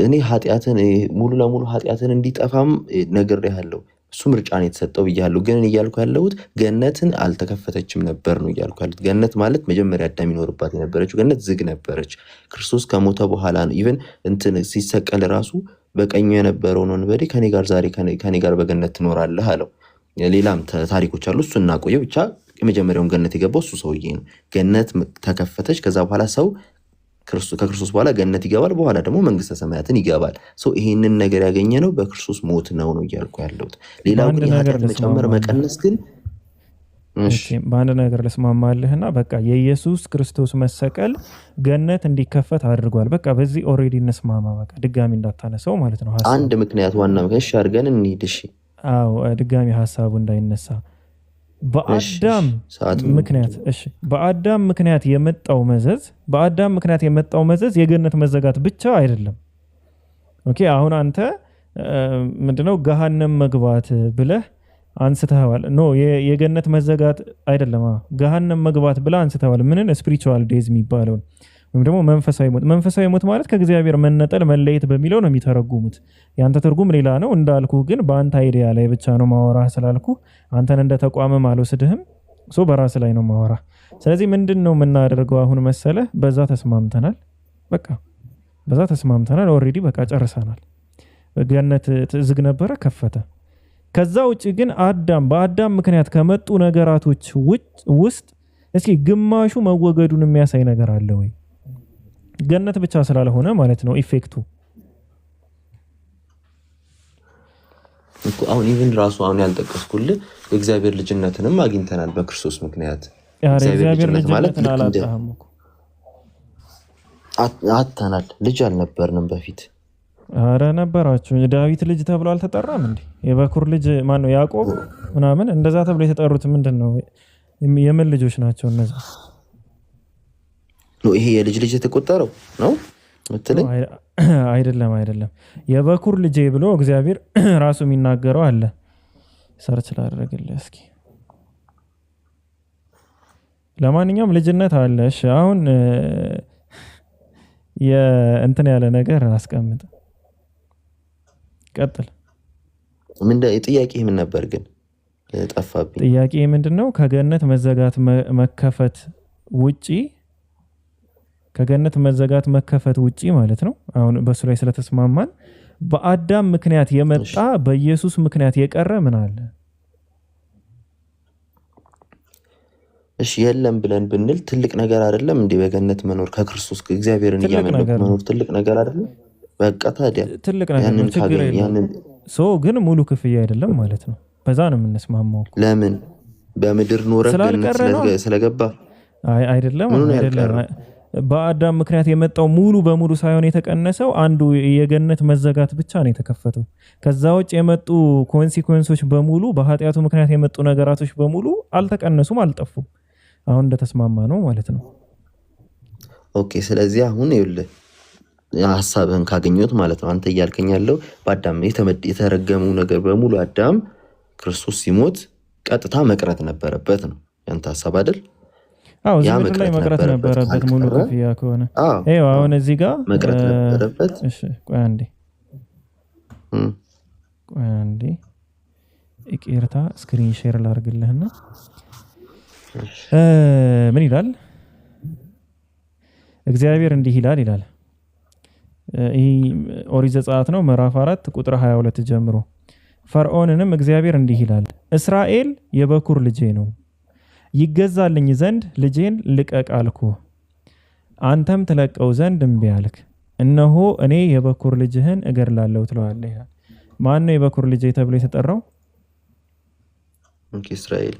እኔ ኃጢአትን ሙሉ ለሙሉ ኃጢአትን እንዲጠፋም ነግሬሃለሁ። እሱ ምርጫ ነው የተሰጠው ብያለሁ። ግን እያልኩ ያለሁት ገነትን አልተከፈተችም ነበር ነው እያልኩ ያለሁት። ገነት ማለት መጀመሪያ አዳም ይኖርባት የነበረችው ገነት ዝግ ነበረች። ክርስቶስ ከሞተ በኋላ ነው ኢቨን እንትን ሲሰቀል ራሱ በቀኙ የነበረውን ወንበዴ ከኔ ጋር ዛሬ ከኔ ጋር በገነት ትኖራለህ አለው። ሌላም ታሪኮች አሉ፣ እሱ እናቆየው። ብቻ የመጀመሪያውን ገነት የገባው እሱ ሰውዬ ነው። ገነት ተከፈተች። ከዛ በኋላ ሰው ከክርስቶስ በኋላ ገነት ይገባል፣ በኋላ ደግሞ መንግስተ ሰማያትን ይገባል። ይሄንን ነገር ያገኘ ነው በክርስቶስ ሞት ነው እያልኩ ያለሁት። ሌላው ግን የኃጢአት መጨመር መቀነስ ግን በአንድ ነገር ልስማማልህና በቃ የኢየሱስ ክርስቶስ መሰቀል ገነት እንዲከፈት አድርጓል። በቃ በዚህ ኦልሬዲ እንስማማ። በቃ ድጋሚ እንዳታነሳው ማለት ነው። አንድ ምክንያት ዋና ምክንያት እሺ አድርገን እንሂድ። እሺ አዎ፣ ድጋሚ ሀሳቡ እንዳይነሳ በአዳም ምክንያት የመጣው መዘዝ የገነት መዘጋት ብቻ አይደለም። ኦኬ አሁን አንተ ምንድነው ገሃነም መግባት ብለህ አንስተዋል። ኖ የገነት መዘጋት አይደለም፣ ገሃነም መግባት ብለህ አንስተዋል። ምንን ስፒሪቹዋል ዴዝ የሚባለውን ወይም ደግሞ መንፈሳዊ ሞት ማለት ከእግዚአብሔር መነጠል መለየት በሚለው ነው የሚተረጉሙት። ያንተ ትርጉም ሌላ ነው እንዳልኩ፣ ግን በአንተ አይዲያ ላይ ብቻ ነው ማወራ ስላልኩ አንተን እንደ ተቋምም አልወስድህም። በራስ ላይ ነው ማወራ። ስለዚህ ምንድን ነው የምናደርገው አሁን መሰለ? በዛ ተስማምተናል። ኦልሬዲ በቃ ጨርሰናል። ገነት ዝግ ነበረ፣ ከፈተ። ከዛ ውጭ ግን በአዳም ምክንያት ከመጡ ነገራቶች ውስጥ እስኪ ግማሹ መወገዱን የሚያሳይ ነገር አለ ወይ? ገነት ብቻ ስላልሆነ ማለት ነው ኢፌክቱ። አሁን ኢቭን ራሱ አሁን ያልጠቀስኩልህ የእግዚአብሔር ልጅነትንም አግኝተናል በክርስቶስ ምክንያት። እግዚአብሔር ልጅነት ማለት አጥተናል። ልጅ አልነበርንም በፊት። አረ ነበራችሁ። ዳዊት ልጅ ተብሎ አልተጠራም እንዴ? የበኩር ልጅ ማን ነው? ያዕቆብ ምናምን እንደዛ ተብሎ የተጠሩት ምንድነው? የምን ልጆች ናቸው እነዛ? ይሄ የልጅ የተቆጠረው ነው ምትለኝ? አይደለም። የበኩር ልጅ ብሎ እግዚአብሔር ራሱ የሚናገረው አለ። ሰርች ላደረግልህ እስኪ። ለማንኛውም ልጅነት አለ። እሺ አሁን የእንትን ያለ ነገር አስቀምጥ፣ ቀጥል። ጥያቄ ምን ነበር ግን? ጠፋብኝ። ጥያቄ ምንድነው? ከገነት መዘጋት መከፈት ውጪ ማለት ነው። አሁን በሱ ላይ ስለተስማማን በአዳም ምክንያት የመጣ በኢየሱስ ምክንያት የቀረ ምን አለ? እሺ የለም ብለን ብንል ትልቅ ነገር አይደለም እንዴ? በገነት መኖር ከክርስቶስ እግዚአብሔርን እያመለኩ መኖር ትልቅ ነገር አይደለም? በቃ ታዲያ ትልቅ ነገር ነው። ችግር የለም። ግን ሙሉ ክፍያ አይደለም ማለት ነው። በዛ ነው የምንስማማው። ለምን በምድር ኖረ ገነት ስለገባ አይደለም። በአዳም ምክንያት የመጣው ሙሉ በሙሉ ሳይሆን የተቀነሰው አንዱ የገነት መዘጋት ብቻ ነው የተከፈተው። ከዛ ውጭ የመጡ ኮንሲኩዌንሶች በሙሉ በኃጢአቱ ምክንያት የመጡ ነገራቶች በሙሉ አልተቀነሱም፣ አልጠፉም። አሁን እንደተስማማ ነው ማለት ነው። ኦኬ ስለዚህ አሁን ይኸውልህ ሐሳብህን ካገኘሁት ማለት ነው አንተ እያልከኝ ያለው በአዳም የተረገሙ ነገር በሙሉ አዳም ክርስቶስ ሲሞት ቀጥታ መቅረት ነበረበት ነው ያንተ ሐሳብ አይደል? እዚህ ምድር ላይ መቅረት ነበረበት ሙሉ ክፍያ ከሆነ። አሁን እዚህ ጋር መቅረት ነበረበት። እሺ ቆይ አንዴ ይቅርታ ስክሪን ሼር ላድርግልህና ምን ይላል? እግዚአብሔር እንዲህ ይላል። ይህ ኦሪት ዘጸአት ነው ምዕራፍ 4 ቁጥር 22 ጀምሮ። ፈርዖንንም እግዚአብሔር እንዲህ ይላል፣ እስራኤል የበኩር ልጄ ነው፣ ይገዛልኝ ዘንድ ልጄን ልቀቅ አልኩህ፣ አንተም ትለቀው ዘንድ እምቢ አልክ። እነሆ እኔ የበኩር ልጅህን እገድላለሁ ትለዋለህ ይላል። ማን ነው የበኩር ልጄ ተብሎ የተጠራው? እስራኤል።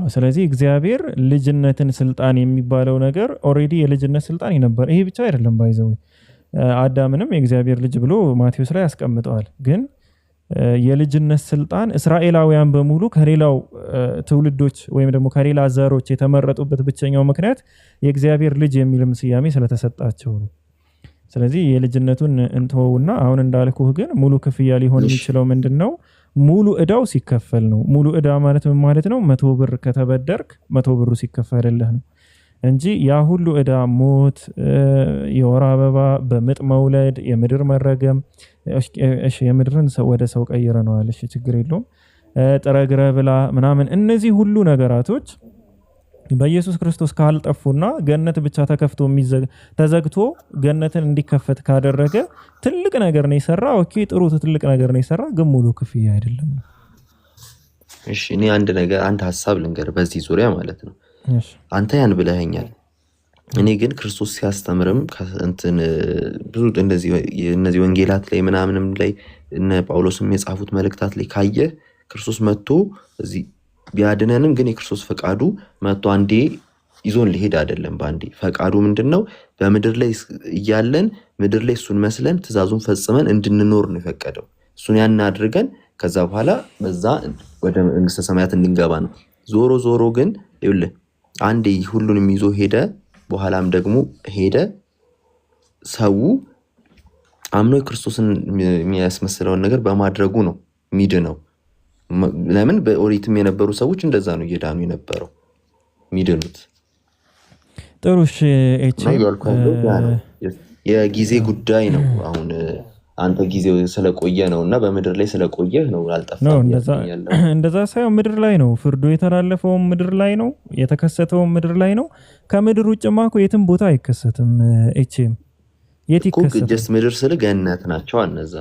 ስለዚህ እግዚአብሔር ልጅነትን ስልጣን የሚባለው ነገር ኦልሬዲ የልጅነት ስልጣን ነበር። ይሄ ብቻ አይደለም ባይዘው አዳምንም የእግዚአብሔር ልጅ ብሎ ማቴዎስ ላይ ያስቀምጠዋል። ግን የልጅነት ስልጣን እስራኤላውያን በሙሉ ከሌላው ትውልዶች ወይም ደግሞ ከሌላ ዘሮች የተመረጡበት ብቸኛው ምክንያት የእግዚአብሔር ልጅ የሚልም ስያሜ ስለተሰጣቸው ነው። ስለዚህ የልጅነቱን እንተወውና አሁን እንዳልኩህ ግን ሙሉ ክፍያ ሊሆን የሚችለው ምንድነው? ሙሉ እዳው ሲከፈል ነው። ሙሉ እዳ ማለት ምን ማለት ነው? 100 ብር ከተበደርክ 100 ብሩ ሲከፈልልህ ነው። እንጂ ያ ሁሉ ዕዳ፣ ሞት፣ የወር አበባ፣ በምጥ መውለድ፣ የምድር መረገም፣ እሺ የምድርን ወደ ሰው ቀይረነዋል፣ እሺ ችግር የለውም፣ ጥረግረ ብላ ምናምን፣ እነዚህ ሁሉ ነገራቶች በኢየሱስ ክርስቶስ ካልጠፉና ገነት ብቻ ተከፍቶ ተዘግቶ ገነትን እንዲከፈት ካደረገ ትልቅ ነገር ነው የሰራ። ኦኬ ጥሩ ትልቅ ነገር ነው የሰራ፣ ግን ሙሉ ክፍያ አይደለም። እሺ እኔ አንድ ሀሳብ ልንገር በዚህ ዙሪያ ማለት ነው። አንተ ያን ብለኸኛል። እኔ ግን ክርስቶስ ሲያስተምርም እንትን ብዙ እነዚህ ወንጌላት ላይ ምናምንም ላይ እነ ጳውሎስም የጻፉት መልእክታት ላይ ካየ ክርስቶስ መጥቶ እዚህ ቢያድነንም ግን የክርስቶስ ፈቃዱ መጥቶ አንዴ ይዞን ሊሄድ አይደለም። በአንዴ ፈቃዱ ምንድነው? በምድር ላይ እያለን ምድር ላይ እሱን መስለን ትእዛዙን ፈጽመን እንድንኖር ነው የፈቀደው። እሱን ያን አድርገን ከዛ በኋላ በዛ ወደ መንግስተ ሰማያት እንድንገባ ነው። ዞሮ ግን ይኸውልህ አንዴ ሁሉንም ይዞ ሄደ። በኋላም ደግሞ ሄደ ሰው አምኖ ክርስቶስን የሚያስመስለውን ነገር በማድረጉ ነው ሚድነው። ለምን በኦሪትም የነበሩ ሰዎች እንደዛ ነው እየዳኑ የነበረው ሚድኑት። ጥሩሽ የጊዜ ጉዳይ ነው። አሁን አንተ ጊዜው ስለቆየ ነውና በምድር ላይ ስለቆየ ነው አልጠፋም። እንደዛ ሳይሆን ምድር ላይ ነው ፍርዱ የተላለፈው፣ ምድር ላይ ነው የተከሰተው፣ ምድር ላይ ነው። ከምድር ውጭማ እኮ የትም ቦታ አይከሰትም። እቺም የት ይከሰታል? ጀስት ምድር ስለ ገነት ናቸው እነዛ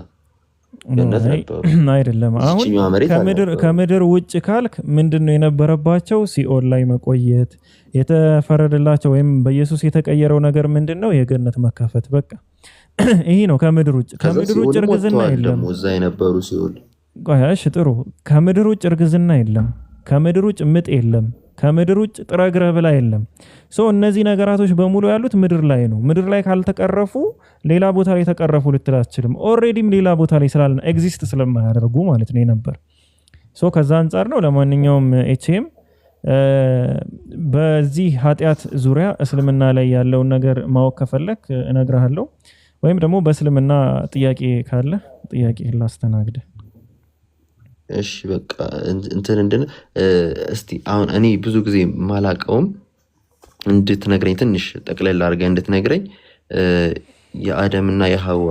ገነት ነበሩ አይደለም። አሁን ከምድር ውጭ ካልክ ምንድነው የነበረባቸው? ሲኦል ላይ መቆየት የተፈረደላቸው ወይም በኢየሱስ የተቀየረው ነገር ምንድነው? የገነት መካፈት። በቃ ይሄ ነው ከምድር ውጭ። ከምድር ውጭ እርግዝና የለም። እዛ የነበሩ ሲኦል ቆያሽ ጥሩ። ከምድር ውጭ እርግዝና የለም። ከምድር ውጭ ምጥ የለም። ከምድር ውጭ ጥረግረ ብላ የለም። እነዚህ ነገራቶች በሙሉ ያሉት ምድር ላይ ነው። ምድር ላይ ካልተቀረፉ ሌላ ቦታ ላይ ተቀረፉ ልትል አትችልም። ኦልሬዲም ሌላ ቦታ ላይ ስላልን ኤግዚስት ስለማያደርጉ ማለት ነው ነበር። ከዛ አንጻር ነው። ለማንኛውም ኤችኤም በዚህ ኃጢአት ዙሪያ እስልምና ላይ ያለውን ነገር ማወቅ ከፈለክ እነግርሃለሁ፣ ወይም ደግሞ በእስልምና ጥያቄ ካለ ጥያቄ ላስተናግድ። እሺ በቃ እንትን እስቲ አሁን እኔ ብዙ ጊዜ ማላቀውም እንድትነግረኝ ትንሽ ጠቅለል አድርገህ እንድትነግረኝ የአደምና የሐዋ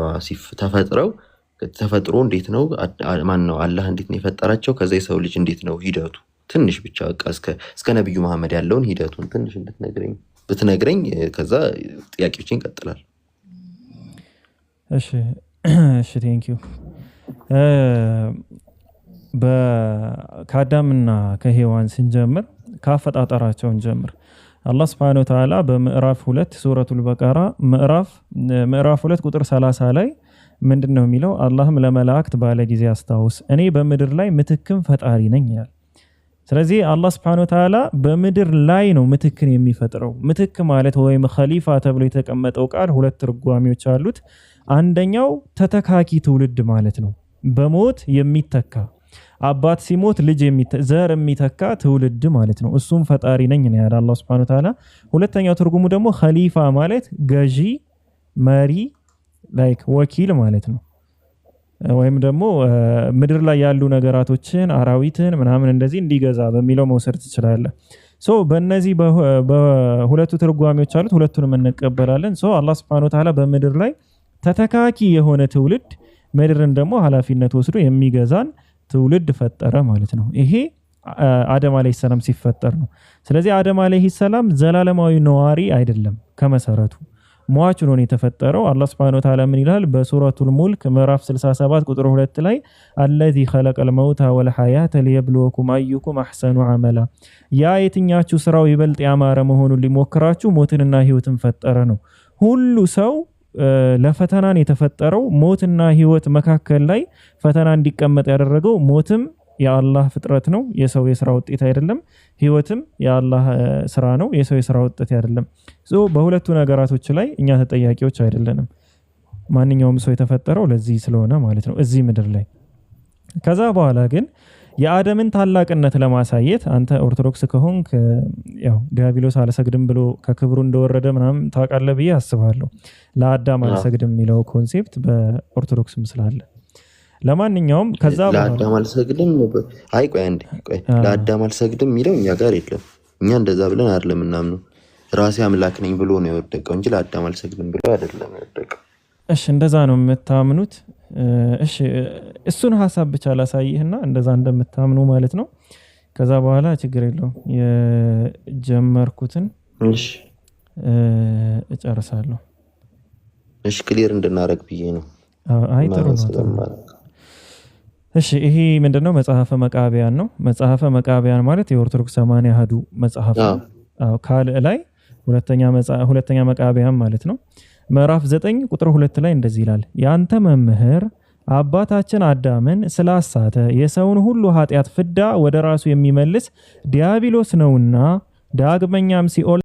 ተፈጥሮ እንዴት ነው? ማን ነው አላህ እንዴት ነው የፈጠራቸው? ከዛ የሰው ልጅ እንዴት ነው ሂደቱ? ትንሽ ብቻ በቃ እስከ ነብዩ መሐመድ ያለውን ሂደቱን ትንሽ ብትነግረኝ ከዛ ጥያቄዎችን ይቀጥላል። እሺ ቴንኪዩ። ከአዳምና ከሔዋን ስንጀምር ከአፈጣጠራቸውን ጀምር። አላህ Subhanahu Wa Ta'ala በምዕራፍ 2 ሱረቱል በቀራ ምዕራፍ 2 ቁጥር 30 ላይ ምንድነው የሚለው? አላህም ለመላእክት ባለ ጊዜ አስታውስ እኔ በምድር ላይ ምትክም ፈጣሪ ነኝ ይላል። ስለዚህ አላህ Subhanahu Wa Ta'ala በምድር ላይ ነው ምትክን የሚፈጥረው። ምትክ ማለት ወይም ኸሊፋ ተብሎ የተቀመጠው ቃል ሁለት ትርጓሜዎች አሉት። አንደኛው ተተካኪ ትውልድ ማለት ነው። በሞት የሚተካ አባት ሲሞት ልጅ ዘር የሚተካ ትውልድ ማለት ነው። እሱም ፈጣሪ ነኝ ነው ያለው አላህ Subhanahu Wa Ta'ala። ሁለተኛው ትርጉሙ ደግሞ ኸሊፋ ማለት ገዢ፣ መሪ፣ ላይክ ወኪል ማለት ነው። ወይም ደግሞ ምድር ላይ ያሉ ነገራቶችን አራዊትን ምናምን እንደዚህ እንዲገዛ በሚለው መውሰድ ትችላለህ። በእነዚህ በሁለቱ ትርጓሜዎች አሉት፣ ሁለቱንም እንቀበላለን። አላህ Subhanahu Wa Ta'ala በምድር ላይ ተተካኪ የሆነ ትውልድ፣ ምድርን ደግሞ ኃላፊነት ወስዶ የሚገዛን ትውልድ ፈጠረ ማለት ነው። ይሄ አደም አለይሂ ሰላም ሲፈጠር ነው። ስለዚህ አደም አለይሂ ሰላም ዘላለማዊ ነዋሪ አይደለም፣ ከመሰረቱ ሟች ነው የተፈጠረው። አላህ Subhanahu Wa Ta'ala ምን ይላል? በሱረቱል ሙልክ ምዕራፍ 67 ቁጥር 2 ላይ አለዚ ኸለቀል መውታ ወልሐያተ ሊየብሉወኩም አዩኩም አሕሰኑ ዐመላ፣ ያ የትኛችሁ ስራው ይበልጥ ያማረ መሆኑን ሊሞክራችሁ ሞትንና ህይወትን ፈጠረ ነው። ሁሉ ሰው ለፈተናን የተፈጠረው ሞትና ህይወት መካከል ላይ ፈተና እንዲቀመጥ ያደረገው ሞትም የአላህ ፍጥረት ነው፣ የሰው የሥራ ውጤት አይደለም። ህይወትም የአላህ ስራ ነው፣ የሰው የሥራ ውጤት አይደለም። በሁለቱ ነገራቶች ላይ እኛ ተጠያቂዎች አይደለንም። ማንኛውም ሰው የተፈጠረው ለዚህ ስለሆነ ማለት ነው እዚህ ምድር ላይ። ከዛ በኋላ ግን የአደምን ታላቅነት ለማሳየት አንተ ኦርቶዶክስ ከሆንክ ያው ዲያብሎስ አልሰግድም ብሎ ከክብሩ እንደወረደ ምናምን ታውቃለህ ብዬ አስባለሁ። ለአዳም አልሰግድም የሚለው ኮንሴፕት በኦርቶዶክስም ስላለ ለማንኛውም ከዛ በኋላ ለአዳም አልሰግድም ቆይ ለአዳም አልሰግድም የሚለው እኛ ጋር የለም። እኛ እንደዛ ብለን አይደለም እናምነው። ራሴ አምላክ ነኝ ብሎ ነው የወደቀው እንጂ ለአዳም አልሰግድም ብሎ አይደለም የወደቀው። እሺ እንደዛ ነው የምታምኑት? እሺ እሱን ሐሳብ ብቻ ላሳይህና እንደዛ እንደምታምኑ ማለት ነው። ከዛ በኋላ ችግር የለውም የጀመርኩትን እሺ እጨርሳለሁ። እሺ ክሊር እንድናረግ ብዬ ነው። አይ ጥሩ ነው። እሺ ይሄ ምንድነው? መጽሐፈ መቃብያን ነው። መጽሐፈ መቃብያን ማለት የኦርቶዶክስ 80 አሐዱ መጽሐፍ ነው። ካል ላይ ሁለተኛ መቃብያን ማለት ነው። ምዕራፍ 9 ቁጥር 2 ላይ እንደዚህ ይላል፣ ያንተ መምህር አባታችን አዳምን ስላሳተ የሰውን ሁሉ ኃጢአት ፍዳ ወደ ራሱ የሚመልስ ዲያብሎስ ነውና ዳግመኛም ሲኦል